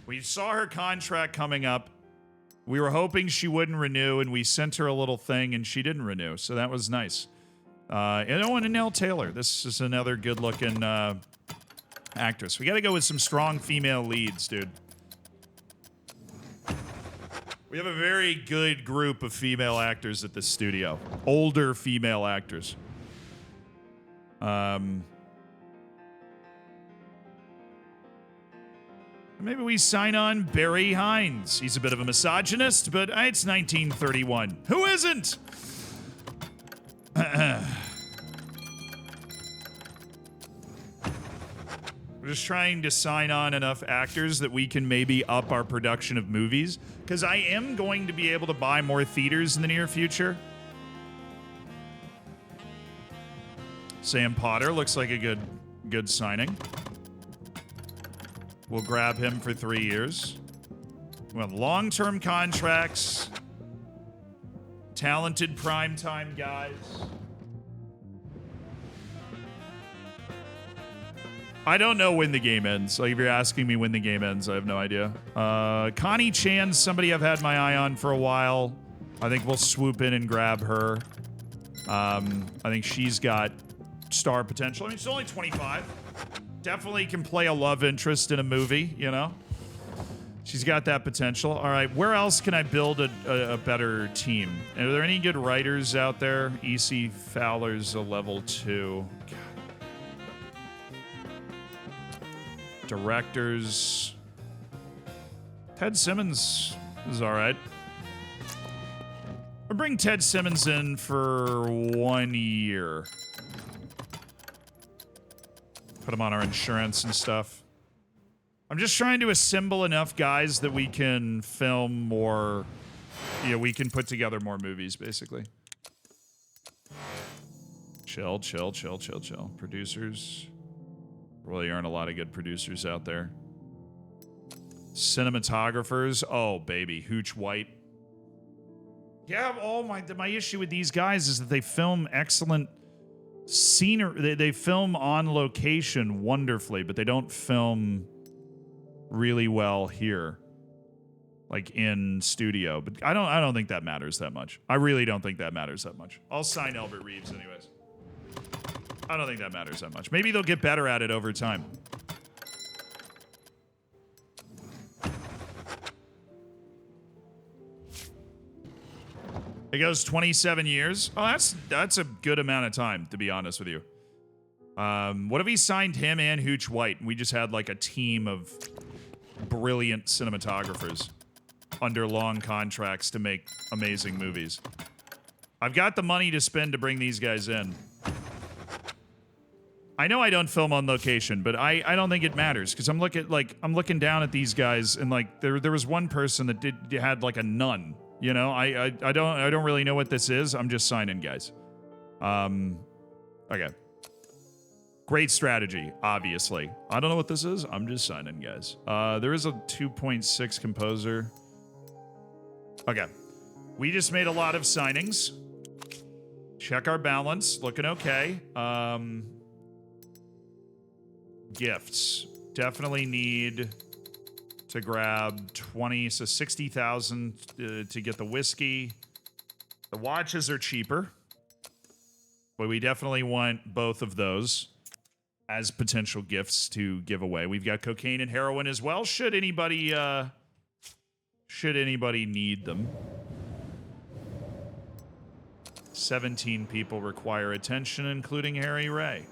We saw her contract coming up. We were hoping she wouldn't renew, and we sent her a little thing, and she didn't renew, so that was nice. And Nell Taylor. This is another good-looking actress. We gotta go with some strong female leads, dude. We have a very good group of female actors at this studio. Older female actors. Maybe we sign on Barry Hines. He's a bit of a misogynist, but it's 1931. Who isn't? We're just trying to sign on enough actors that we can maybe up our production of movies, because I am going to be able to buy more theaters in the near future. Sam Potter looks like a good signing. We'll grab him for 3 years. We have long-term contracts, talented primetime guys. I don't know when the game ends. Like, if you're asking me when the game ends, I have no idea. Connie Chan's somebody I've had my eye on for a while. I think we'll swoop in and grab her. I think she's got star potential. I mean, she's only 25. Definitely can play a love interest in a movie, you know? She's got that potential. All right, where else can I build a better team? Are there any good writers out there? E.C. Fowler's a level 2. God. Directors. Ted Simmons is all right. We'll bring Ted Simmons in for 1 year. Put him on our insurance and stuff. I'm just trying to assemble enough guys that we can film more. Yeah, we can put together more movies, basically. Chill. Producers. Really aren't a lot of good producers out there. Cinematographers. Oh, baby. Hooch White. Yeah, my issue with these guys is that they film excellent scenery. They film on location wonderfully, but they don't film really well here, like in studio. But I don't think that matters that much. I really don't think that matters that much. I'll sign Albert Reeves anyways. I don't think that matters that much. Maybe they'll get better at it over time. It goes 27 years. Oh, that's a good amount of time, to be honest with you. What if he signed him and Hooch White, and we just had like a team of brilliant cinematographers under long contracts to make amazing movies? I've got the money to spend to bring these guys in. I know I don't film on location, but I don't think it matters, because I'm looking down at these guys, and like there was one person that had like a nun. You know, I don't really know what this is. I'm just signing guys. Okay. Great strategy, obviously. I don't know what this is. I'm just signing guys. There is a 2.6 composer. Okay. We just made a lot of signings. Check our balance. Looking okay. Gifts. Definitely need to grab 20, so 60,000 to get the whiskey. The watches are cheaper, but we definitely want both of those. as potential gifts to give away. We've got cocaine and heroin as well. Should anybody need them. 17 people require attention, including Harry Ray.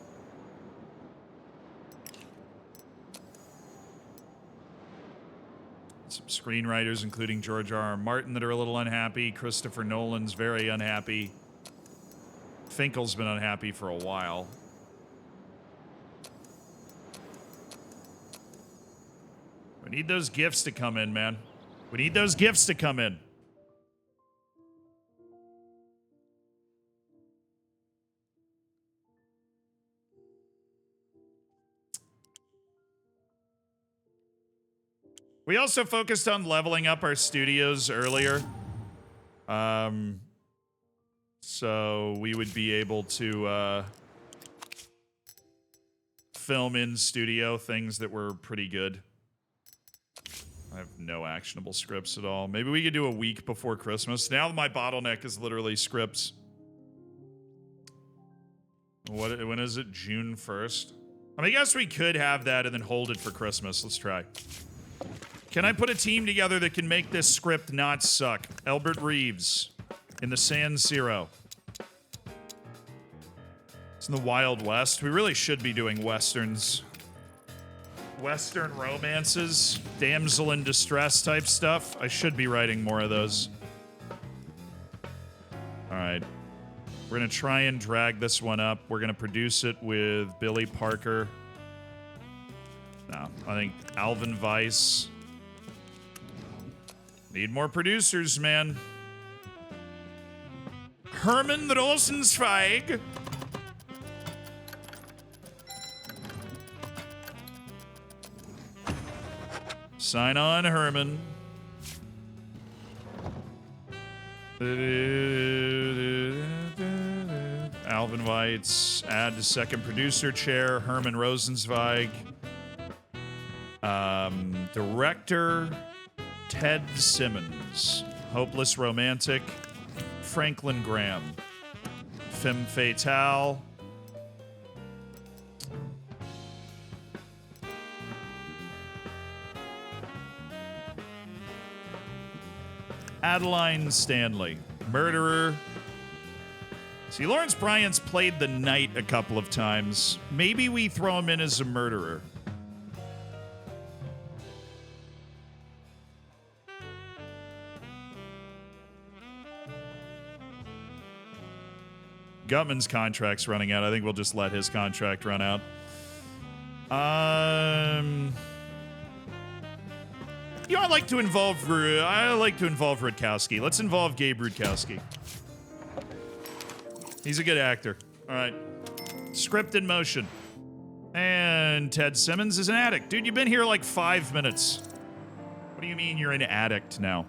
Some screenwriters, including George R.R. Martin, that are a little unhappy. Christopher Nolan's very unhappy. Finkel's been unhappy for a while. We need those gifts to come in, man. We need those gifts to come in. We also focused on leveling up our studios earlier. So we would be able to film in studio things that were pretty good. I have no actionable scripts at all. Maybe we could do a week before Christmas. Now my bottleneck is literally scripts. When is it? June 1st? I mean, I guess we could have that and then hold it for Christmas. Let's try. Can I put a team together that can make this script not suck? Albert Reeves in the San Siro. It's in the Wild West. We really should be doing westerns. Western romances, damsel in distress type stuff. I should be writing more of those. All right. We're going to try and drag this one up. We're going to produce it with Billy Parker. No, I think Alvin Weiss. Need more producers, man. Herman Rosenzweig. Sign on, Herman. Alvin Weitz. Add to second producer chair. Herman Rosenzweig. Director Ted Simmons. Hopeless Romantic. Franklin Graham. Femme Fatale. Adeline Stanley. Murderer. See, Lawrence Bryant's played the knight a couple of times. Maybe we throw him in as a murderer. Gutman's contract's running out. I think we'll just let his contract run out. You know, I like to involve Rutkowski. Let's involve Gabe Rutkowski. He's a good actor. All right. Script in motion. And Ted Simmons is an addict. Dude, you've been here like 5 minutes. What do you mean you're an addict now?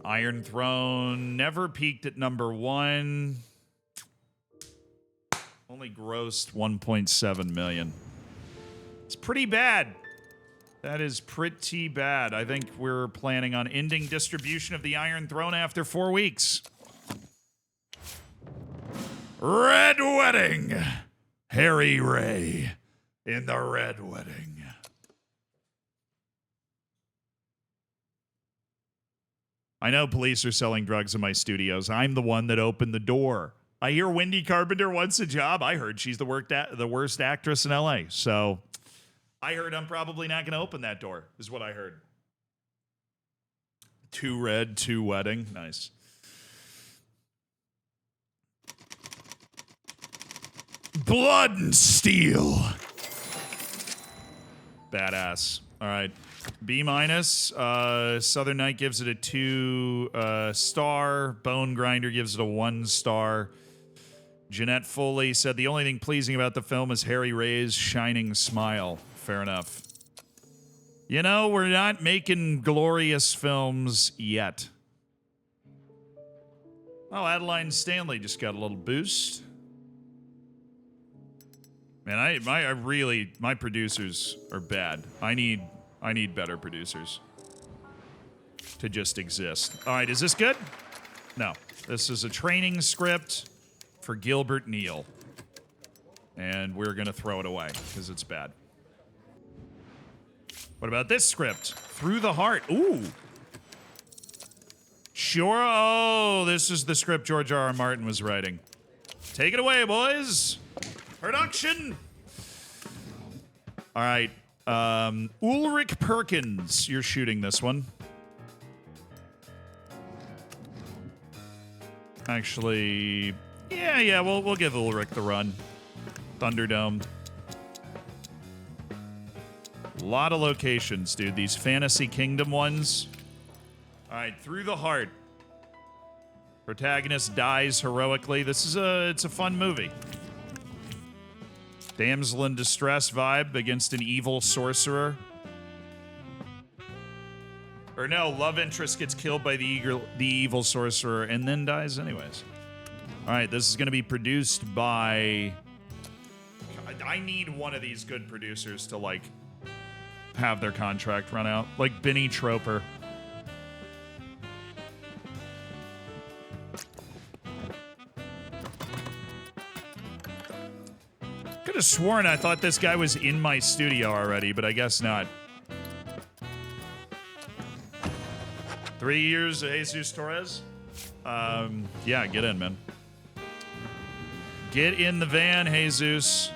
Iron Throne never peaked at #1. Only grossed 1.7 million. It's pretty bad. That is pretty bad. I think we're planning on ending distribution of the Iron Throne after 4 weeks. Red Wedding. Harry Ray in the Red Wedding. I know police are selling drugs in my studios. I'm the one that opened the door. I hear Wendy Carpenter wants a job. I heard she's the worst actress in LA. So I heard I'm probably not going to open that door, is what I heard. 2 Red, 2 Wedding. Nice. Blood and Steel. Badass. All right. B-. Southern Night gives it a 2 star. Bone Grinder gives it a 1 star. Jeanette Foley said the only thing pleasing about the film is Harry Ray's shining smile. Fair enough. You know, we're not making glorious films yet. Oh, Adeline Stanley just got a little boost. Man, my producers are bad. I need better producers to just exist. All right, is this good? No. This is a training script for Gilbert Neal. And we're going to throw it away because it's bad. What about this script? Through the Heart. Ooh. Sure. Oh, this is the script George R. R. Martin was writing. Take it away, boys. Production. All right. Ulrich Perkins, you're shooting this one. Actually, yeah, we'll give Ulrich the run. Thunderdome. A lot of locations, dude. These Fantasy Kingdom ones. All right, Through the Heart. Protagonist dies heroically. It's a fun movie. Damsel in distress vibe against an evil sorcerer. Or no, love interest gets killed by the evil sorcerer and then dies anyways. All right, this is going to be produced by... I need one of these good producers to, like, have their contract run out. Like Benny Troper. Could have sworn I thought this guy was in my studio already, but I guess not. 3 years of Jesus Torres? Yeah, get in, man. Get in the van, Jesus.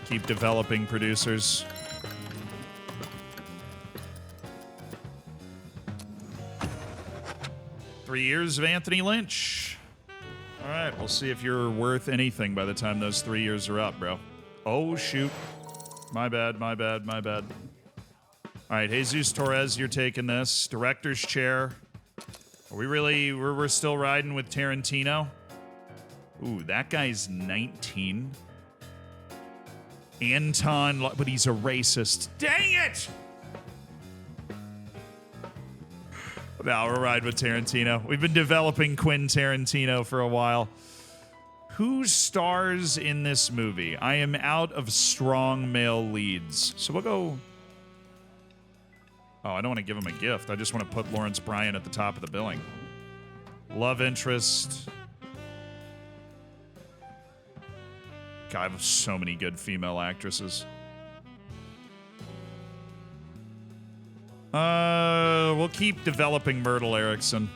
Keep developing producers. Three years of Anthony Lynch. All right, we'll see if you're worth anything by the time those 3 years are up, bro. Oh, shoot. My bad. All right, Jesus Torres, you're taking this. Director's chair. Are we really... We're still riding with Tarantino? Ooh, that guy's 19. Anton... But he's a racist. Dang it! No, we're riding with Tarantino. We've been developing Quentin Tarantino for a while. Who stars in this movie? I am out of strong male leads. So we'll go... Oh, I don't want to give him a gift. I just want to put Lawrence Bryan at the top of the billing. Love interest. God, I have so many good female actresses. We'll keep developing Myrtle Erickson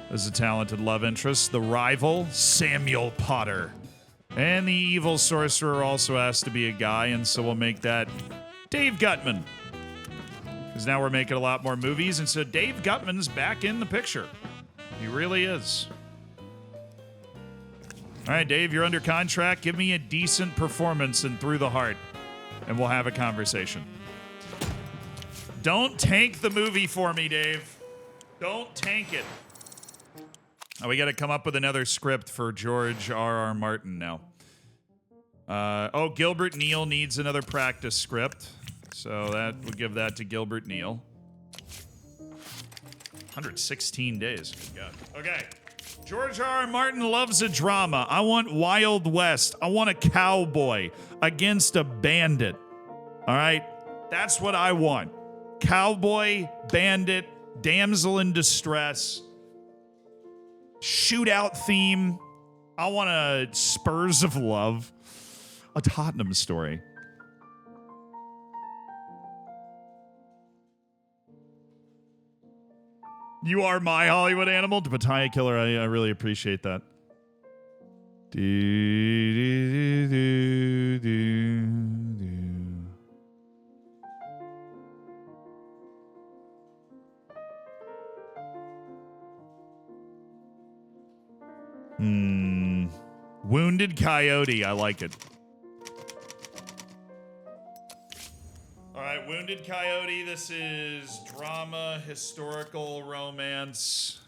as a talented love interest. The rival, Samuel Potter. And the evil sorcerer also has to be a guy, and so we'll make that Dave Gutman. Because now we're making a lot more movies, and so Dave Gutman's back in the picture. He really is. All right, Dave, you're under contract. Give me a decent performance in Through the Heart, and we'll have a conversation. Don't tank the movie for me, Dave. Don't tank it. Oh, we got to come up with another script for George R. R. Martin now. Gilbert Neal needs another practice script. So that we'll give that to Gilbert Neal. 116 days. Good God. Okay. George R. R. Martin loves a drama. I want Wild West. I want a cowboy against a bandit. All right? That's what I want. Cowboy, bandit, damsel in distress, shootout theme. I want a Spurs of Love, a Tottenham story. You are my Hollywood animal, Battalion Killer. I really appreciate that. Wounded Coyote. I like it. All right, Wounded Coyote. This is drama, historical romance.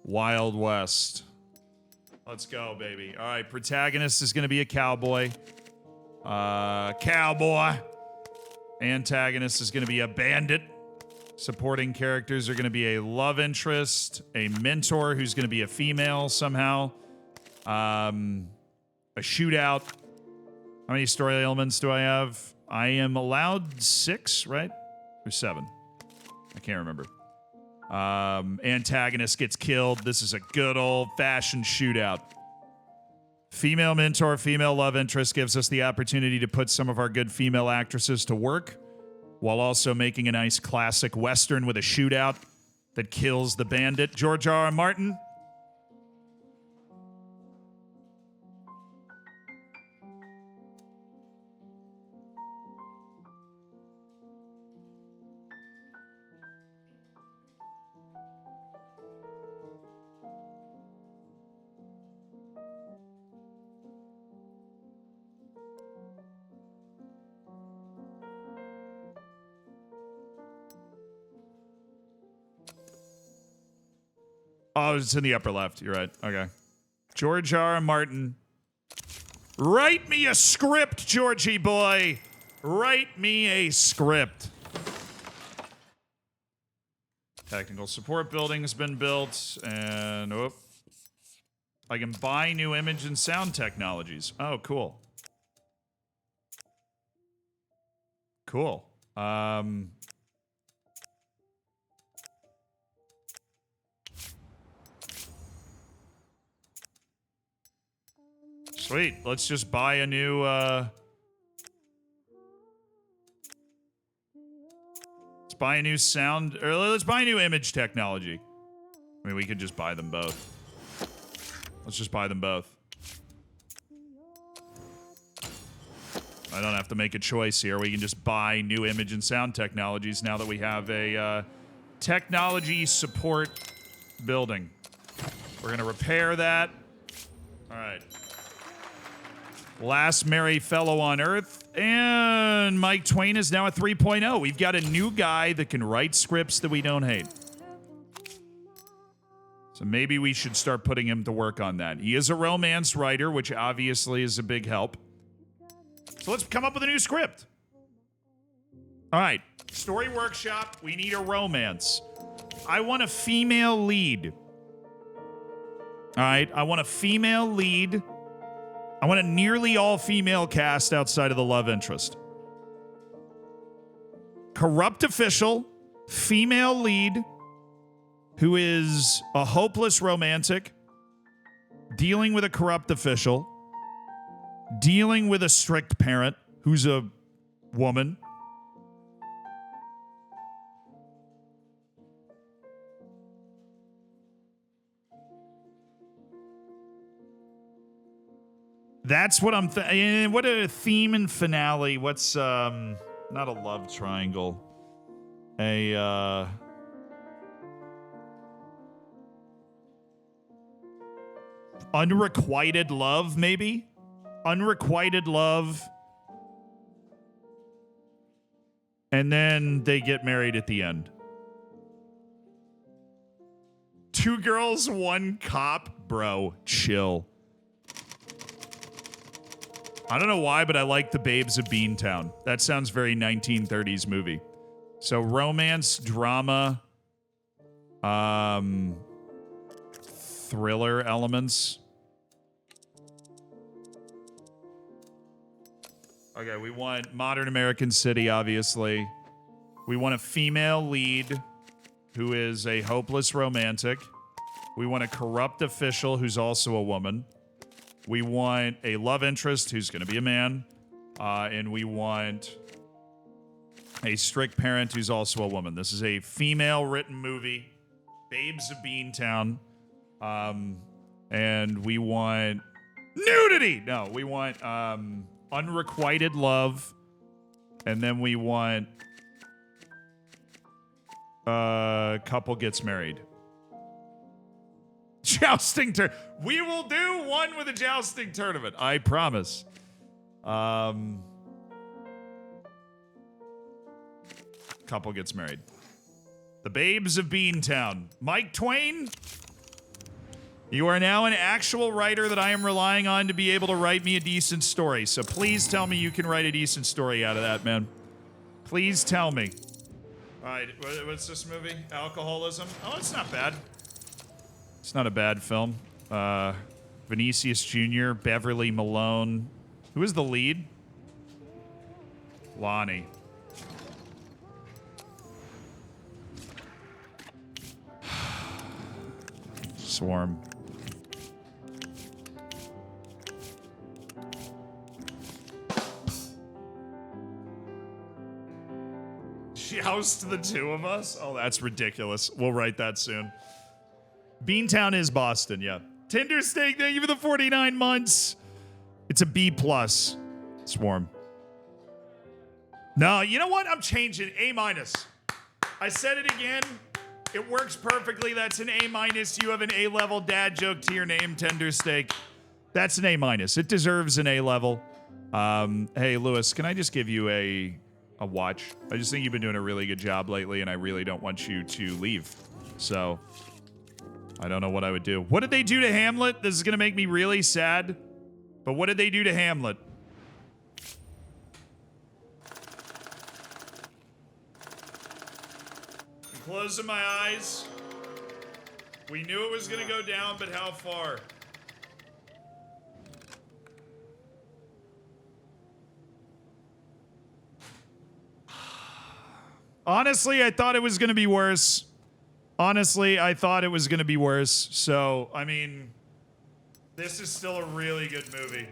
Wild West. Let's go, baby. All right, protagonist is going to be a cowboy. Antagonist is going to be a bandit. Supporting characters are going to be a love interest, a mentor who's going to be a female somehow, a shootout. How many story elements do I have? I am allowed 6, right? Or 7? I can't remember. Antagonist gets killed. This is a good old-fashioned shootout. Female mentor, female love interest gives us the opportunity to put some of our good female actresses to work while also making a nice classic Western with a shootout that kills the bandit. George R. R. Martin. Oh, it's in the upper left. You're right. Okay. George R. R. Martin. Write me a script, Georgie boy. Write me a script. Technical support building has been built. And, I can buy new image and sound technologies. Oh, cool. Cool. Sweet. Let's just buy a new, let's buy a new sound, or let's buy a new image technology. I mean, we could just buy them both. Let's just buy them both. I don't have to make a choice here. We can just buy new image and sound technologies now that we have a, technology support building. We're going to repair that. All right. Last merry fellow on Earth, and Mike Twain is now a 3.0. We've got a new guy that can write scripts that we don't hate. So maybe we should start putting him to work on that. He is a romance writer, which obviously is a big help. So let's come up with a new script. All right, story workshop, we need a romance. I want a female lead. All right, I want a female lead. I want a nearly all-female cast outside of the love interest. Corrupt official, female lead, who is a hopeless romantic, dealing with a corrupt official, dealing with a strict parent, who's a woman. That's what I'm thinking. What a theme and finale. What's, not a love triangle. Unrequited love, maybe? Unrequited love. And then they get married at the end. 2 girls, 1 cop. Bro, chill. I don't know why, but I like the Babes of Beantown. That sounds very 1930s movie. So romance, drama, thriller elements. Okay, we want modern American city, obviously. We want a female lead who is a hopeless romantic. We want a corrupt official who's also a woman. We want a love interest who's going to be a man. And we want a strict parent who's also a woman. This is a female-written movie, Babes of Beantown. And we want nudity! No, we want unrequited love. And then we want couple gets married. Jousting tournament. We will do one with a jousting tournament. I promise. Couple gets married. The Babes of Beantown. Mike Twain, you are now an actual writer that I am relying on to be able to write me a decent story. So please tell me you can write a decent story out of that, man. Please tell me. All right, what's this movie? Alcoholism? Oh, it's not bad. It's not a bad film. Vinicius Jr., Beverly Malone. Who is the lead? Lonnie. Swarm. Joust the two of us? Oh, that's ridiculous. We'll write that soon. Beantown is Boston, yeah. Tinder Steak, thank you for the 49 months. It's a B+. Swarm. No, you know what? I'm changing. A-. I said it again. It works perfectly. That's an A-. You have an A-level dad joke to your name, Tender Steak. That's an A-. It deserves an A-level. Hey, Lewis, can I just give you a watch? I just think you've been doing a really good job lately, and I really don't want you to leave. So, I don't know what I would do. What did they do to Hamlet? This is going to make me really sad. But what did they do to Hamlet? I'm closing my eyes. We knew it was going to go down, but how far? Honestly, I thought it was going to be worse. So, I mean, this is still a really good movie.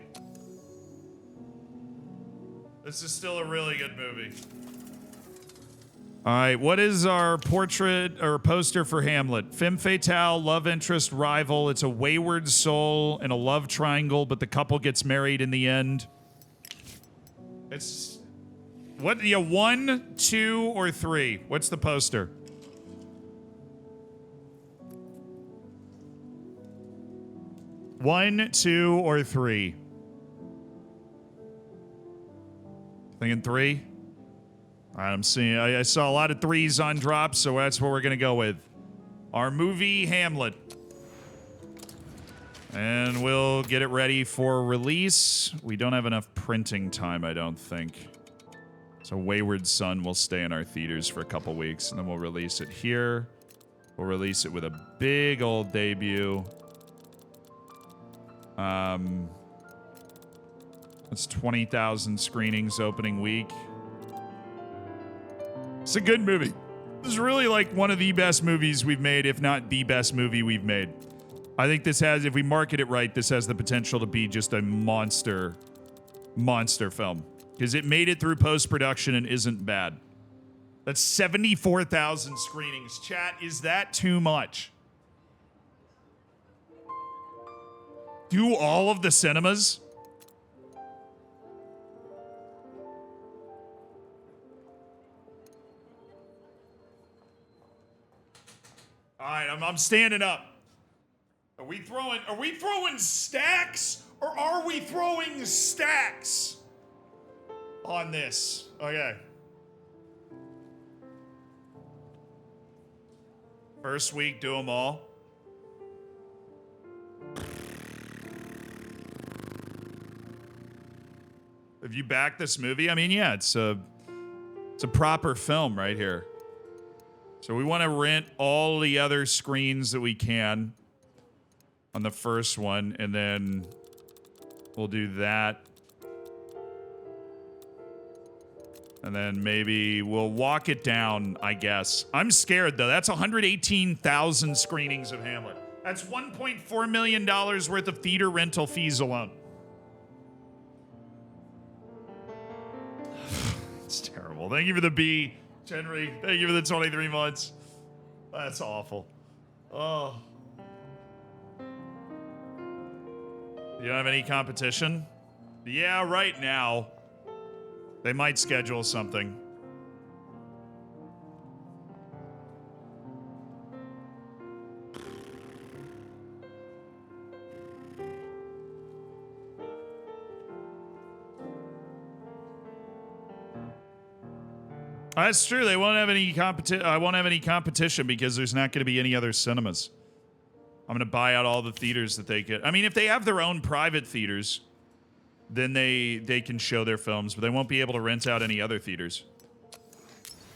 All right, what is our portrait or poster for Hamlet? Femme fatale, love interest, rival. It's a wayward soul and a love triangle, but the couple gets married in the end. It's... What, 1, 2, or 3? What's the poster? One, 2, or 3? Thinking 3? All right, I'm seeing. I saw a lot of 3s on drops, so that's what we're gonna go with. Our movie Hamlet, and we'll get it ready for release. We don't have enough printing time, I don't think. So Wayward Son will stay in our theaters for a couple weeks, and then we'll release it here. We'll release it with a big old debut. It's 20,000 screenings opening week. It's a good movie. This is really like one of the best movies we've made, if not the best movie we've made. I think this has, if we market it right, this has the potential to be just a monster film. Because it made it through post-production and isn't bad. That's 74,000 screenings. Chat, is that too much? Do all of the cinemas? All right, I'm standing up. Are we throwing stacks, or are we throwing stacks on this? Okay. First week, do them all. Have you backed this movie? I mean, yeah, it's a proper film right here. So we want to rent all the other screens that we can on the first one, and then we'll do that. And then maybe we'll walk it down, I guess. I'm scared, though. That's 118,000 screenings of Hamlet. That's $1.4 million worth of theater rental fees alone. It's terrible. Thank you for the B, Henry. Thank you for the 23 months. That's awful. Oh. You don't have any competition? Yeah, right now. They might schedule something. That's true. They won't have any I won't have any competition because there's not going to be any other cinemas. I'm going to buy out all the theaters that they get. I mean, if they have their own private theaters, then they can show their films, but they won't be able to rent out any other theaters.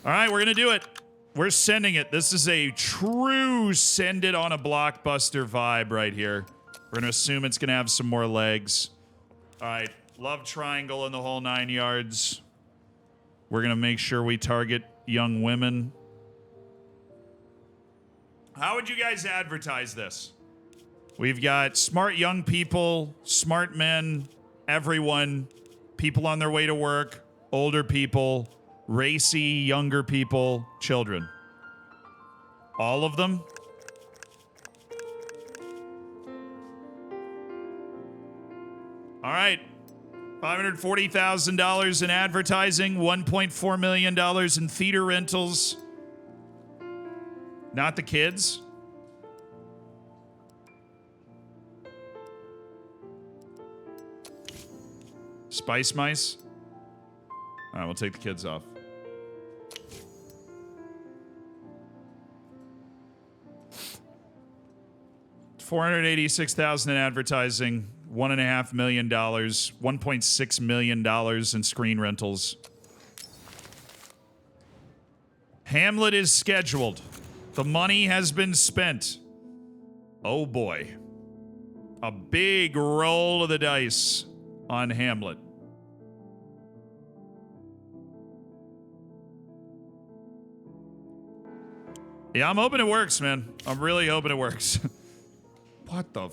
All right, we're going to do it. We're sending it. This is a true send it on a blockbuster vibe right here. We're going to assume it's going to have some more legs. All right, love triangle in the whole 9 yards. We're going to make sure we target young women. How would you guys advertise this? We've got smart young people, smart men, everyone, people on their way to work, older people, racy younger people, children. All of them. All right. $540,000 in advertising, $1.4 million in theater rentals. Not the kids. Spice Mice. All right, we'll take the kids off. $486,000 in advertising, $1.5 million, $1.6 million in screen rentals. Hamlet is scheduled. The money has been spent. Oh boy. A big roll of the dice on Hamlet. Yeah, I'm hoping it works, man. I'm really hoping it works. What the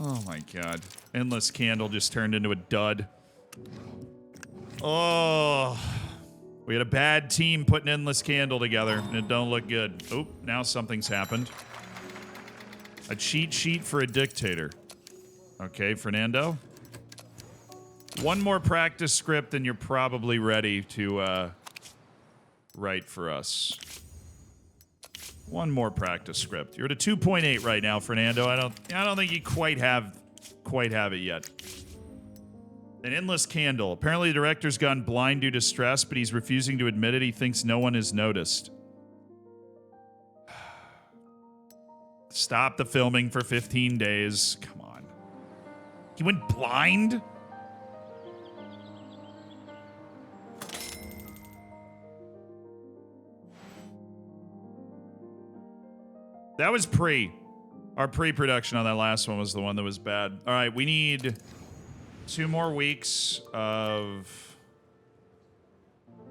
oh my god. Endless Candle just turned into a dud. Oh. We had a bad team putting Endless Candle together, and it don't look good. Oh, now something's happened. A cheat sheet for a dictator. Okay, Fernando. One more practice script, and you're probably ready to write for us. One more practice script. You're at a 2.8 right now, Fernando. I don't think you quite have it yet. An Endless Candle. Apparently the director's gone blind due to stress, but he's refusing to admit it. He thinks no one has noticed. Stop the filming for 15 days. Come on. He went blind? That was Our pre-production on that last one was the one that was bad. All right, we need 2 more weeks of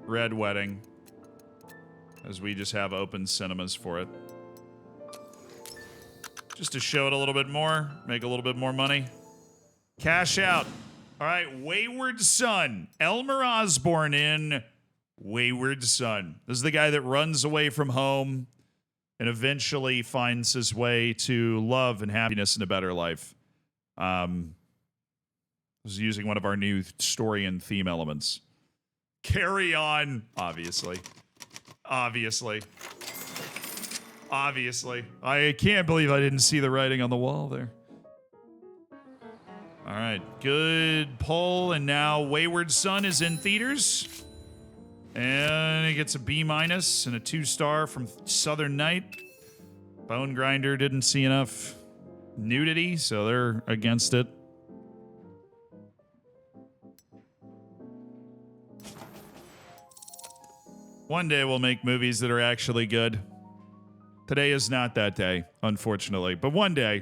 Red Wedding, as we just have open cinemas for it. Just to show it a little bit more, make a little bit more money. Cash out. All right, Wayward Son. Elmer Osborne in Wayward Son. This is the guy that runs away from home and eventually finds his way to love and happiness and a better life. This is using one of our new story and theme elements. Carry on, obviously. Obviously. I can't believe I didn't see the writing on the wall there. All right, good pull, and now Wayward Son is in theaters. And he gets a B- and a 2-star from Southern Night. Bone Grinder didn't see enough nudity, so they're against it. One day we'll make movies that are actually good. Today is not that day, unfortunately, but one day.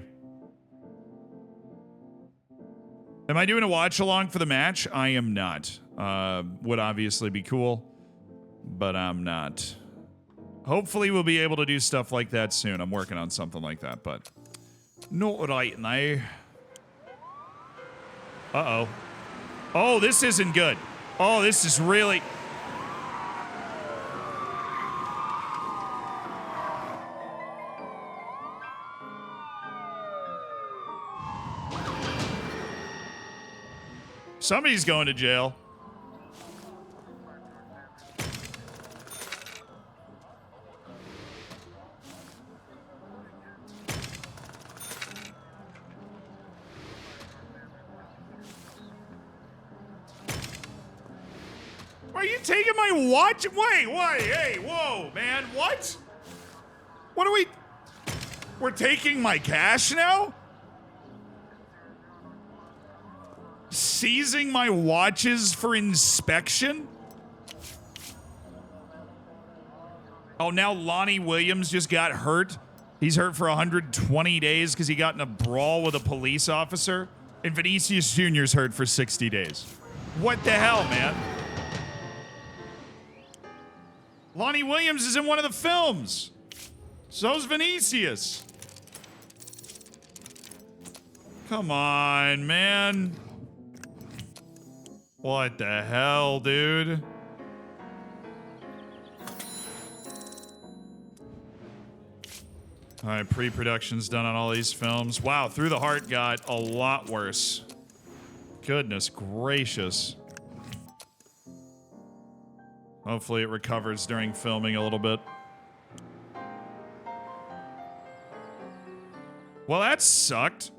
Am I doing a watch along for the match? I am not. Would obviously be cool, but I'm not. Hopefully we'll be able to do stuff like that soon. I'm working on something like that, but not right now. Uh-oh. Oh, this isn't good. Oh, this is really... Somebody's going to jail. Are you taking my watch? Wait, hey, whoa, man, what? What are we... We're taking my cash now? Seizing my watches for inspection? Oh, now Lonnie Williams just got hurt. He's hurt for 120 days because he got in a brawl with a police officer. And Vinicius Jr.'s hurt for 60 days. What the hell, man? Lonnie Williams is in one of the films. So's Vinicius. Come on, man. What the hell, dude? All right, pre-production's done on all these films. Wow, Through the Heart got a lot worse. Goodness gracious. Hopefully it recovers during filming a little bit. Well, that sucked.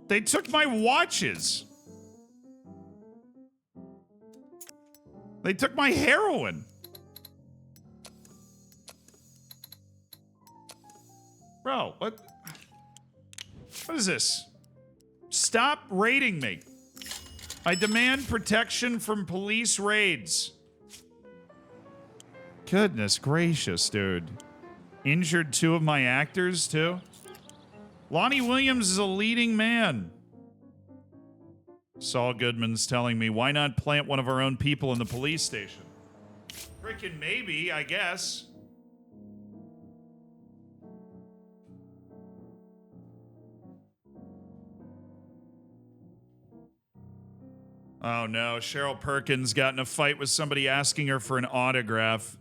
They took my watches. They took my heroin. Bro, what is this? Stop raiding me. I demand protection from police raids. Goodness gracious, dude. Injured 2 of my actors, too? Lonnie Williams is a leading man. Saul Goodman's telling me, why not plant one of our own people in the police station? Frickin' maybe, I guess. Oh no, Cheryl Perkins got in a fight with somebody asking her for an autograph.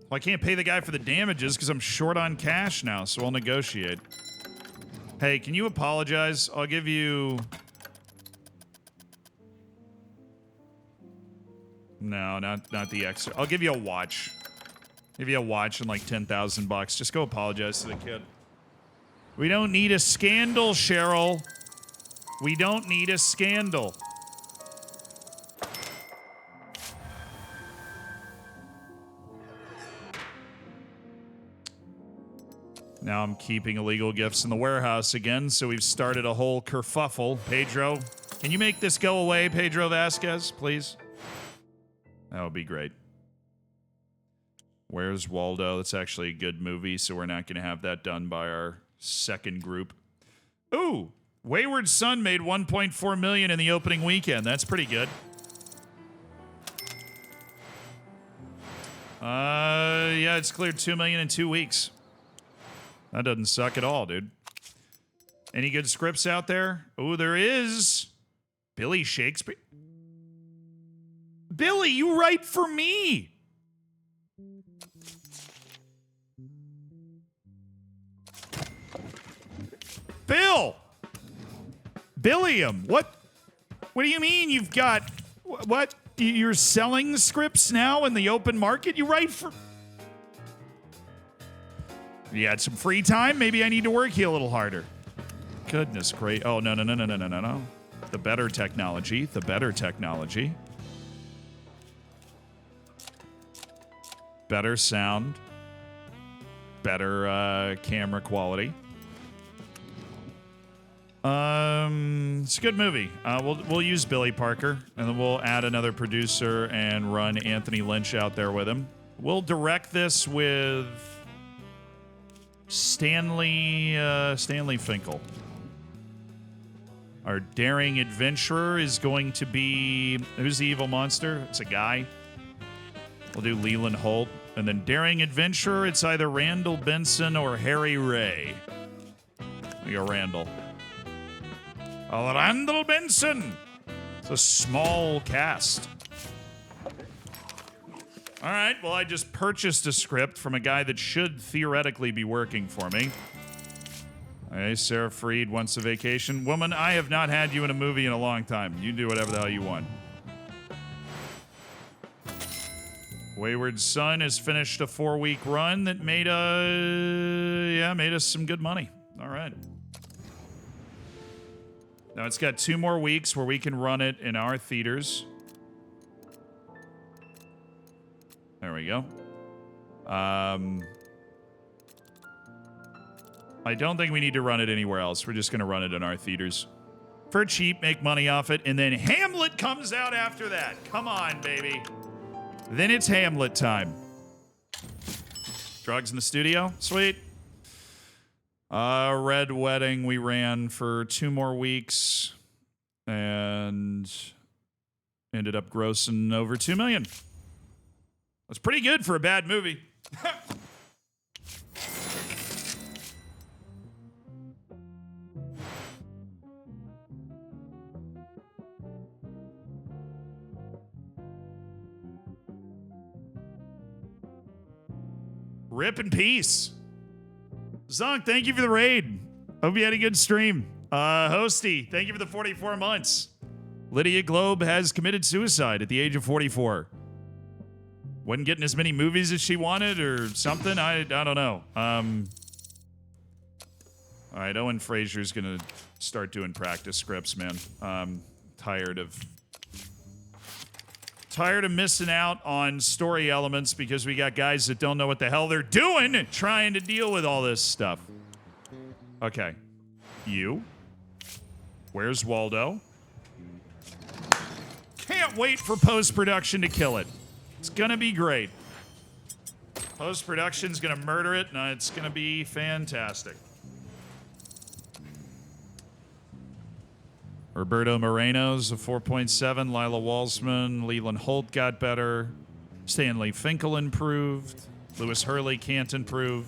Well, I can't pay the guy for the damages because I'm short on cash now, so I'll negotiate. Hey, can you apologize? I'll give you... No, not the extra. I'll give you a watch. Give you a watch and like 10,000 bucks. Just go apologize to the kid. We don't need a scandal, Cheryl. We don't need a scandal. Now I'm keeping illegal gifts in the warehouse again, so we've started a whole kerfuffle. Pedro, can you make this go away, Pedro Vasquez, please? That would be great. Where's Waldo? That's actually a good movie, so we're not going to have that done by our second group. Ooh, Wayward Son made $1.4 million in the opening weekend. That's pretty good. Yeah, it's cleared $2 million in 2 weeks. That doesn't suck at all, dude. Any good scripts out there? Oh, there is. Billy Shakespeare. Billy, you write for me. Bill. Billiam. What do you mean you've got... What? You're selling scripts now in the open market? You write for... You had some free time? Maybe I need to work you a little harder. Goodness great. Oh, no. The better technology. The better technology. Better sound. Better camera quality. It's a good movie. We'll use Billy Parker, and then we'll add another producer and run Anthony Lynch out there with him. We'll direct this with... Stanley Finkel. Our daring adventurer is going to be... Who's the evil monster? It's a guy. We'll do Leland Holt. And then daring adventurer, it's either Randall Benson or Harry Ray. We go Randall. Oh, Randall Benson! It's a small cast. All right, well, I just purchased a script from a guy that should theoretically be working for me. Hey, Sarah Freed wants a vacation. Woman, I have not had you in a movie in a long time. You do whatever the hell you want. Wayward Son has finished a 4-week run that made us some good money. All right. Now it's got 2 more weeks where we can run it in our theaters. There we go. I don't think we need to run it anywhere else. We're just going to run it in our theaters. For cheap, make money off it, and then Hamlet comes out after that. Come on, baby. Then it's Hamlet time. Drugs in the studio? Sweet. Red Wedding, we ran for 2 more weeks and ended up grossing over $2 million. That's pretty good for a bad movie. Rip in peace. Zonk, thank you for the raid. Hope you had a good stream. Hosty, thank you for the 44 months. Lydia Globe has committed suicide at the age of 44. Wasn't getting as many movies as she wanted or something. I don't know. All right, Owen Frazier's going to start doing practice scripts, man. Tired of missing out on story elements because we got guys that don't know what the hell they're doing trying to deal with all this stuff. Okay. You. Where's Waldo? Can't wait for post-production to kill it. It's gonna be great. Post-production's gonna murder it, and it's gonna be fantastic. Roberto Moreno's a 4.7. Lila Walsman. Leland Holt got better. Stanley Finkel improved. Lewis Hurley can't improve.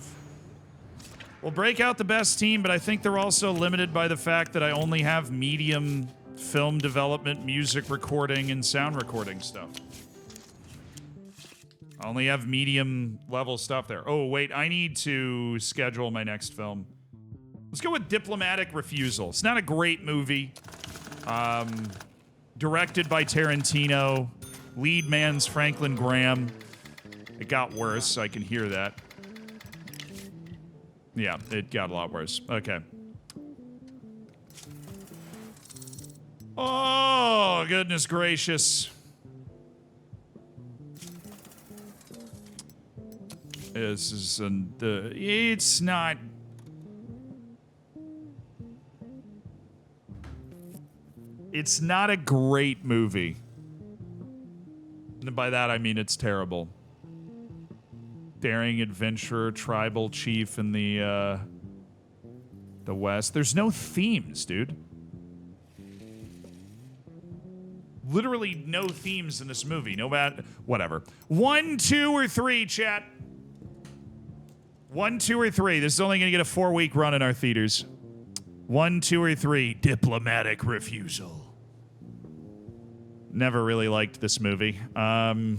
We'll break out the best team, but I think they're also limited by the fact that I only have medium film development, music recording, and sound recording stuff. I only have medium level stuff there. Oh, wait, I need to schedule my next film. Let's go with Diplomatic Refusal. It's not a great movie. Directed by Tarantino. Lead man's Franklin Graham. It got worse, I can hear that. Yeah, it got a lot worse. Okay. Oh, goodness gracious. This is it's not. It's not a great movie. And by that I mean it's terrible. Daring adventurer, tribal chief in the West. There's no themes, dude. Literally no themes in this movie. No bad. Whatever. 1, 2, or 3, chat. 1, 2, or 3. This is only going to get a 4-week run in our theaters. 1, 2, or 3. Diplomatic Refusal. Never really liked this movie. I'm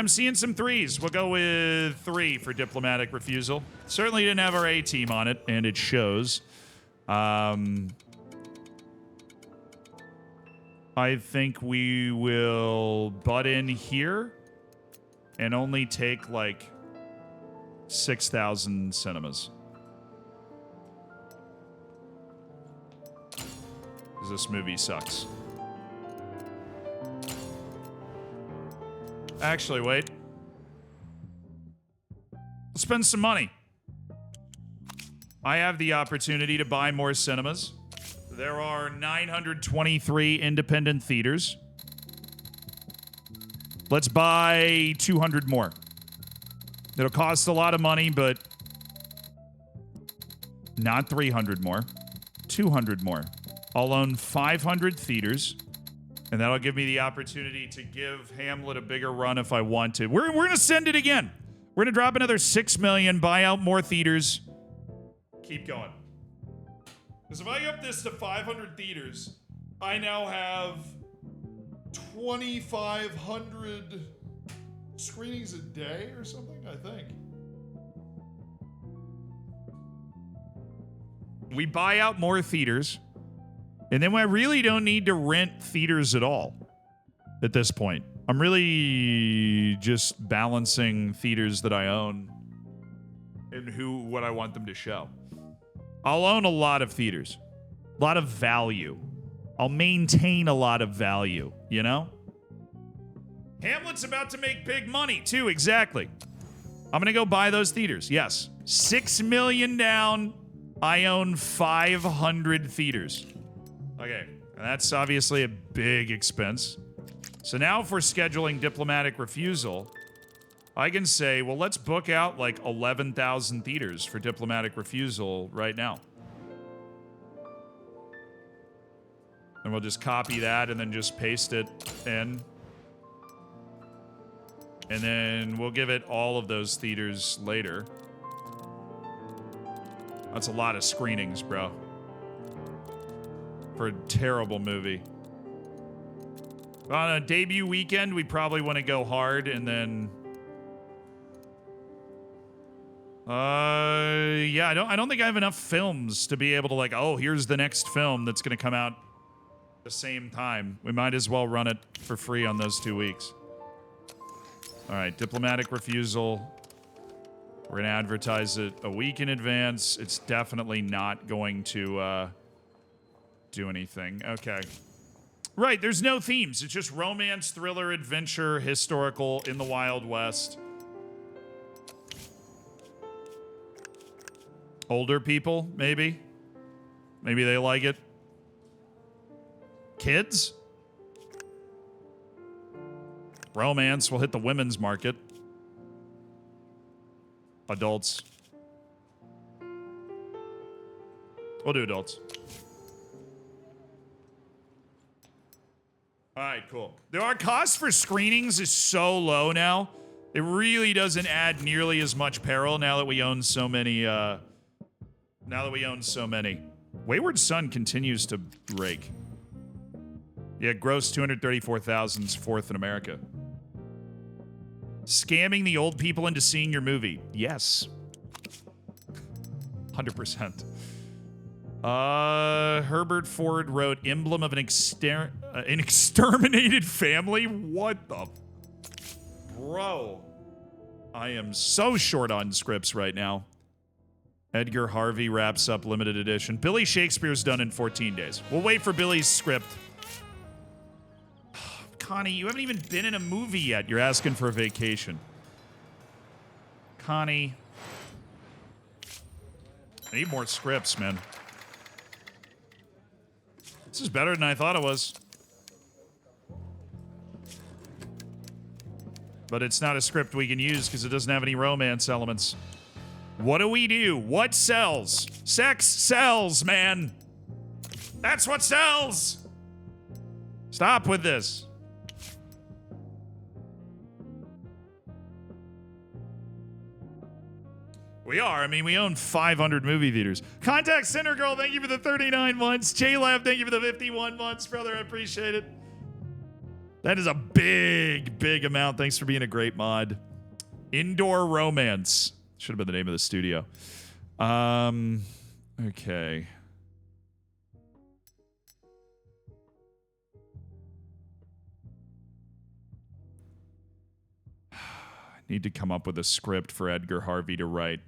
seeing some 3s. We'll go with 3 for Diplomatic Refusal. Certainly didn't have our A-team on it, and it shows. I think we will butt in here and only take like 6,000 cinemas. Because this movie sucks. Actually, wait. Let's spend some money. I have the opportunity to buy more cinemas. There are 923 independent theaters. Let's buy 200 more. It'll cost a lot of money, but not 300 more. 200 more. I'll own 500 theaters. And that'll give me the opportunity to give Hamlet a bigger run if I want to. We're going to send it again. We're going to drop another 6 million, buy out more theaters. Keep going. Because if I up this to 500 theaters, I now have 2,500 screenings a day or something, I think. We buy out more theaters. And then I really don't need to rent theaters at all at this point. I'm really just balancing theaters that I own and what I want them to show. I'll own a lot of theaters. A lot of value. I'll maintain a lot of value, you know? Hamlet's about to make big money, too, exactly. I'm going to go buy those theaters, yes. 6 million down. I own 500 theaters. Okay, that's obviously a big expense. So now if we're scheduling Diplomatic Refusal, I can say, well, let's book out like 11,000 theaters for Diplomatic Refusal right now. And we'll just copy that and then just paste it in. And then we'll give it all of those theaters later. That's a lot of screenings, bro. For a terrible movie. On a debut weekend, we probably want to go hard and then Yeah, I don't think I have enough films to be able to like, oh, here's the next film that's going to come out the same time. We might as well run it for free on those 2 weeks. All right, diplomatic refusal. We're going to advertise it a week in advance. It's definitely not going to do anything. Okay. Right, there's no themes. It's just romance, thriller, adventure, historical, in the Wild West. Older people, maybe? Maybe they like it. Kids? Romance will hit the women's market. Adults. We'll do adults. All right, cool. Our cost for screenings is so low now. It really doesn't add nearly as much peril now that we own so many, Wayward Son continues to rake. Yeah, gross 234,000 is fourth in America. Scamming the old people into seeing your movie. Yes. 100%. Herbert Ford wrote Emblem of an Exterminated Family? What the? Bro. I am so short on scripts right now. Edgar Harvey wraps up limited edition. Billy Shakespeare's done in 14 days. We'll wait for Billy's script. Connie, you haven't even been in a movie yet. You're asking for a vacation. Connie. I need more scripts, man. This is better than I thought it was. But it's not a script we can use because it doesn't have any romance elements. What do? What sells? Sex sells, man. That's what sells. Stop with this. We are. I mean, we own 500 movie theaters. Contact Center Girl, thank you for the 39 months. J-Lab, thank you for the 51 months, brother. I appreciate it. That is a big, big amount. Thanks for being a great mod. Indoor Romance. Should have been the name of the studio. Okay. Need to come up with a script for Edgar Harvey to write.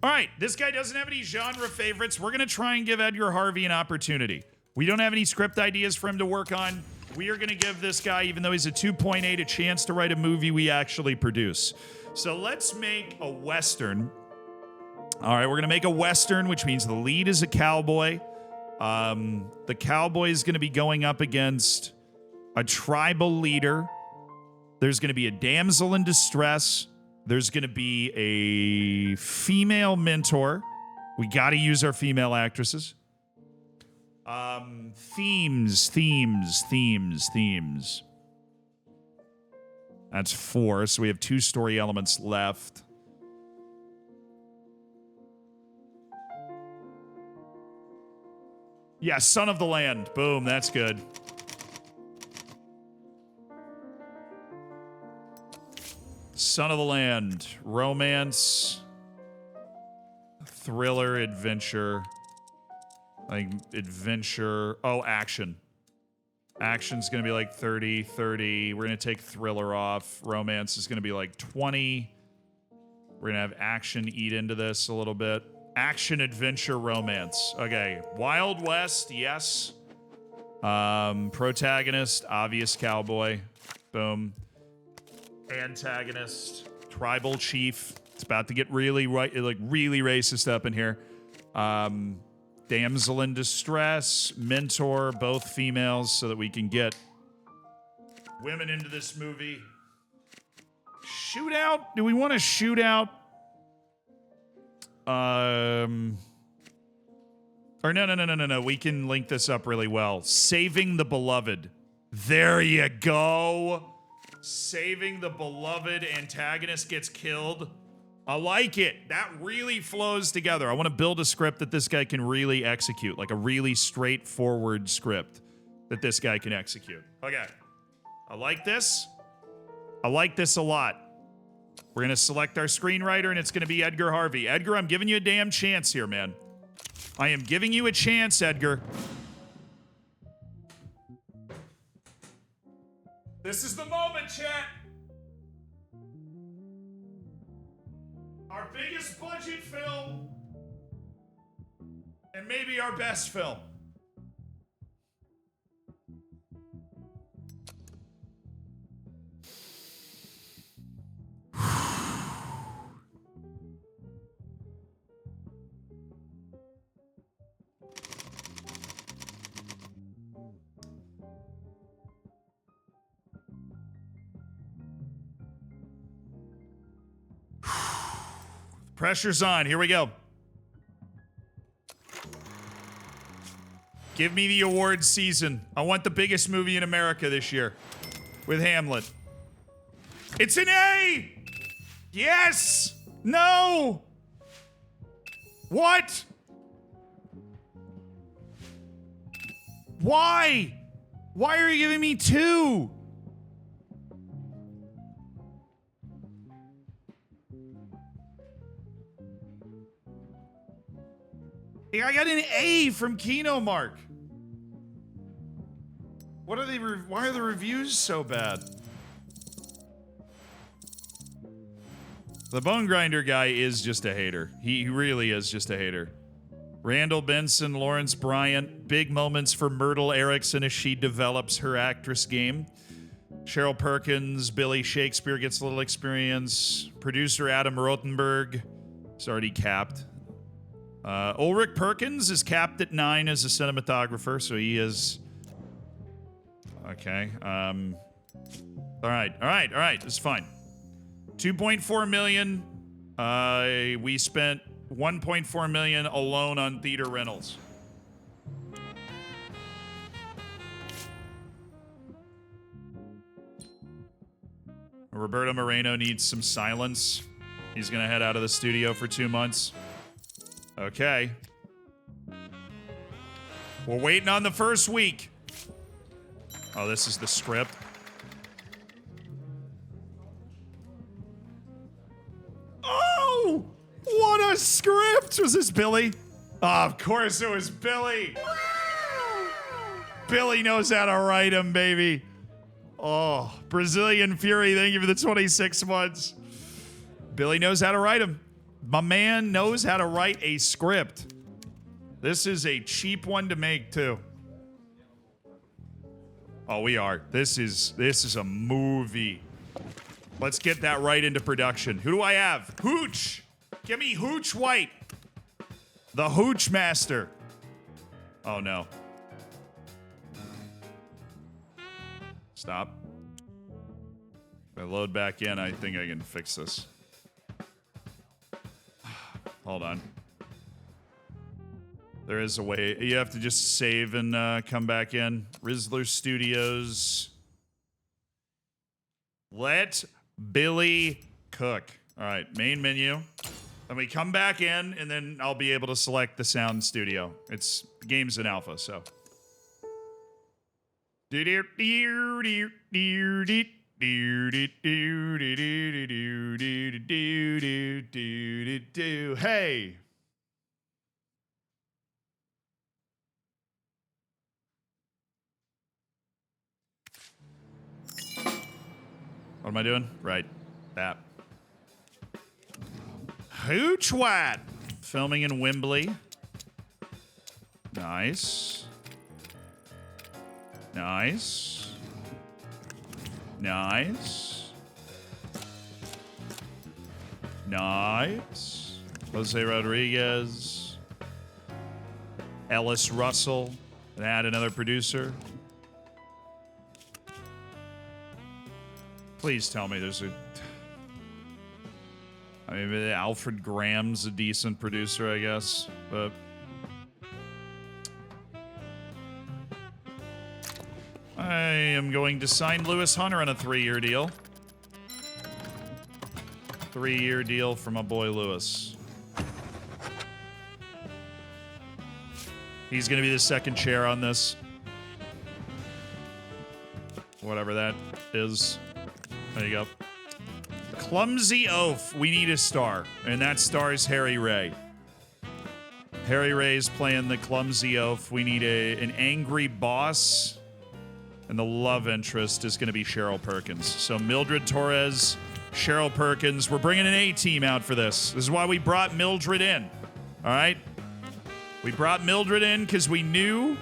All right, this guy doesn't have any genre favorites. We're going to try and give Edgar Harvey an opportunity. We don't have any script ideas for him to work on. We are going to give this guy, even though he's a 2.8, a chance to write a movie we actually produce. So let's make a Western. All right, we're going to make a Western, which means the lead is a cowboy. The cowboy is going to be going up against a tribal leader. There's going to be a damsel in distress. There's going to be a female mentor. We got to use our female actresses. Themes. That's 4, so we have 2 story elements left. Yeah, Son of the Land. Boom, that's good. Son of the Land. Romance. Thriller, adventure. Like, adventure. Oh, action. Action's going to be like 30, 30. We're going to take thriller off. Romance is going to be like 20. We're going to have action eat into this a little bit. Action, adventure, romance. Okay. Wild West, yes. Protagonist, obvious cowboy. Boom. Antagonist, tribal chief. It's about to get really really racist up in here. Damsel in distress, mentor, both females, so that we can get women into this movie. Shootout? Do we want to shoot out? Or no. We can link this up really well. Saving the Beloved. There you go. Saving the Beloved. Antagonist gets killed. I like it. That really flows together. I want to build a script that this guy can really execute, like a really straightforward script that this guy can execute. Okay. I like this. I like this a lot. We're going to select our screenwriter, and it's going to be Edgar Harvey. Edgar, I'm giving you a damn chance here, man. I am giving you a chance, Edgar. This is the moment, chat. Our biggest budget film, and maybe our best film. Pressure's on. Here we go. Give me the awards season. I want the biggest movie in America this year with Hamlet. It's an A! Yes! No! What? Why? Why are you giving me 2? I got an A from Kino Mark. What are they? Why are the reviews so bad? The Bone Grinder guy is just a hater. He really is just a hater. Randall Benson, Lawrence Bryant, big moments for Myrtle Erickson as she develops her actress game. Cheryl Perkins, Billy Shakespeare gets a little experience. Producer Adam Rothenberg is already capped. Ulrich Perkins is capped at 9 as a cinematographer, so he is... Okay. All right. It's fine. 2.4 million. We spent 1.4 million alone on theater rentals. Roberto Moreno needs some silence. He's gonna head out of the studio for 2 months. Okay. We're waiting on the first week. Oh, this is the script. Oh! What a script! Was this Billy? Oh, of course it was Billy. Billy knows how to write him, baby. Oh, Brazilian Fury, thank you for the 26 months. Billy knows how to write him. My man knows how to write a script. This is a cheap one to make, too. Oh, we are. This is a movie. Let's get that right into production. Who do I have? Hooch! Give me Hooch White. The Hooch Master. Oh, no. Stop. If I load back in, I think I can fix this. Hold on. There is a way. You have to just save and come back in. Rizzler Studios. Let Billy cook. All right, main menu. Then we come back in, and then I'll be able to select the sound studio. It's games in alpha, so. Hey. What am I doing? Right. That. Hooch White. Filming in Wembley. Nice. Nice. Nice. Nice. Jose Rodriguez. Ellis Russell. And add another producer. Please tell me there's a... I mean, Alfred Graham's a decent producer, I guess, but... I am going to sign Lewis Hunter on a 3-year deal. 3-year deal for my boy Lewis. He's going to be the second chair on this. Whatever that is. There you go. Clumsy Oaf. We need a star. And that star is Harry Ray. Harry Ray's playing the Clumsy Oaf. We need an angry boss. And the love interest is going to be Cheryl Perkins. So Mildred Torres, Cheryl Perkins. We're bringing an A-team out for this. This is why we brought Mildred in. All right? We brought Mildred in because we knew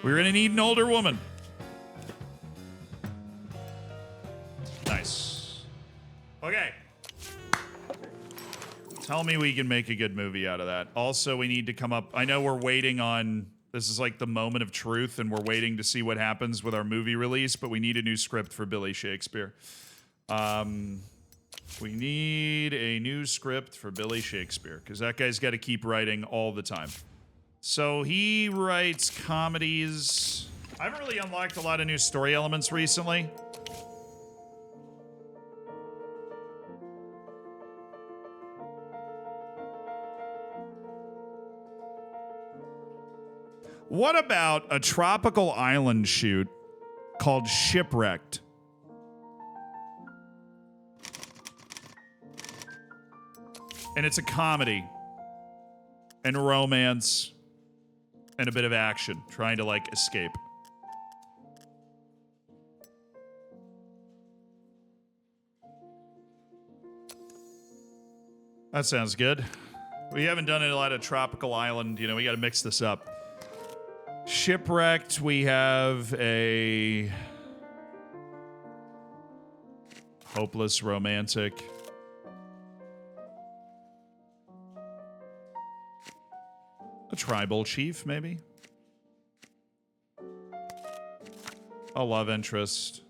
we were going to need an older woman. Nice. Okay. Tell me we can make a good movie out of that. Also, we need to come up... I know we're waiting on... This is like the moment of truth, and we're waiting to see what happens with our movie release, but we need a new script for Billy Shakespeare. We need a new script for Billy Shakespeare, because that guy's got to keep writing all the time. So he writes comedies. I haven't really unlocked a lot of new story elements recently. What about a tropical island shoot called Shipwrecked? And it's a comedy and romance and a bit of action, trying to, like, escape. That sounds good. We haven't done a lot of tropical island. You know, we got to mix this up. Shipwrecked, we have a hopeless romantic. A tribal chief, maybe? A love interest.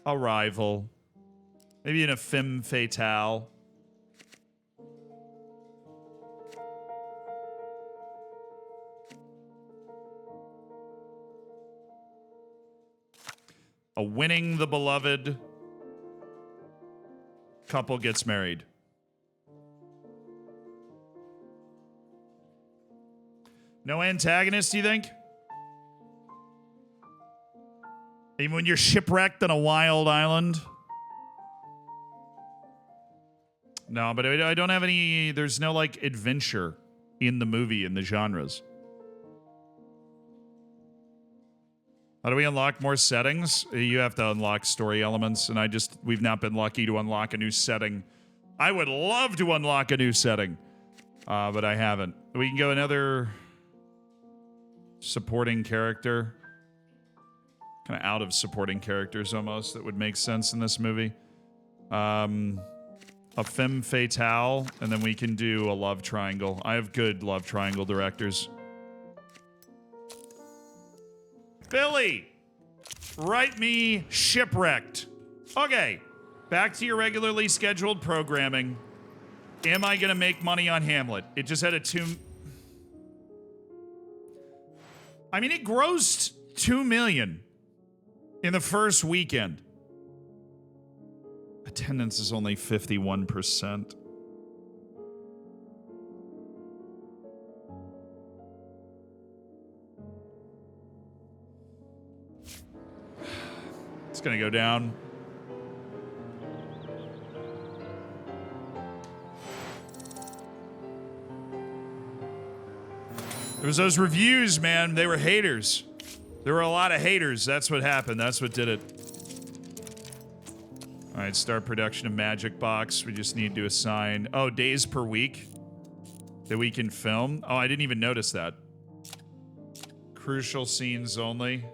A rival. Maybe in a femme fatale. A winning the beloved couple gets married. No antagonist, do you think? Even when you're shipwrecked on a wild island? No, but I don't have any... There's no, like, adventure in the movie, in the genres. How do we unlock more settings? You have to unlock story elements, and we've not been lucky to unlock a new setting. I would love to unlock a new setting, but I haven't. We can go another supporting character. Kind of out of supporting characters, almost, that would make sense in this movie. A femme fatale, and then we can do a love triangle. I have good love triangle directors. Billy, write me Shipwrecked. Okay, back to your regularly scheduled programming. Am I going to make money on Hamlet? It just had a I mean, it grossed $2 million in the first weekend. Attendance is only 51%. It's gonna go down. It was those reviews, man. They were haters. There were a lot of haters. That's what happened. That's what did it. All right, start production of Magic Box. We just need to assign... Oh, days per week that we can film. Oh, I didn't even notice that. Crucial scenes only.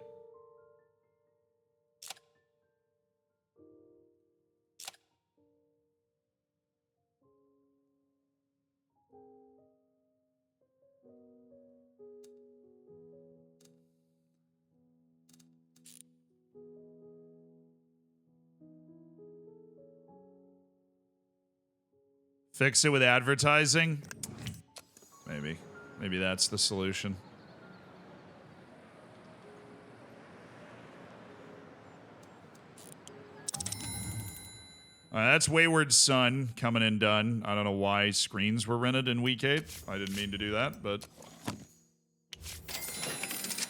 Fix it with advertising? Maybe. Maybe that's the solution. That's Wayward Son coming in done. I don't know why screens were rented in week 8. I didn't mean to do that, but...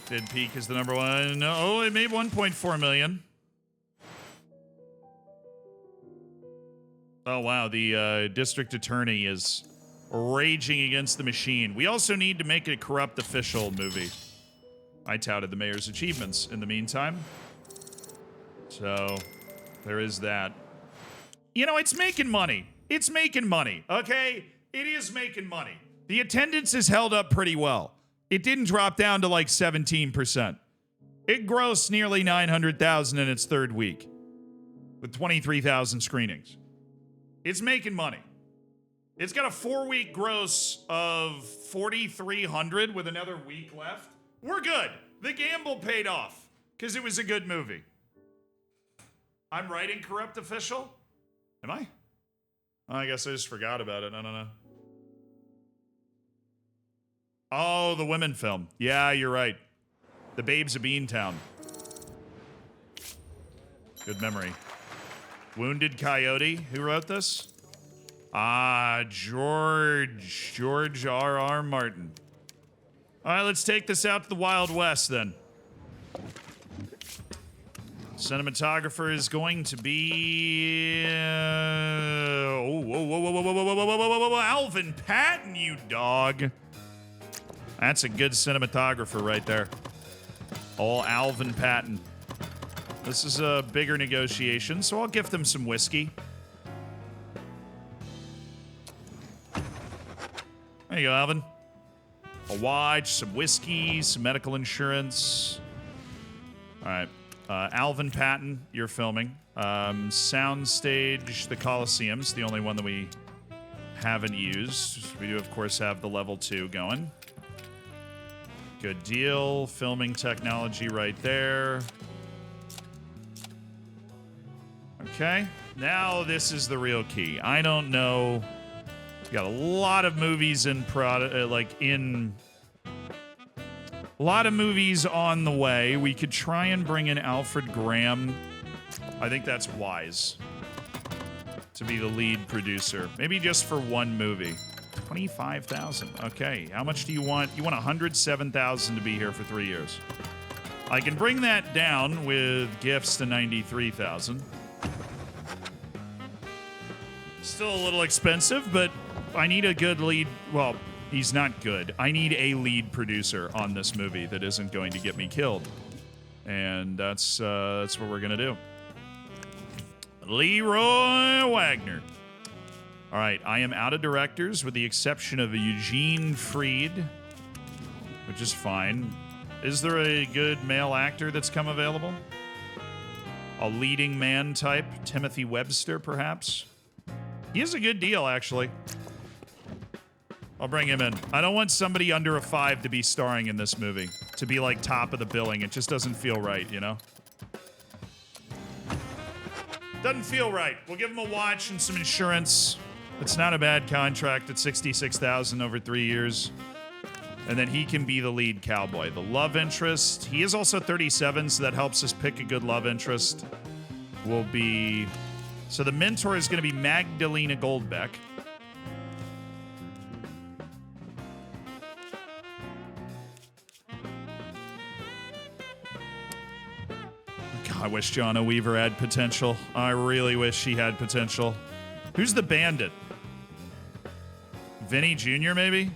Did peak as the number one. Oh, it made 1.4 million. Oh, wow. The district attorney is raging against the machine. We also need to make a corrupt official movie. I touted the mayor's achievements in the meantime. So, there is that. You know, it's making money. It's making money, okay? It is making money. The attendance is held up pretty well. It didn't drop down to like 17%. It grossed nearly $900,000 in its third week with 23,000 screenings. It's making money. It's got a 4-week gross of 4,300 with another week left. We're good. The gamble paid off because it was a good movie. I'm writing Corrupt Official? Am I? Oh, I guess I just forgot about it. I don't know. Oh, the women film. Yeah, you're right. The Babes of Beantown. Good memory. Wounded Coyote. Who wrote this? George R.R. Martin. All right, let's take this out to the Wild West then. Cinematographer is going to be Alvin Patton, you dog. That's a good cinematographer right there. All Alvin Patton. This is a bigger negotiation, so I'll gift them some whiskey. There you go, Alvin. A watch, some whiskey, some medical insurance. All right. Alvin Patton, you're filming. Soundstage, the Coliseum's the only one that we haven't used. We do, of course, have the level 2 going. Good deal. Filming technology right there. Okay. Now this is the real key. I don't know. We got a lot of movies in a lot of movies on the way. We could try and bring in Alfred Graham. I think that's wise. To be the lead producer. Maybe just for one movie. 25,000. Okay. How much do you want? You want 107,000 to be here for 3 years. I can bring that down with gifts to 93,000. Still a little expensive, but I need a good lead. Well, he's not good. I need a lead producer on this movie that isn't going to get me killed. And that's what we're going to do. Leroy Wagner. All right, I am out of directors with the exception of Eugene Freed, which is fine. Is there a good male actor that's come available? A leading man type? Timothy Webster, perhaps? He is a good deal, actually. I'll bring him in. I don't want somebody under a 5 to be starring in this movie. To be, like, top of the billing. It just doesn't feel right, you know? Doesn't feel right. We'll give him a watch and some insurance. It's not a bad contract at $66,000 over 3 years. And then he can be the lead cowboy. The love interest. He is also 37, so that helps us pick a good love interest. Will be... So the mentor is going to be Magdalena Goldbeck. God, I wish John O'Weaver had potential. I really wish he had potential. Who's the bandit? Vinny Jr., maybe?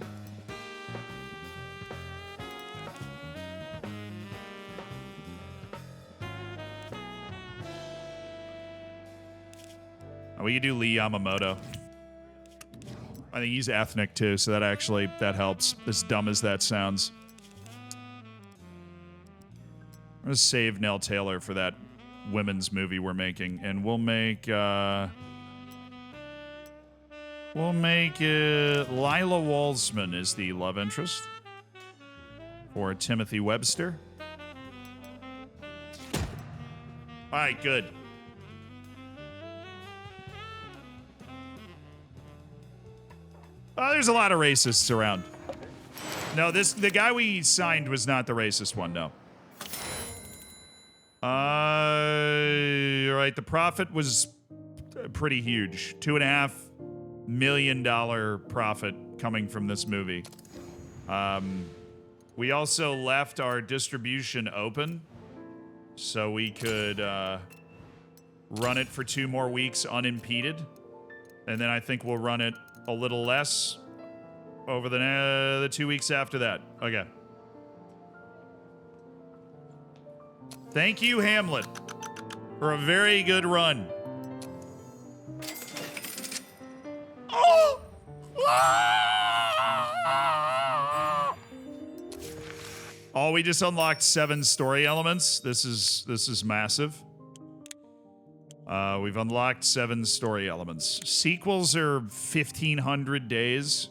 Oh, we could do Lee Yamamoto. I think he's ethnic too, so that helps. As dumb as that sounds. I'm gonna save Nell Taylor for that women's movie we're making, and we'll make Lila Walsman is the love interest for Timothy Webster. All right, good. There's a lot of racists around. No, the guy we signed was not the racist one, no. You're right. The profit was pretty huge. $2.5 million profit coming from this movie. We also left our distribution open so we could run it for 2 more weeks unimpeded. And then I think we'll run it a little less over the 2 weeks after that. Okay. Thank you, Hamlet, for a very good run. Oh! Oh, we just unlocked 7 story elements. This is massive. We've unlocked 7 story elements. Sequels are 1,500 days.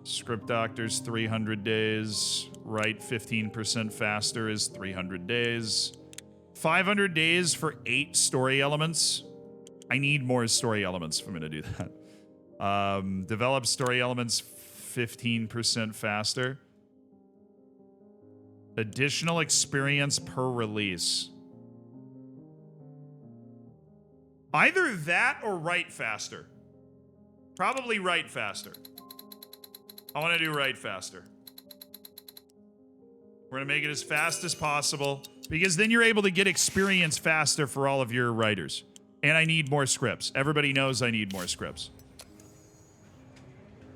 Script Doctor's 300 days. Write 15% faster is 300 days. 500 days for 8 story elements. I need more story elements if I'm going to do that. Develop story elements 15% faster. Additional experience per release. Either that or write faster. Probably write faster. I want to do write faster. We're going to make it as fast as possible because then you're able to get experience faster for all of your writers. And I need more scripts. Everybody knows I need more scripts.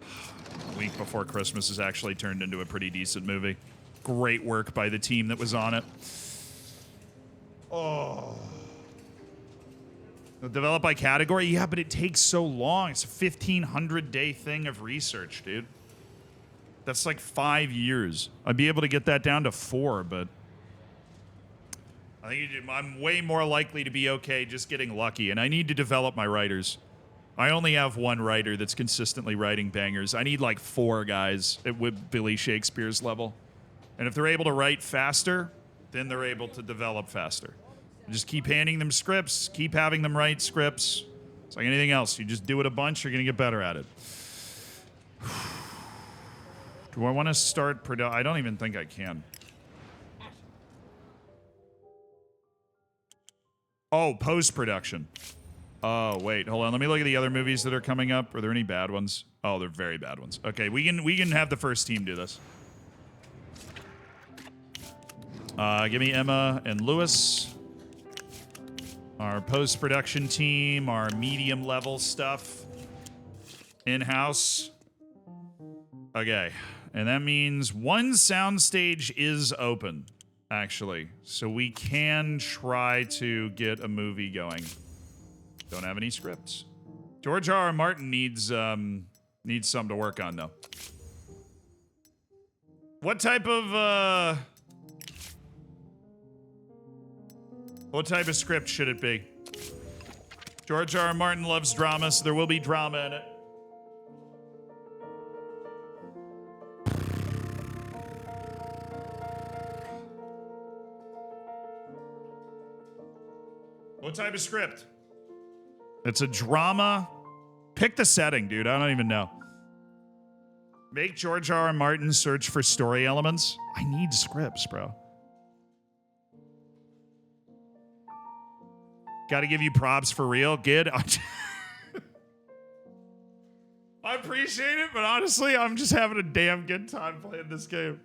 A week before Christmas has actually turned into a pretty decent movie. Great work by the team that was on it. Oh. Develop by category? Yeah, but it takes so long. It's a 1,500 day thing of research, dude. That's like 5 years. I'd be able to get that down to 4, but I think I'm way more likely to be okay just getting lucky, and I need to develop my writers. I only have 1 writer that's consistently writing bangers. I need like 4 guys at Billy Shakespeare's level. And if they're able to write faster, then they're able to develop faster. Just keep handing them scripts, keep having them write scripts. It's like anything else. You just do it a bunch, you're going to get better at it. Do I want to start I don't even think I can. Oh, post-production. Oh, wait, hold on. Let me look at the other movies that are coming up. Are there any bad ones? Oh, they're very bad ones. Okay, we can have the first team do this. Give me Emma and Lewis. Our post-production team, our medium-level stuff. In-house. Okay, and that means 1 soundstage is open, actually. So we can try to get a movie going. Don't have any scripts. George R. R. Martin needs something to work on, though. What type of script should it be? George R. R. Martin loves drama, so there will be drama in it. What type of script? It's a drama. Pick the setting, dude. I don't even know. Make George R. R. Martin search for story elements. I need scripts, bro. Got to give you props for real, kid. I appreciate it, but honestly, I'm just having a damn good time playing this game.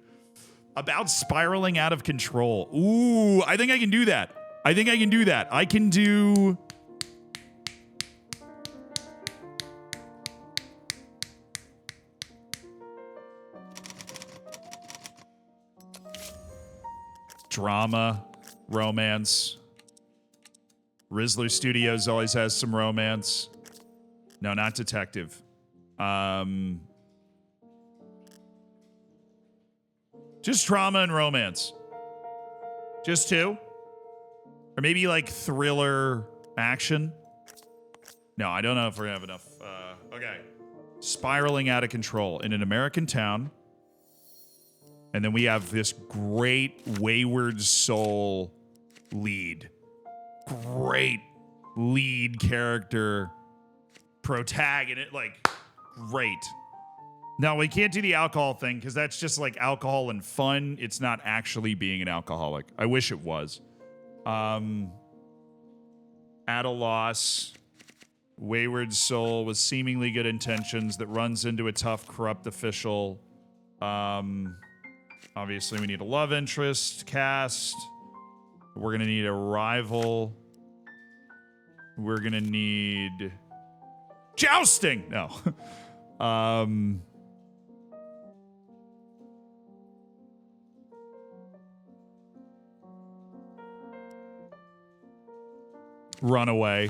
About spiraling out of control. Ooh, I think I can do that. I can do... drama, romance. Rizzler Studios always has some romance. No, not detective. Just drama and romance. Just 2? Or maybe like thriller action? No, I don't know if we're gonna have enough. Okay. Spiraling out of control in an American town. And then we have this great wayward soul lead. Great lead character. Protagonist. Like, great. No, we can't do the alcohol thing because that's just like alcohol and fun. It's not actually being an alcoholic. I wish it was. At a loss. Wayward soul with seemingly good intentions that runs into a tough, corrupt official. Obviously, we need a love interest cast. We're going to need a rival. We're going to need Jousting! No. Runaway.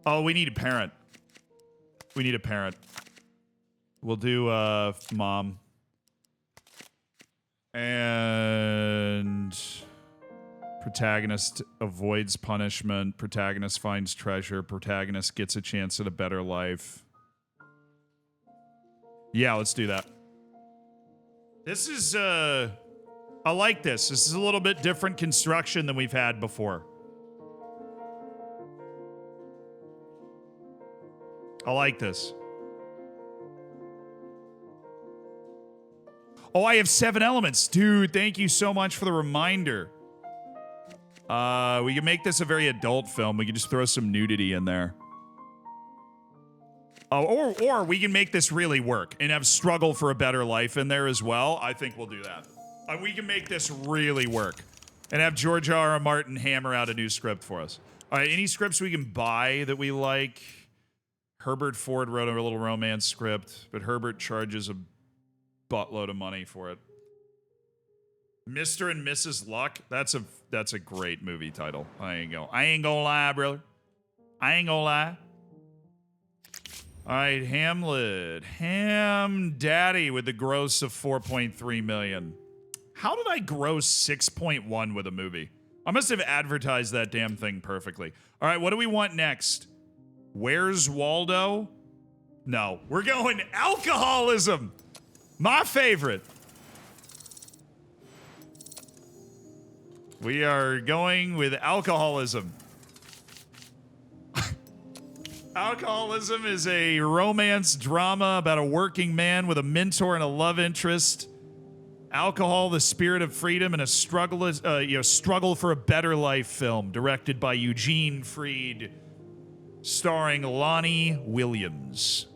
Oh, we need a parent. We need a parent. We'll do mom. And protagonist avoids punishment. Protagonist finds treasure. Protagonist gets a chance at a better life. Yeah, let's do that. This is I like this. This is a little bit different construction than we've had before. I like this. Oh, I have 7 elements. Dude, thank you so much for the reminder. We can make this a very adult film. We can just throw some nudity in there. Oh, or we can make this really work and have struggle for a better life in there as well. I think we'll do that. We can make this really work and have George R.R. Martin hammer out a new script for us. All right, any scripts we can buy that we like? Herbert Ford wrote a little romance script, but Herbert charges a buttload of money for it. Mr. and Mrs. Luck. That's a great movie title. I ain't gonna lie, brother. I ain't gonna lie. All right, Hamlet. Ham Daddy with the gross of 4.3 million. How did I gross 6.1 with a movie? I must have advertised that damn thing perfectly. All right, what do we want next? Where's Waldo? No, we're going alcoholism. My favorite. We are going with alcoholism. Alcoholism is a romance drama about a working man with a mentor and a love interest. Alcohol, the Spirit of Freedom, and a struggle for a better life film directed by Eugene Freed, starring Lonnie Williams.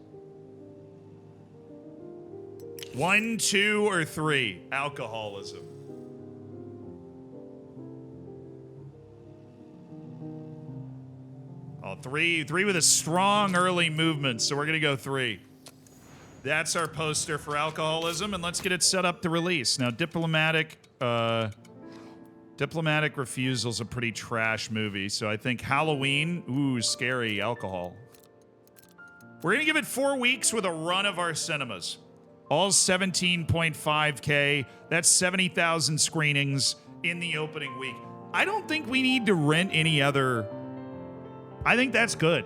1, 2, or 3? Alcoholism. Oh, three with a strong early movement, so we're gonna go 3. That's our poster for alcoholism, and let's get it set up to release. Now, Diplomatic Refusal's a pretty trash movie, so I think Halloween, ooh, scary alcohol. We're gonna give it 4 weeks with a run of our cinemas. All 17.5K, that's 70,000 screenings in the opening week. I don't think we need to rent any other. I think that's good.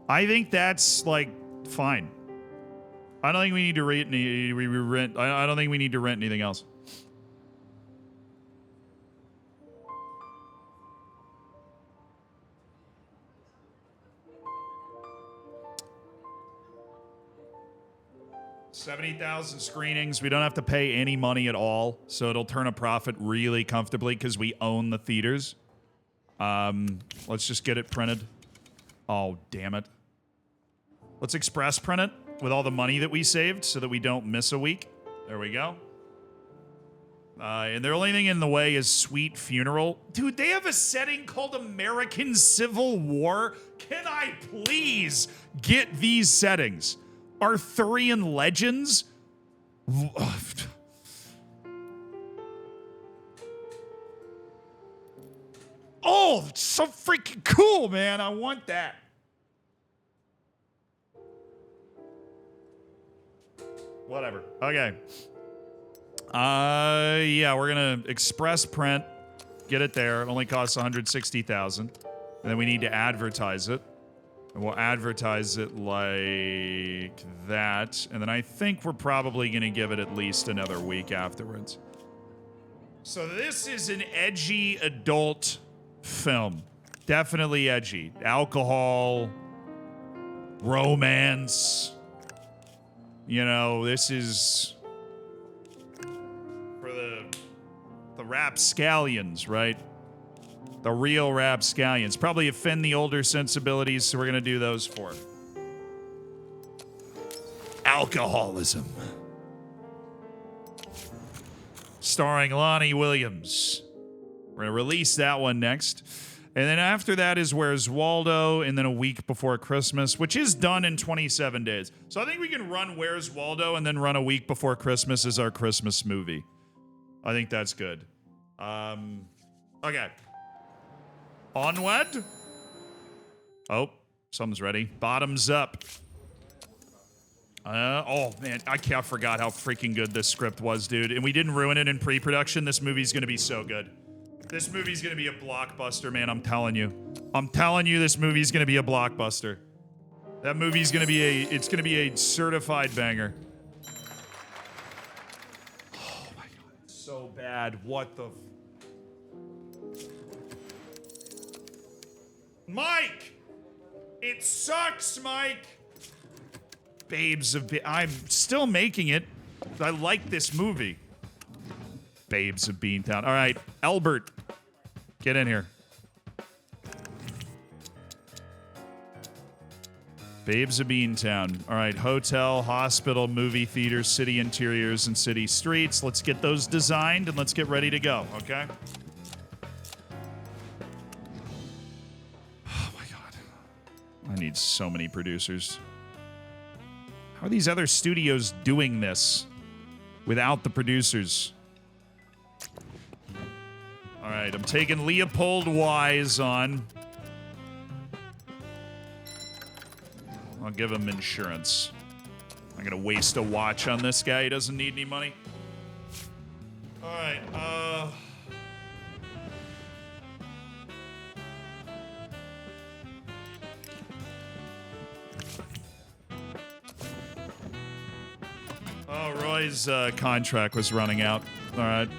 I think that's like fine. I don't think we need to rent. I don't think we need to rent anything else. $70,000 screenings. We don't have to pay any money at all, so it'll turn a profit really comfortably because we own the theaters. Let's just get it printed. Oh, damn it. Let's express print it with all the money that we saved so that we don't miss a week. There we go. And the only thing in the way is Sweet Funeral. Dude, they have a setting called American Civil War. Can I please get these settings? Arthurian legends? Oh, it's so freaking cool, man. I want that. Whatever. Okay. Yeah, we're gonna express print. Get it there. It only costs $160,000. And then we need to advertise it. And we'll advertise it like that. And then I think we're probably going to give it at least another week afterwards. So this is an edgy adult film. Definitely edgy. Alcohol, romance. You know, this is for the rapscallions, right? The real rapscallions. Probably offend the older sensibilities, so we're going to do those 4. Alcoholism. Starring Lonnie Williams. We're going to release that one next. And then after that is Where's Waldo, and then A Week Before Christmas, which is done in 27 days. So I think we can run Where's Waldo and then run A Week Before Christmas as our Christmas movie. I think that's good. Okay. Onward. Oh, something's ready. Bottoms up. Oh, man, I forgot how freaking good this script was, dude. And we didn't ruin it in pre-production. This movie's going to be so good. This movie's going to be a blockbuster, man. I'm telling you. I'm telling you this movie's going to be a blockbuster. That movie's going to be it's going to be a certified banger. Oh, my God. It's so bad. What the... Mike! It sucks, Mike! Babes of... I'm still making it. I like this movie. Babes of Beantown. All right, Albert, get in here. Babes of Beantown. All right, hotel, hospital, movie theater, city interiors, and city streets. Let's get those designed and let's get ready to go, okay? Oh my God. I need so many producers. How are these other studios doing this without the producers? All right, I'm taking Leopold Wise on. I'll give him insurance. I'm gonna waste a watch on this guy. He doesn't need any money. All right, Oh, Roy's contract was running out. All right.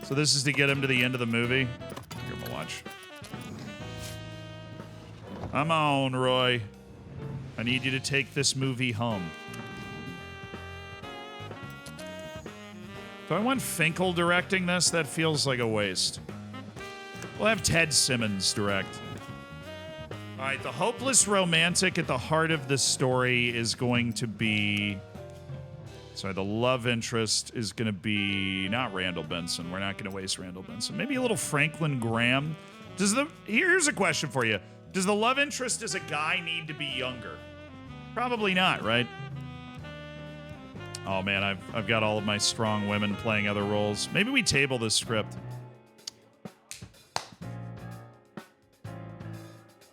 So this is to get him to the end of the movie. Give him a watch. Come on, Roy. I need you to take this movie home. Do I want Finkel directing this? That feels like a waste. We'll have Ted Simmons direct. All right, the hopeless romantic at the heart of this story is going to be... Sorry, the love interest is going to be not Randall Benson. We're not going to waste Randall Benson. Maybe a little Franklin Graham. Here's a question for you. Does the love interest as a guy need to be younger? Probably not, right? Oh man, I've got all of my strong women playing other roles. Maybe we table this script.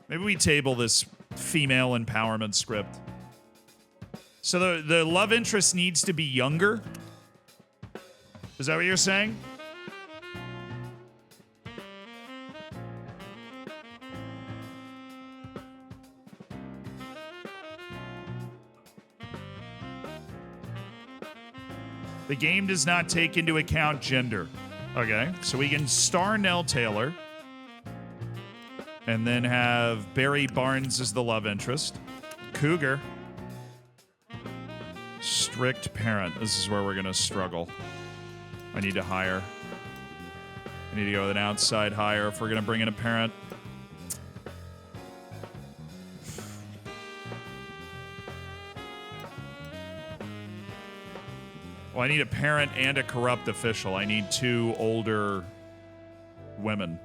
Maybe we table this female empowerment script. So the love interest needs to be younger? Is that what you're saying? The game does not take into account gender. Okay, so we can star Nell Taylor and then have Barry Barnes as the love interest. Cougar. Strict parent. This is where we're going to struggle. I need to hire. I need to go with an outside hire if we're going to bring in a parent. Well, I need a parent and a corrupt official. I need two older women.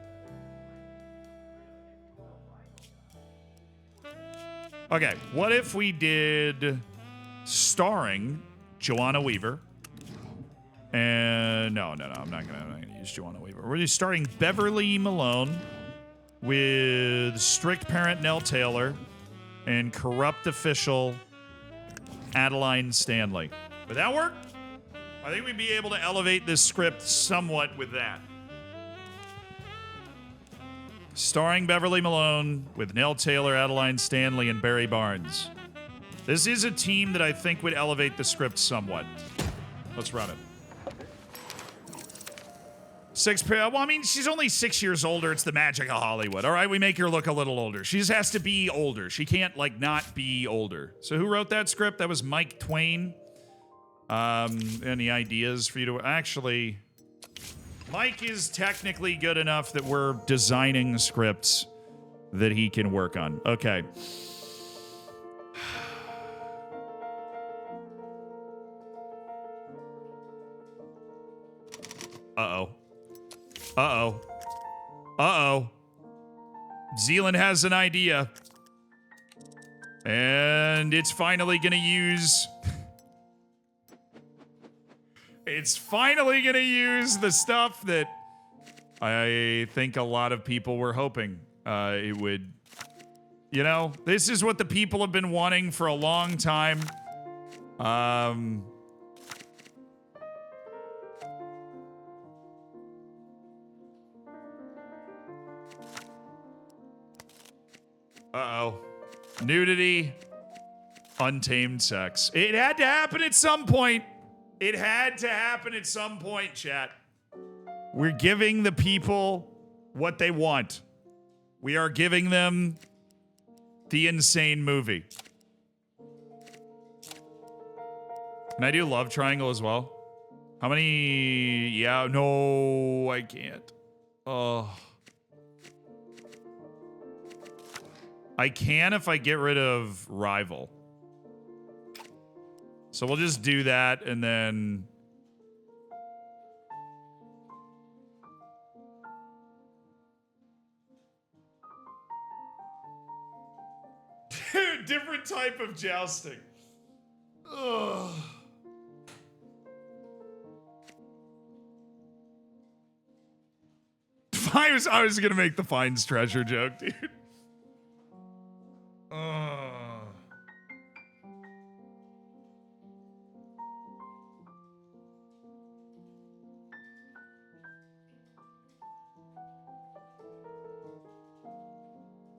Okay, what if we did starring Joanna Weaver? And no, I'm not gonna use Joanna Weaver. We're just starting Beverly Malone with strict parent Nell Taylor and corrupt official Adeline Stanley. Would that work? I think we'd be able to elevate this script somewhat with that. Starring Beverly Malone with Nell Taylor, Adeline Stanley, and Barry Barnes. This is a team that I think would elevate the script somewhat. Let's run it. Well, I mean, she's only 6 years older. It's the magic of Hollywood. All right, we make her look a little older. She just has to be older. She can't, like, not be older. So who wrote that script? That was Mike Twain. Any ideas for you to... Actually, Mike is technically good enough that we're designing scripts that he can work on. Okay. Uh-oh. Uh-oh. Uh-oh. Zealand has an idea. And it's finally gonna use... It's finally gonna use the stuff that I think a lot of people were hoping it would. You know, this is what the people have been wanting for a long time. Uh-oh. Nudity. Untamed sex. It had to happen at some point. It had to happen at some point, chat. We're giving the people what they want. We are giving them the insane movie. Can I do Love Triangle as well? How many? Yeah, no, I can't. Oh. I can if I get rid of Rival. So we'll just do that and then... Different type of jousting. Ugh. I was gonna make the Finds Treasure joke, dude.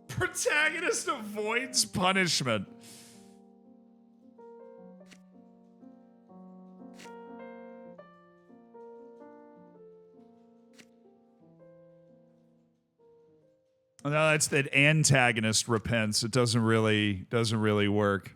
Protagonist avoids punishment. No, that's that antagonist repents. It doesn't really work.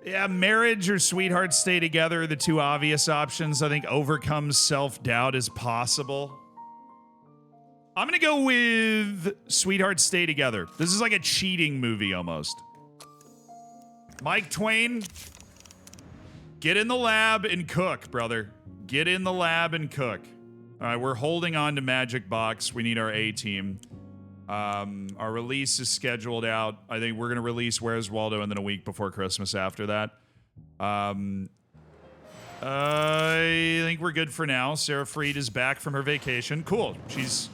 Yeah, marriage or sweetheart stay together are the two obvious options. I think overcome self-doubt is possible. I'm gonna go with sweetheart stay together. This is like a cheating movie almost. Mike Twain, get in the lab and cook, brother. Get in the lab and cook. All right, we're holding on to Magic Box. We need our A-team. Our release is scheduled out. I think we're going to release Where's Waldo and then a week before Christmas after that. I think we're good for now. Sarah Freed is back from her vacation. Cool. She's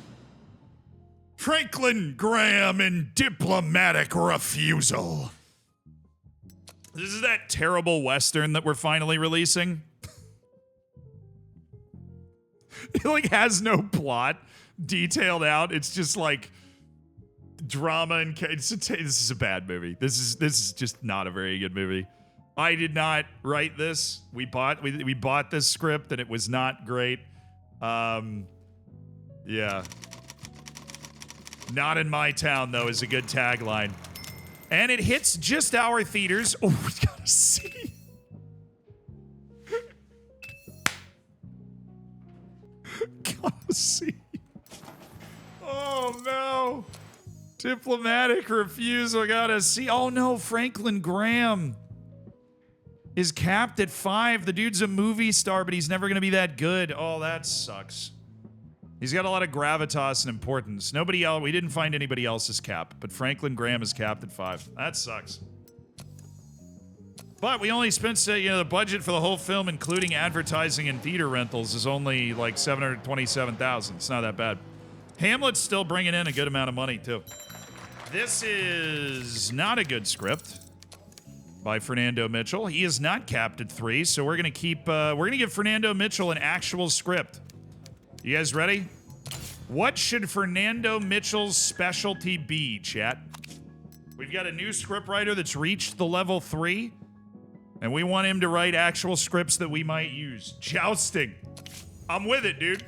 Franklin Graham in Diplomatic Refusal. This is that terrible Western that we're finally releasing. It like has no plot detailed out. It's just like drama and this is a bad movie. This is just not a very good movie. I did not write this. We bought this script and it was not great. Yeah. Not in my town though is a good tagline. And it hits just our theaters. Oh, we gotta see. Gotta see. Oh no. Diplomatic Refusal, gotta see. Oh no, Franklin Graham is capped at 5. The dude's a movie star, but he's never gonna be that good. Oh, that sucks. He's got a lot of gravitas and importance. Nobody else, we didn't find anybody else's cap, but Franklin Graham is capped at 5. That sucks. But we only spent, the budget for the whole film, including advertising and theater rentals, is only like $727,000. It's not that bad. Hamlet's still bringing in a good amount of money, too. This is not a good script by Fernando Mitchell. He is not capped at 3, so we're gonna give Fernando Mitchell an actual script. You guys ready? What should Fernando Mitchell's specialty be, chat? We've got a new scriptwriter that's reached the level 3, and we want him to write actual scripts that we might use. Jousting. I'm with it, dude.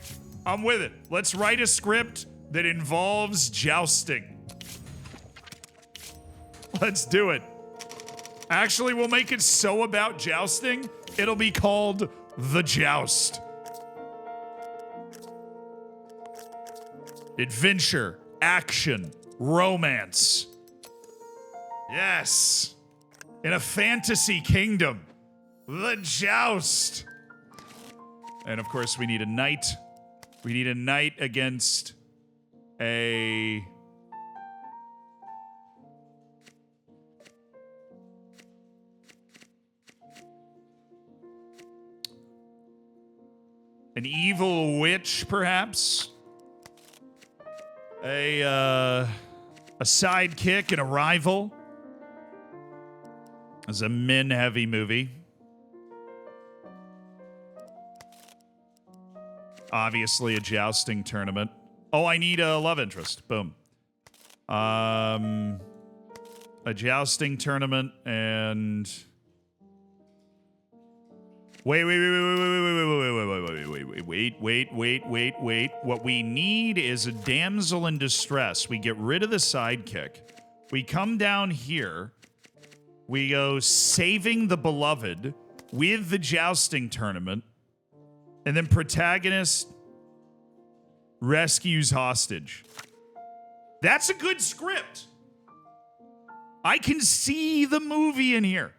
I'm with it. Let's write a script that involves jousting. Let's do it. Actually, we'll make it so about jousting, it'll be called The Joust. Adventure, action, romance. Yes. In a fantasy kingdom. The Joust. And of course, we need a knight. We need a knight against an evil witch, perhaps. A sidekick and a rival. It's a men-heavy movie. Obviously, a jousting tournament. Oh, I need a love interest. Boom. A jousting tournament and... Wait. What we need is a damsel in distress. We get rid of the sidekick. We come down here. We go saving the beloved with the jousting tournament. And then protagonist rescues hostage. That's a good script. I can see the movie in here.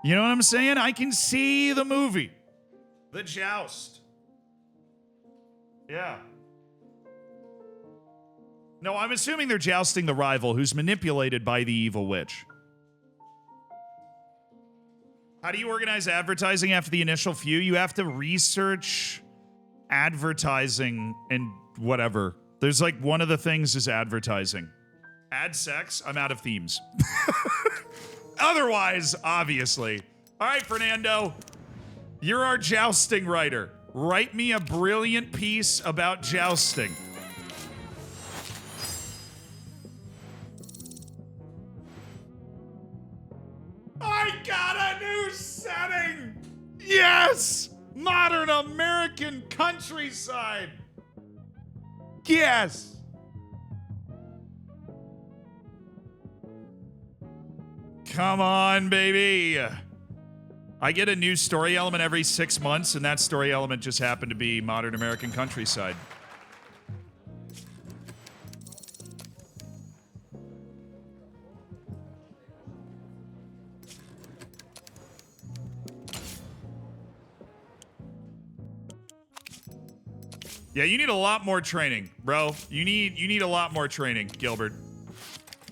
You know what I'm saying? I can see the movie. The Joust. Yeah. No, I'm assuming they're jousting the rival who's manipulated by the evil witch. How do you organize advertising after the initial few? You have to research advertising and whatever. There's like one of the things is advertising. Add sex, I'm out of themes. Otherwise, obviously. All right, Fernando, you're our jousting writer. Write me a brilliant piece about jousting. I got a new setting! Yes! Modern American countryside! Yes! Come on, baby. I get a new story element every 6 months, and that story element just happened to be Modern American Countryside. Yeah, you need a lot more training, bro. You need a lot more training, Gilbert.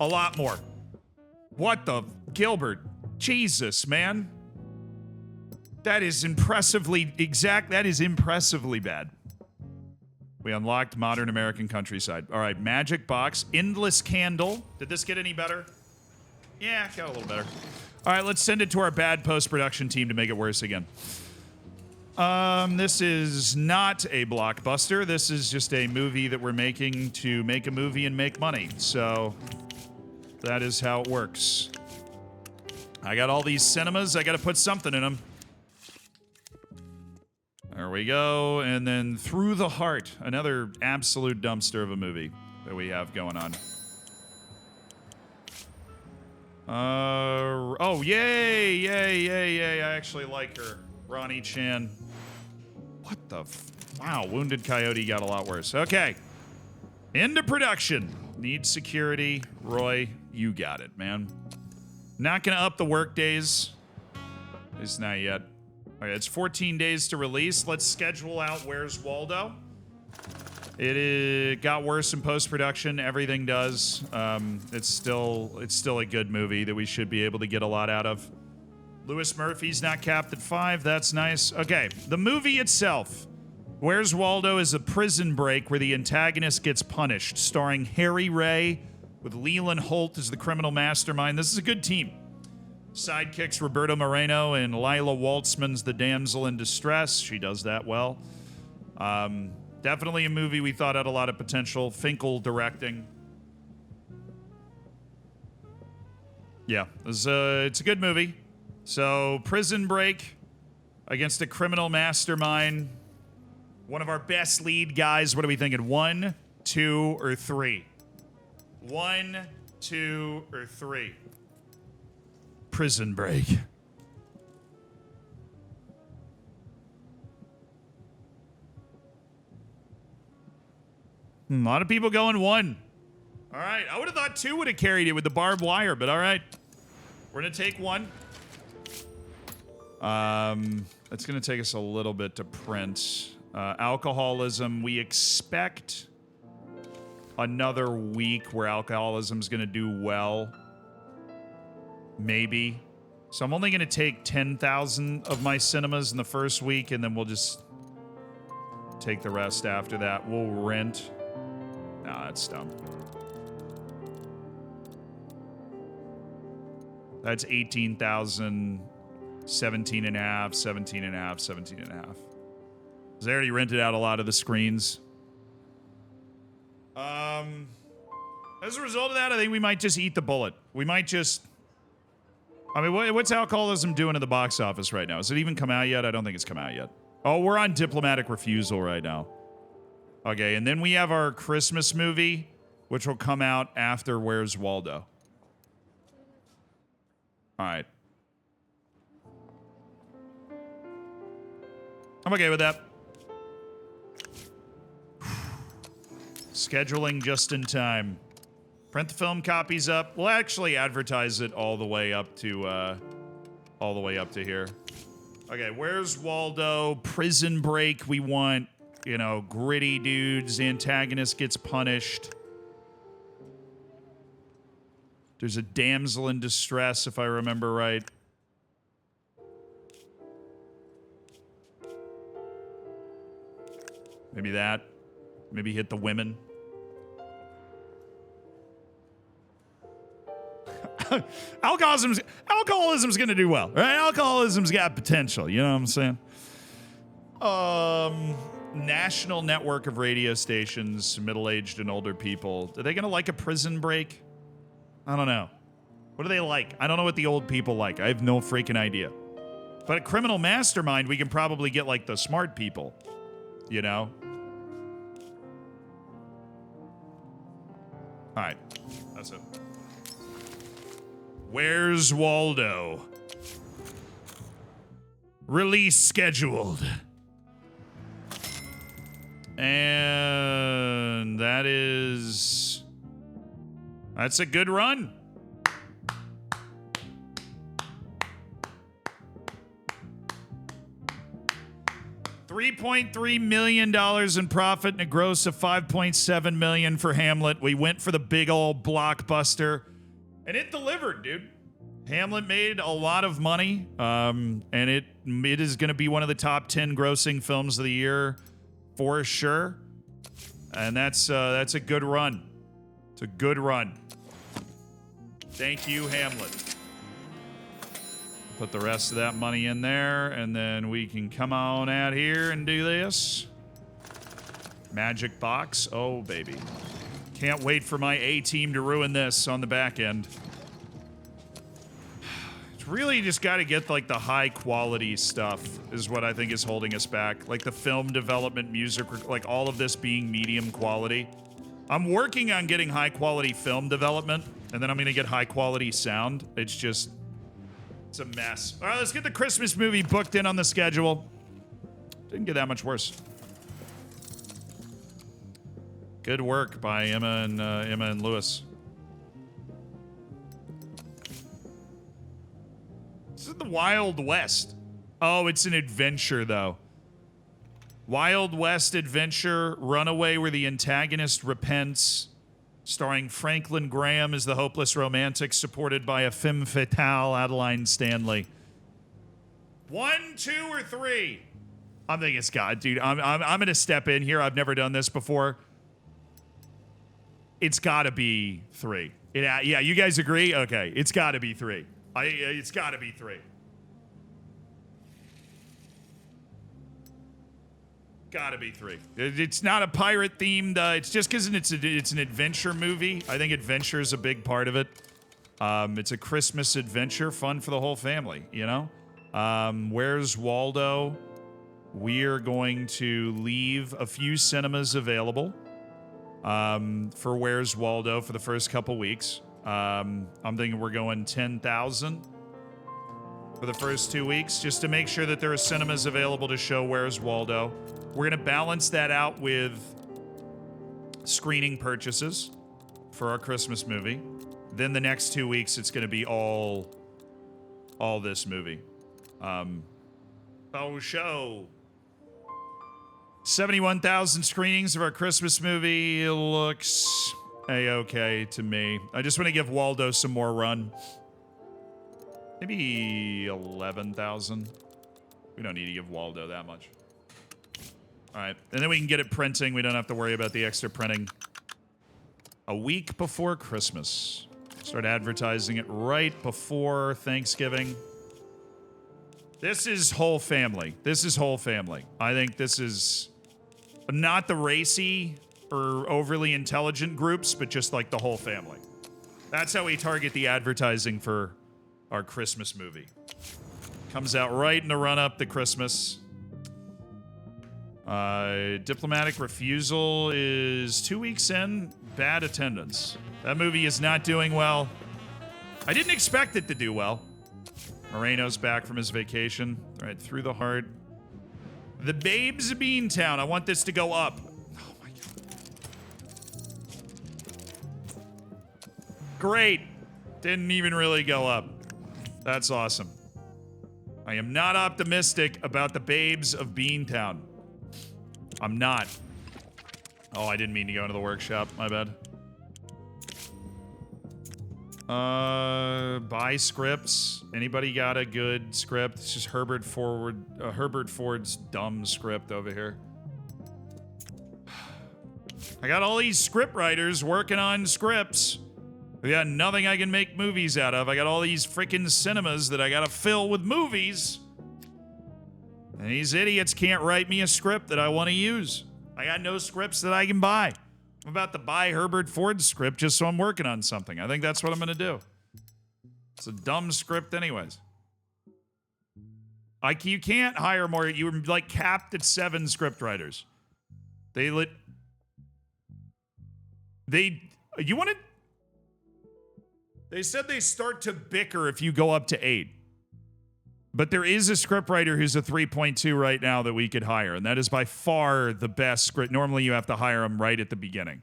A lot more. What the... Gilbert. Jesus, man. That is impressively bad. We unlocked Modern American Countryside. All right, Magic Box. Endless Candle. Did this get any better? Yeah, got a little better. All right, let's send it to our bad post-production team to make it worse again. This is not a blockbuster. This is just a movie that we're making to make a movie and make money. So that is how it works. I got all these cinemas. I got to put something in them. There we go. And then Through the Heart, another absolute dumpster of a movie that we have going on. Oh, yay. I actually like her. Ronnie Chan. What the wow, Wounded Coyote got a lot worse. Okay. Into production. Need security. Roy, you got it, man. Not gonna up the work days. At least not yet. All right, it's 14 days to release. Let's schedule out Where's Waldo. It got worse in post-production. Everything does. It's still a good movie that we should be able to get a lot out of. Lewis Murphy's not capped at 5. That's nice. Okay, the movie itself. Where's Waldo is a prison break where the antagonist gets punished, starring Harry Ray with Leland Holt as the criminal mastermind. This is a good team. Sidekicks Roberto Moreno and Lila Waltzman's the damsel in distress. She does that well. Definitely a movie we thought had a lot of potential. Finkel directing. Yeah, it's a good movie. So, prison break against a criminal mastermind. One of our best lead guys. What are we thinking? 1, 2, or 3? 1, 2, or 3? Prison Break. A lot of people going 1. All right. I would have thought 2 would have carried it with the barbed wire, but all right. We're going to take 1. It's going to take us a little bit to print. Alcoholism, we expect another week where alcoholism is going to do well. Maybe. So I'm only going to take 10,000 of my cinemas in the first week, and then we'll just take the rest after that. We'll rent. Nah, that's dumb. That's 18,000, 17 and a half, 17 and a half, 17 and a half. Because I already rented out a lot of the screens. As a result of that, I think we might just eat the bullet. We might just... I mean, what's alcoholism doing in the box office right now? Has it even come out yet? I don't think it's come out yet. Oh, we're on diplomatic refusal right now. Okay, and then we have our Christmas movie, which will come out after Where's Waldo. All right. I'm okay with that. Scheduling just in time. Print the film copies up. We'll actually advertise it all the way up to here. Okay, Where's Waldo? Prison Break. We want, you know, gritty dudes. Antagonist gets punished. There's a damsel in distress, if I remember right. Maybe that. Maybe hit the women. Alcoholism's gonna do well, right? Alcoholism's got potential, you know what I'm saying? National network of radio stations, middle-aged and older people. Are they gonna like a Prison Break? I don't know. What do they like? I don't know what the old people like. I have no freaking idea. But a Criminal Mastermind, we can probably get like the smart people, you know? All right, that's it. Where's Waldo? Release scheduled. And that's a good run. $3.3 million in profit and a gross of $5.7 million for Hamlet. We went for the big old blockbuster. And it delivered, dude. Hamlet made a lot of money, and it is going to be one of the top 10 grossing films of the year for sure. And that's a good run. It's a good run. Thank you, Hamlet. Put the rest of that money in there, and then we can come on out here and do this. Magic box. Oh, baby. Can't wait for my A-team to ruin this on the back end. It's really just got to get, like, the high-quality stuff is what I think is holding us back. Like, the film development, music, like, all of this being medium quality. I'm working on getting high-quality film development, and then I'm going to get high-quality sound. It's just... it's a mess. All right, let's get the Christmas movie booked in on the schedule. Didn't get that much worse. Good work by Emma and Lewis. This is the Wild West. Oh, it's an adventure, though. Wild West adventure, runaway where the antagonist repents, starring Franklin Graham as the hopeless romantic, supported by a femme fatale, Adeline Stanley. 1, 2, or 3? I'm thinking it's God, dude. I'm gonna step in here. I've never done this before. It's got to be 3. Yeah, you guys agree? Okay, it's got to be 3. It's got to be 3. Got to be 3. It's not a pirate themed. It's just because it's an adventure movie. I think adventure is a big part of it. It's a Christmas adventure, fun for the whole family. You know. Where's Waldo? We're going to leave a few cinemas available. for Where's Waldo for the first couple weeks. I'm thinking we're going 10,000 for the first 2 weeks, just to make sure that there are cinemas available to show Where's Waldo. We're going to balance that out with screening purchases for our Christmas movie. Then the next 2 weeks, it's going to be all this movie. Show. 71,000 screenings of our Christmas movie. It looks A-okay to me. I just want to give Waldo some more run. Maybe 11,000. We don't need to give Waldo that much. All right. And then we can get it printing. We don't have to worry about the extra printing. A week before Christmas. Start advertising it right before Thanksgiving. This is whole family. This is whole family. I think this is not the racy or overly intelligent groups, but just like the whole family. That's how we target the advertising for our Christmas movie. Comes out right in the run-up to Christmas. Diplomatic Refusal is 2 weeks in. Bad attendance. That movie is not doing well. I didn't expect it to do well. Moreno's back from his vacation. All right, Through the Heart. The Babes of Beantown. I want this to go up. Oh my god. Great. Didn't even really go up. That's awesome. I am not optimistic about the Babes of Beantown. I'm not. Oh, I didn't mean to go into the workshop. My bad. Buy scripts. Anybody got a good script? It's just Herbert Ford's dumb script over here. I got all these script writers working on scripts. We got nothing I can make movies out of. I got all these freaking cinemas that I gotta fill with movies. And these idiots can't write me a script that I want to use. I got no scripts that I can buy. I'm about to buy Herbert Ford's script just so I'm working on something. I think that's what I'm going to do. It's a dumb script anyways. You can't hire more. You were like capped at 7 script writers. You want to... They said they start to bicker if you go up to 8. But there is a scriptwriter who's a 3.2 right now that we could hire, and that is by far the best script. Normally, you have to hire them right at the beginning.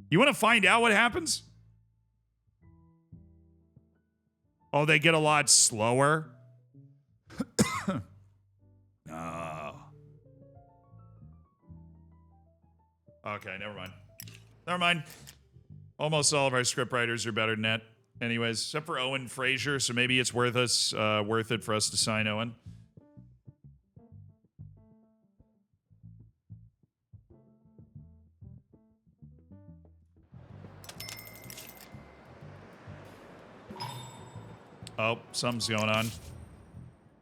You want to find out what happens? Oh, they get a lot slower? Oh. Okay, never mind. Never mind. Almost all of our scriptwriters are better than that. Anyways, except for Owen Frazier, so maybe it's worth it for us to sign Owen. Oh, something's going on.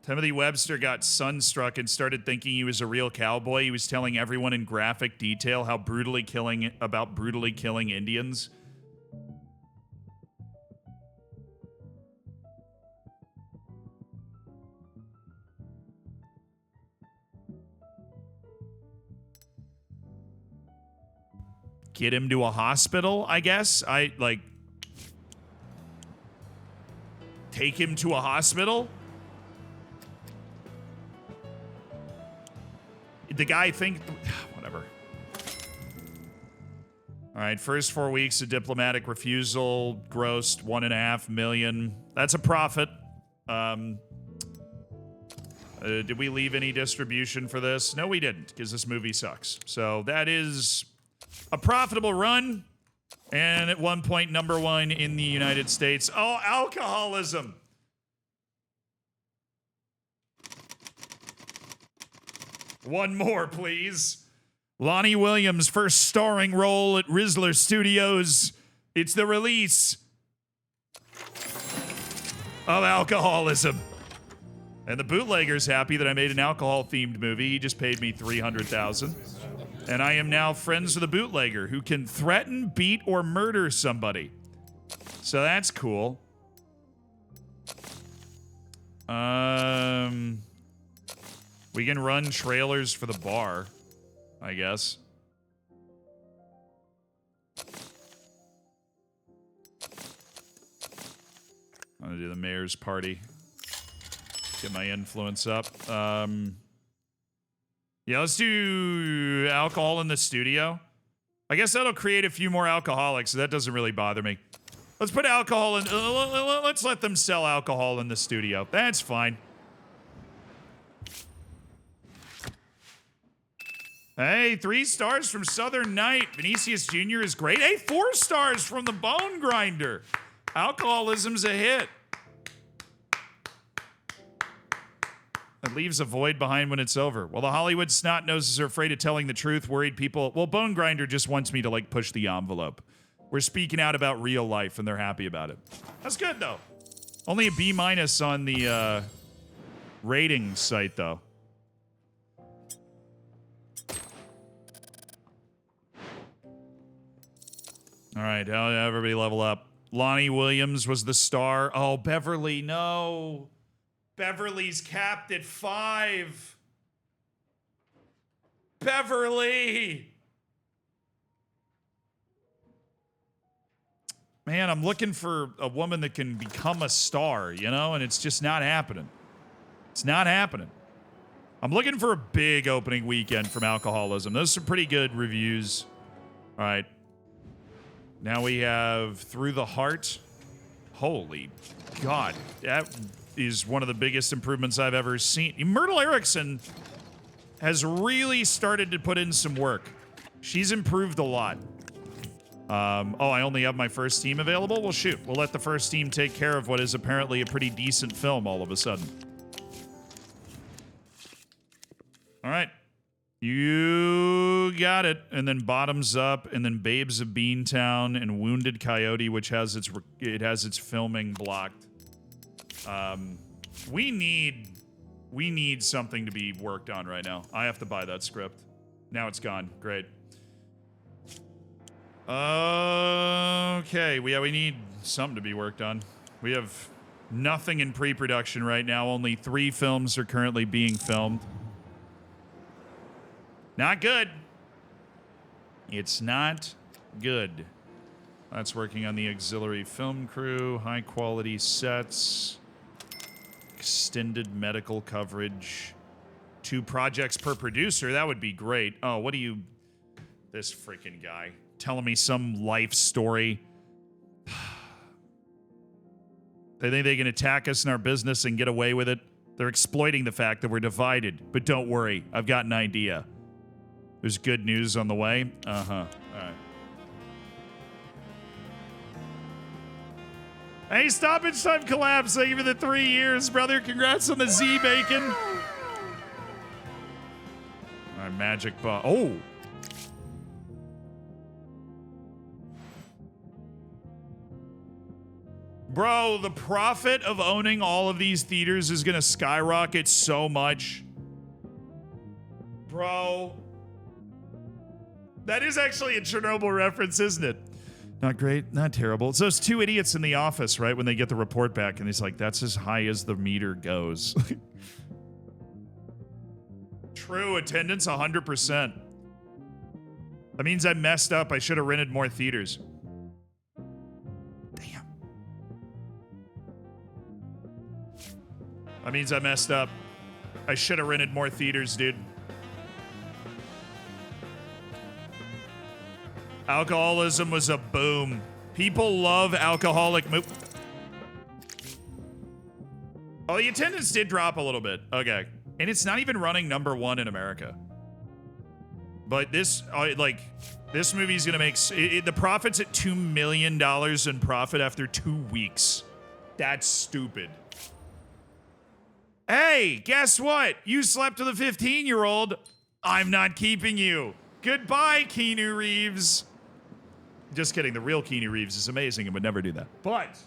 Timothy Webster got sunstruck and started thinking he was a real cowboy. He was telling everyone in graphic detail how brutally killing Indians. Get him to a hospital, I guess. Take him to a hospital? The guy whatever. All right, first 4 weeks of Diplomatic Refusal grossed $1.5 million. That's a profit. Did we leave any distribution for this? No, we didn't, because this movie sucks. So that is a profitable run, and at one point, #1 in the United States. Oh, alcoholism. One more, please. Lonnie Williams' first starring role at Rizzler Studios. It's the release of Alcoholism. And the bootlegger's happy that I made an alcohol-themed movie. He just paid me $300,000. And I am now friends with a bootlegger who can threaten, beat, or murder somebody. So that's cool. We can run trailers for the bar. I guess. I'm gonna do the mayor's party. Get my influence up. Yeah, let's do alcohol in the studio. I guess that'll create a few more alcoholics, so that doesn't really bother me. Let's put alcohol in. Let's let them sell alcohol in the studio. That's fine. Hey, 3 stars from Southern Knight. Vinicius Jr. is great. Hey, 4 stars from the Bone Grinder. Alcoholism's a hit. It leaves a void behind when it's over. Well, the Hollywood snot-noses are afraid of telling the truth, worried people. Well, Bone Grinder just wants me to, like, push the envelope. We're speaking out about real life, and they're happy about it. That's good, though. Only a B- on the rating site, though. All right, everybody level up. Lonnie Williams was the star. Oh, Beverly, no. Beverly's capped at 5. Beverly! Man, I'm looking for a woman that can become a star, you know? And it's just not happening. It's not happening. I'm looking for a big opening weekend from Alcoholism. Those are some pretty good reviews. All right. Now we have Through the Heart. Holy God. That is one of the biggest improvements I've ever seen. Myrtle Erickson has really started to put in some work. She's improved a lot. Oh, I only have my first team available? Well, shoot. We'll let the first team take care of what is apparently a pretty decent film all of a sudden. All right. You got it. And then Bottoms Up, and then Babes of Beantown, and Wounded Coyote, which has its filming blocked. We need something to be worked on right now. I have to buy that script. Now it's gone. Great. Okay, we need something to be worked on. We have nothing in pre-production right now. Only 3 films are currently being filmed. Not good. It's not good. That's working on the auxiliary film crew, high quality sets, extended medical coverage, 2 projects per producer. That would be great. Oh, what do you... This freaking guy telling me some life story. They think they can attack us in our business and get away with it. They're exploiting the fact that we're divided. But don't worry, I've got an idea. There's good news on the way. Uh-huh. All right. Hey, Stoppage Time Collapse. Thank you for the 3 years, brother. Congrats on the Z-Bacon. All right, Magic Ball. Oh. Bro, the profit of owning all of these theaters is going to skyrocket so much. Bro. That is actually a Chernobyl reference, isn't it? Not great, not terrible. It's those 2 idiots in the office, right? When they get the report back and he's like, that's as high as the meter goes. True, attendance 100%. That means I messed up. I should have rented more theaters. Damn. That means I messed up. I should have rented more theaters, dude. Alcoholism was a boom. People love alcoholic movies. Oh, the attendance did drop a little bit. Okay. And it's not even running #1 in America. But this, this movie's gonna make... the profit's at $2 million in profit after 2 weeks. That's stupid. Hey, guess what? You slept with a 15-year-old. I'm not keeping you. Goodbye, Keanu Reeves. Just kidding. The real Keanu Reeves is amazing and would never do that. But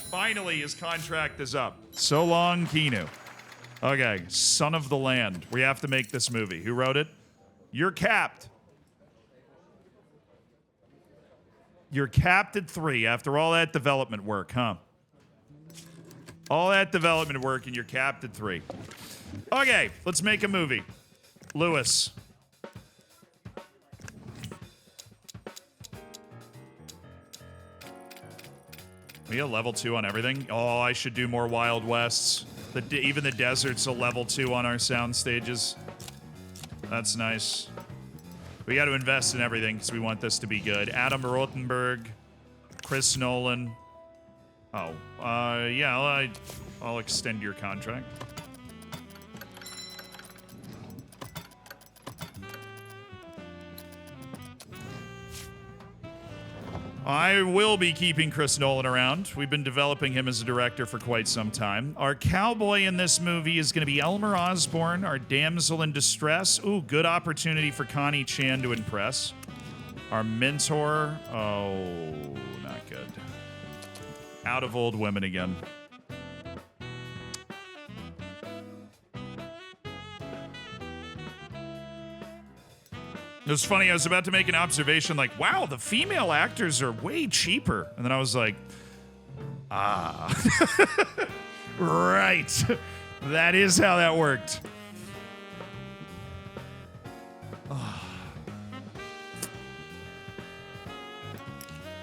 finally, his contract is up. So long, Keanu. Okay, Son of the Land. We have to make this movie. Who wrote it? You're capped. You're capped at 3 after all that development work, huh? All that development work and you're capped at 3. Okay, let's make a movie. Lewis. We have level 2 on everything. Oh, I should do more Wild Wests. Even the desert's a level 2 on our sound stages. That's nice. We got to invest in everything because we want this to be good. Adam Rothenberg, Chris Nolan. Oh, yeah, I'll extend your contract. I will be keeping Chris Nolan around. We've been developing him as a director for quite some time. Our cowboy in this movie is going to be Elmer Osborne, our damsel in distress. Ooh, good opportunity for Connie Chan to impress. Our mentor, oh, not good. Out of old women again. It was funny, I was about to make an observation like, wow, the female actors are way cheaper. And then I was like, right. That is how that worked.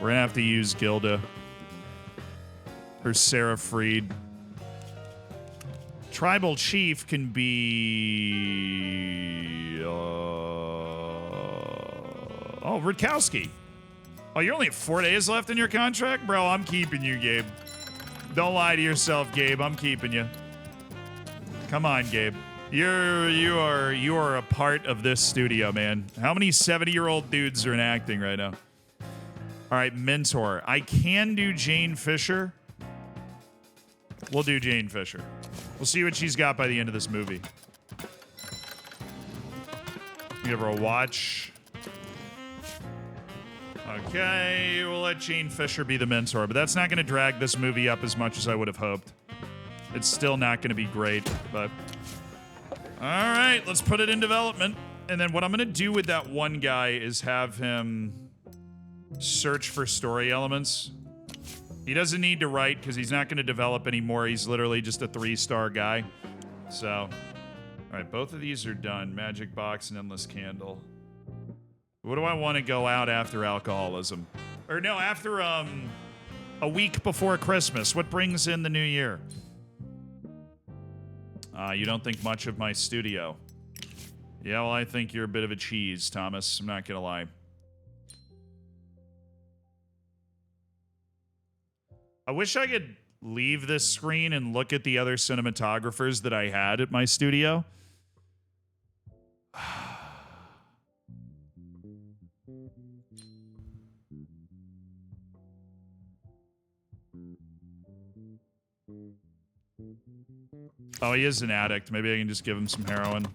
We're gonna have to use Gilda. Or Sarah Freed. Tribal Chief can be... Oh, Rutkowski. Oh, you only have 4 days left in your contract? Bro, I'm keeping you, Gabe. Don't lie to yourself, Gabe. I'm keeping you. Come on, Gabe. You are a part of this studio, man. How many 70-year-old dudes are in acting right now? All right, mentor. I can do Jane Fisher. We'll do Jane Fisher. We'll see what she's got by the end of this movie. Give her a watch. Okay, we'll let Jane Fisher be the mentor, but that's not going to drag this movie up as much as I would have hoped. It's still not going to be great, but... All right, let's put it in development. And then what I'm going to do with that one guy is have him search for story elements. He doesn't need to write because he's not going to develop anymore. He's literally just a 3-star guy. So, all right, both of these are done. Magic Box and Endless Candle. What do I want to go out after alcoholism? Or no, after a week before Christmas. What brings in the new year? You don't think much of my studio. Yeah, well, I think you're a bit of a cheese, Thomas. I'm not going to lie. I wish I could leave this screen and look at the other cinematographers that I had at my studio. Oh, he is an addict. Maybe I can just give him some heroin.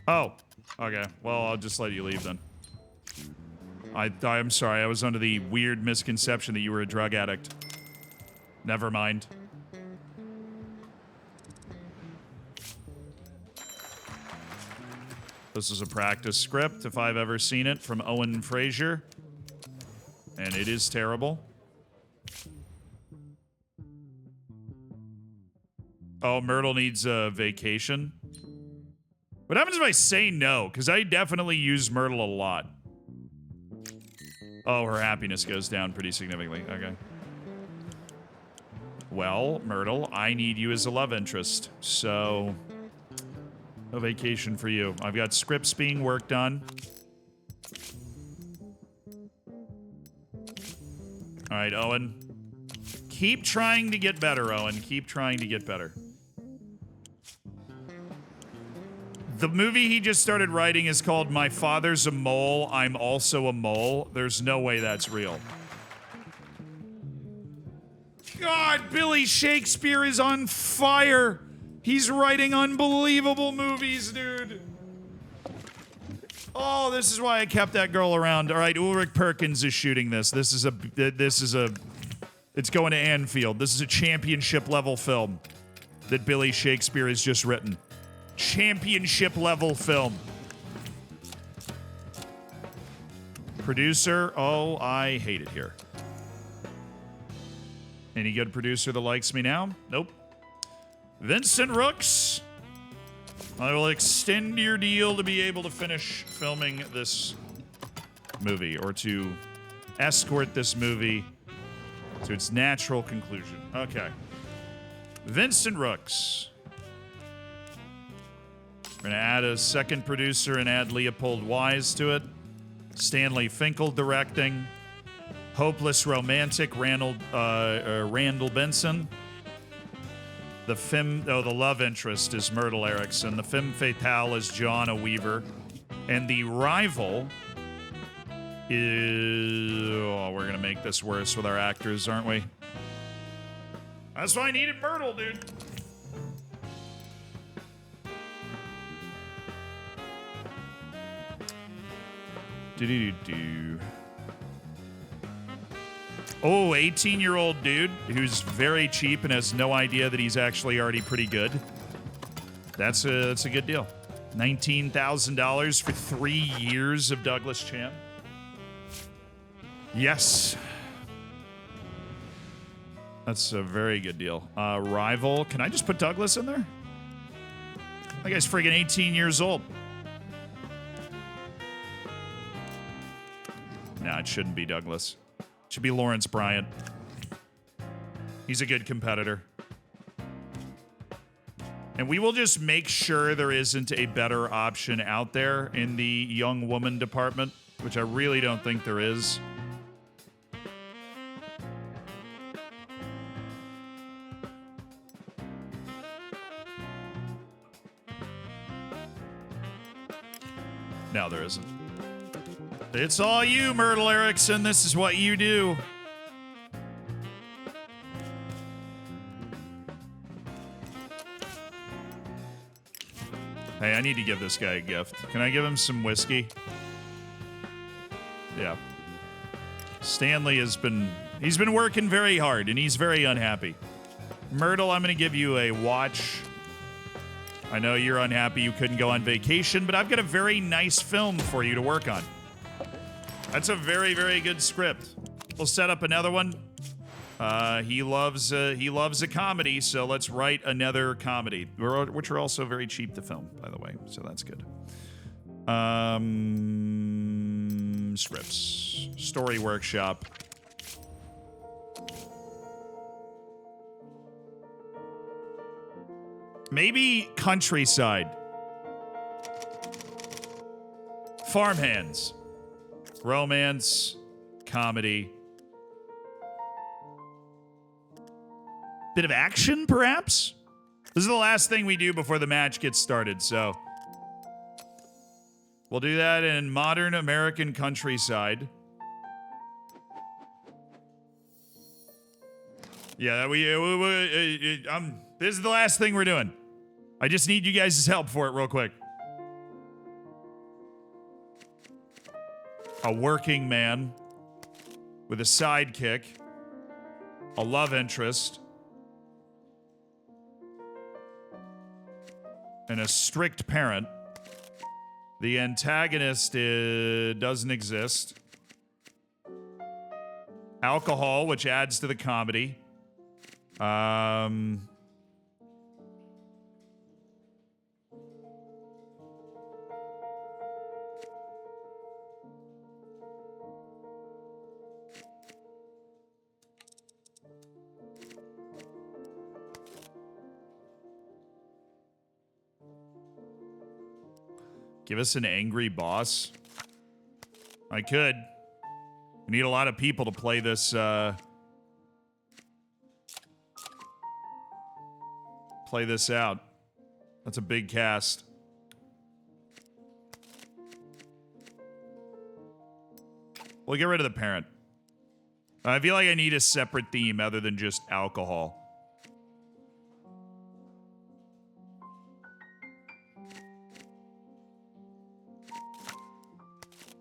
Oh, okay. Well, I'll just let you leave then. I'm sorry. I was under the weird misconception that you were a drug addict. Never mind. This is a practice script, if I've ever seen it, from Owen Frazier. And it is terrible. Oh, Myrtle needs a vacation. What happens if I say no? Because I definitely use Myrtle a lot. Oh, her happiness goes down pretty significantly. Okay. Well, Myrtle, I need you as a love interest. So... no vacation for you. I've got scripts being worked on. All right, Owen. Keep trying to get better, Owen. Keep trying to get better. The movie he just started writing is called My Father's a Mole, I'm Also a Mole. There's no way that's real. God, Billy Shakespeare is on fire. He's writing unbelievable movies, dude. Oh, this is why I kept that girl around. All right, Ulrich Perkins is shooting this. It's going to Anfield. This is a championship level film that Billy Shakespeare has just written. Championship level film. Producer, oh, I hate it here. Any good producer that likes me now? Nope. Vincent Rooks. I will extend your deal to be able to finish filming this movie, or to escort this movie to its natural conclusion. Okay. Vincent Rooks. We're going to add a second producer and add Leopold Wise to it. Stanley Finkel directing. Hopeless Romantic, Randall Benson. The love interest is Myrtle Erickson. The femme fatale is Jonna Weaver. And the rival is... Oh, we're going to make this worse with our actors, aren't we? That's why I needed Myrtle, dude. Do-do-do-do. Oh, 18-year-old dude who's very cheap and has no idea that he's actually already pretty good. That's a good deal. $19,000 for 3 years of Douglas Chan. Yes. That's a very good deal. Rival. Can I just put Douglas in there? That guy's friggin' 18 years old. Nah, it shouldn't be Douglas. It should be Lawrence Bryant. He's a good competitor. And we will just make sure there isn't a better option out there in the young woman department, which I really don't think there is. No, there isn't. It's all you, Myrtle Erickson. This is what you do. Hey, I need to give this guy a gift. Can I give him some whiskey? Yeah. Stanley he's been working very hard, and he's very unhappy. Myrtle, I'm going to give you a watch. I know you're unhappy you couldn't go on vacation, but I've got a very nice film for you to work on. That's a very, very good script. We'll set up another one. He loves a comedy, so let's write another comedy, which are also very cheap to film, by the way. So that's good. Scripts, story workshop. Maybe countryside. Farmhands. Romance, comedy. Bit of action, perhaps? This is the last thing we do before the match gets started, so we'll do that in modern American countryside. Yeah, this is the last thing we're doing. I just need you guys' help for it real quick. A working man with a sidekick, a love interest, and a strict parent. The antagonist doesn't exist. Alcohol, which adds to the comedy. Give us an angry boss. I could. We need a lot of people to play this, play this out. That's a big cast. We'll get rid of the parent. I feel like I need a separate theme other than just alcohol.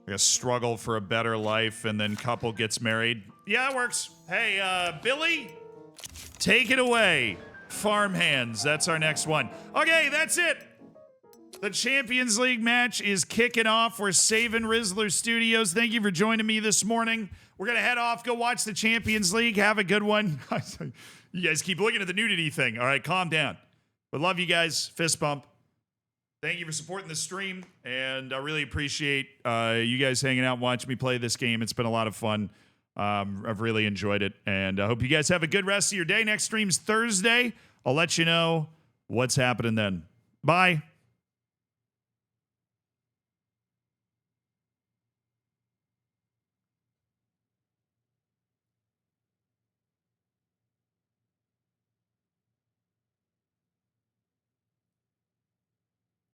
Like a struggle for a better life, and then couple gets married. Yeah, it works. Hey, Billy, take it away. Farmhands, that's our next one. Okay, that's it. The Champions League match is kicking off. We're saving Rizzler Studios. Thank you for joining me this morning. We're going to head off, go watch the Champions League. Have a good one. You guys keep looking at the nudity thing. All right, calm down. But love you guys. Fist bump. thank you for supporting the stream, and I really appreciate you guys hanging out and watching me play this game. It's been a lot of fun. I've really enjoyed it, and I hope you guys have a good rest of your day. Next stream's Thursday. I'll let you know what's happening then. Bye.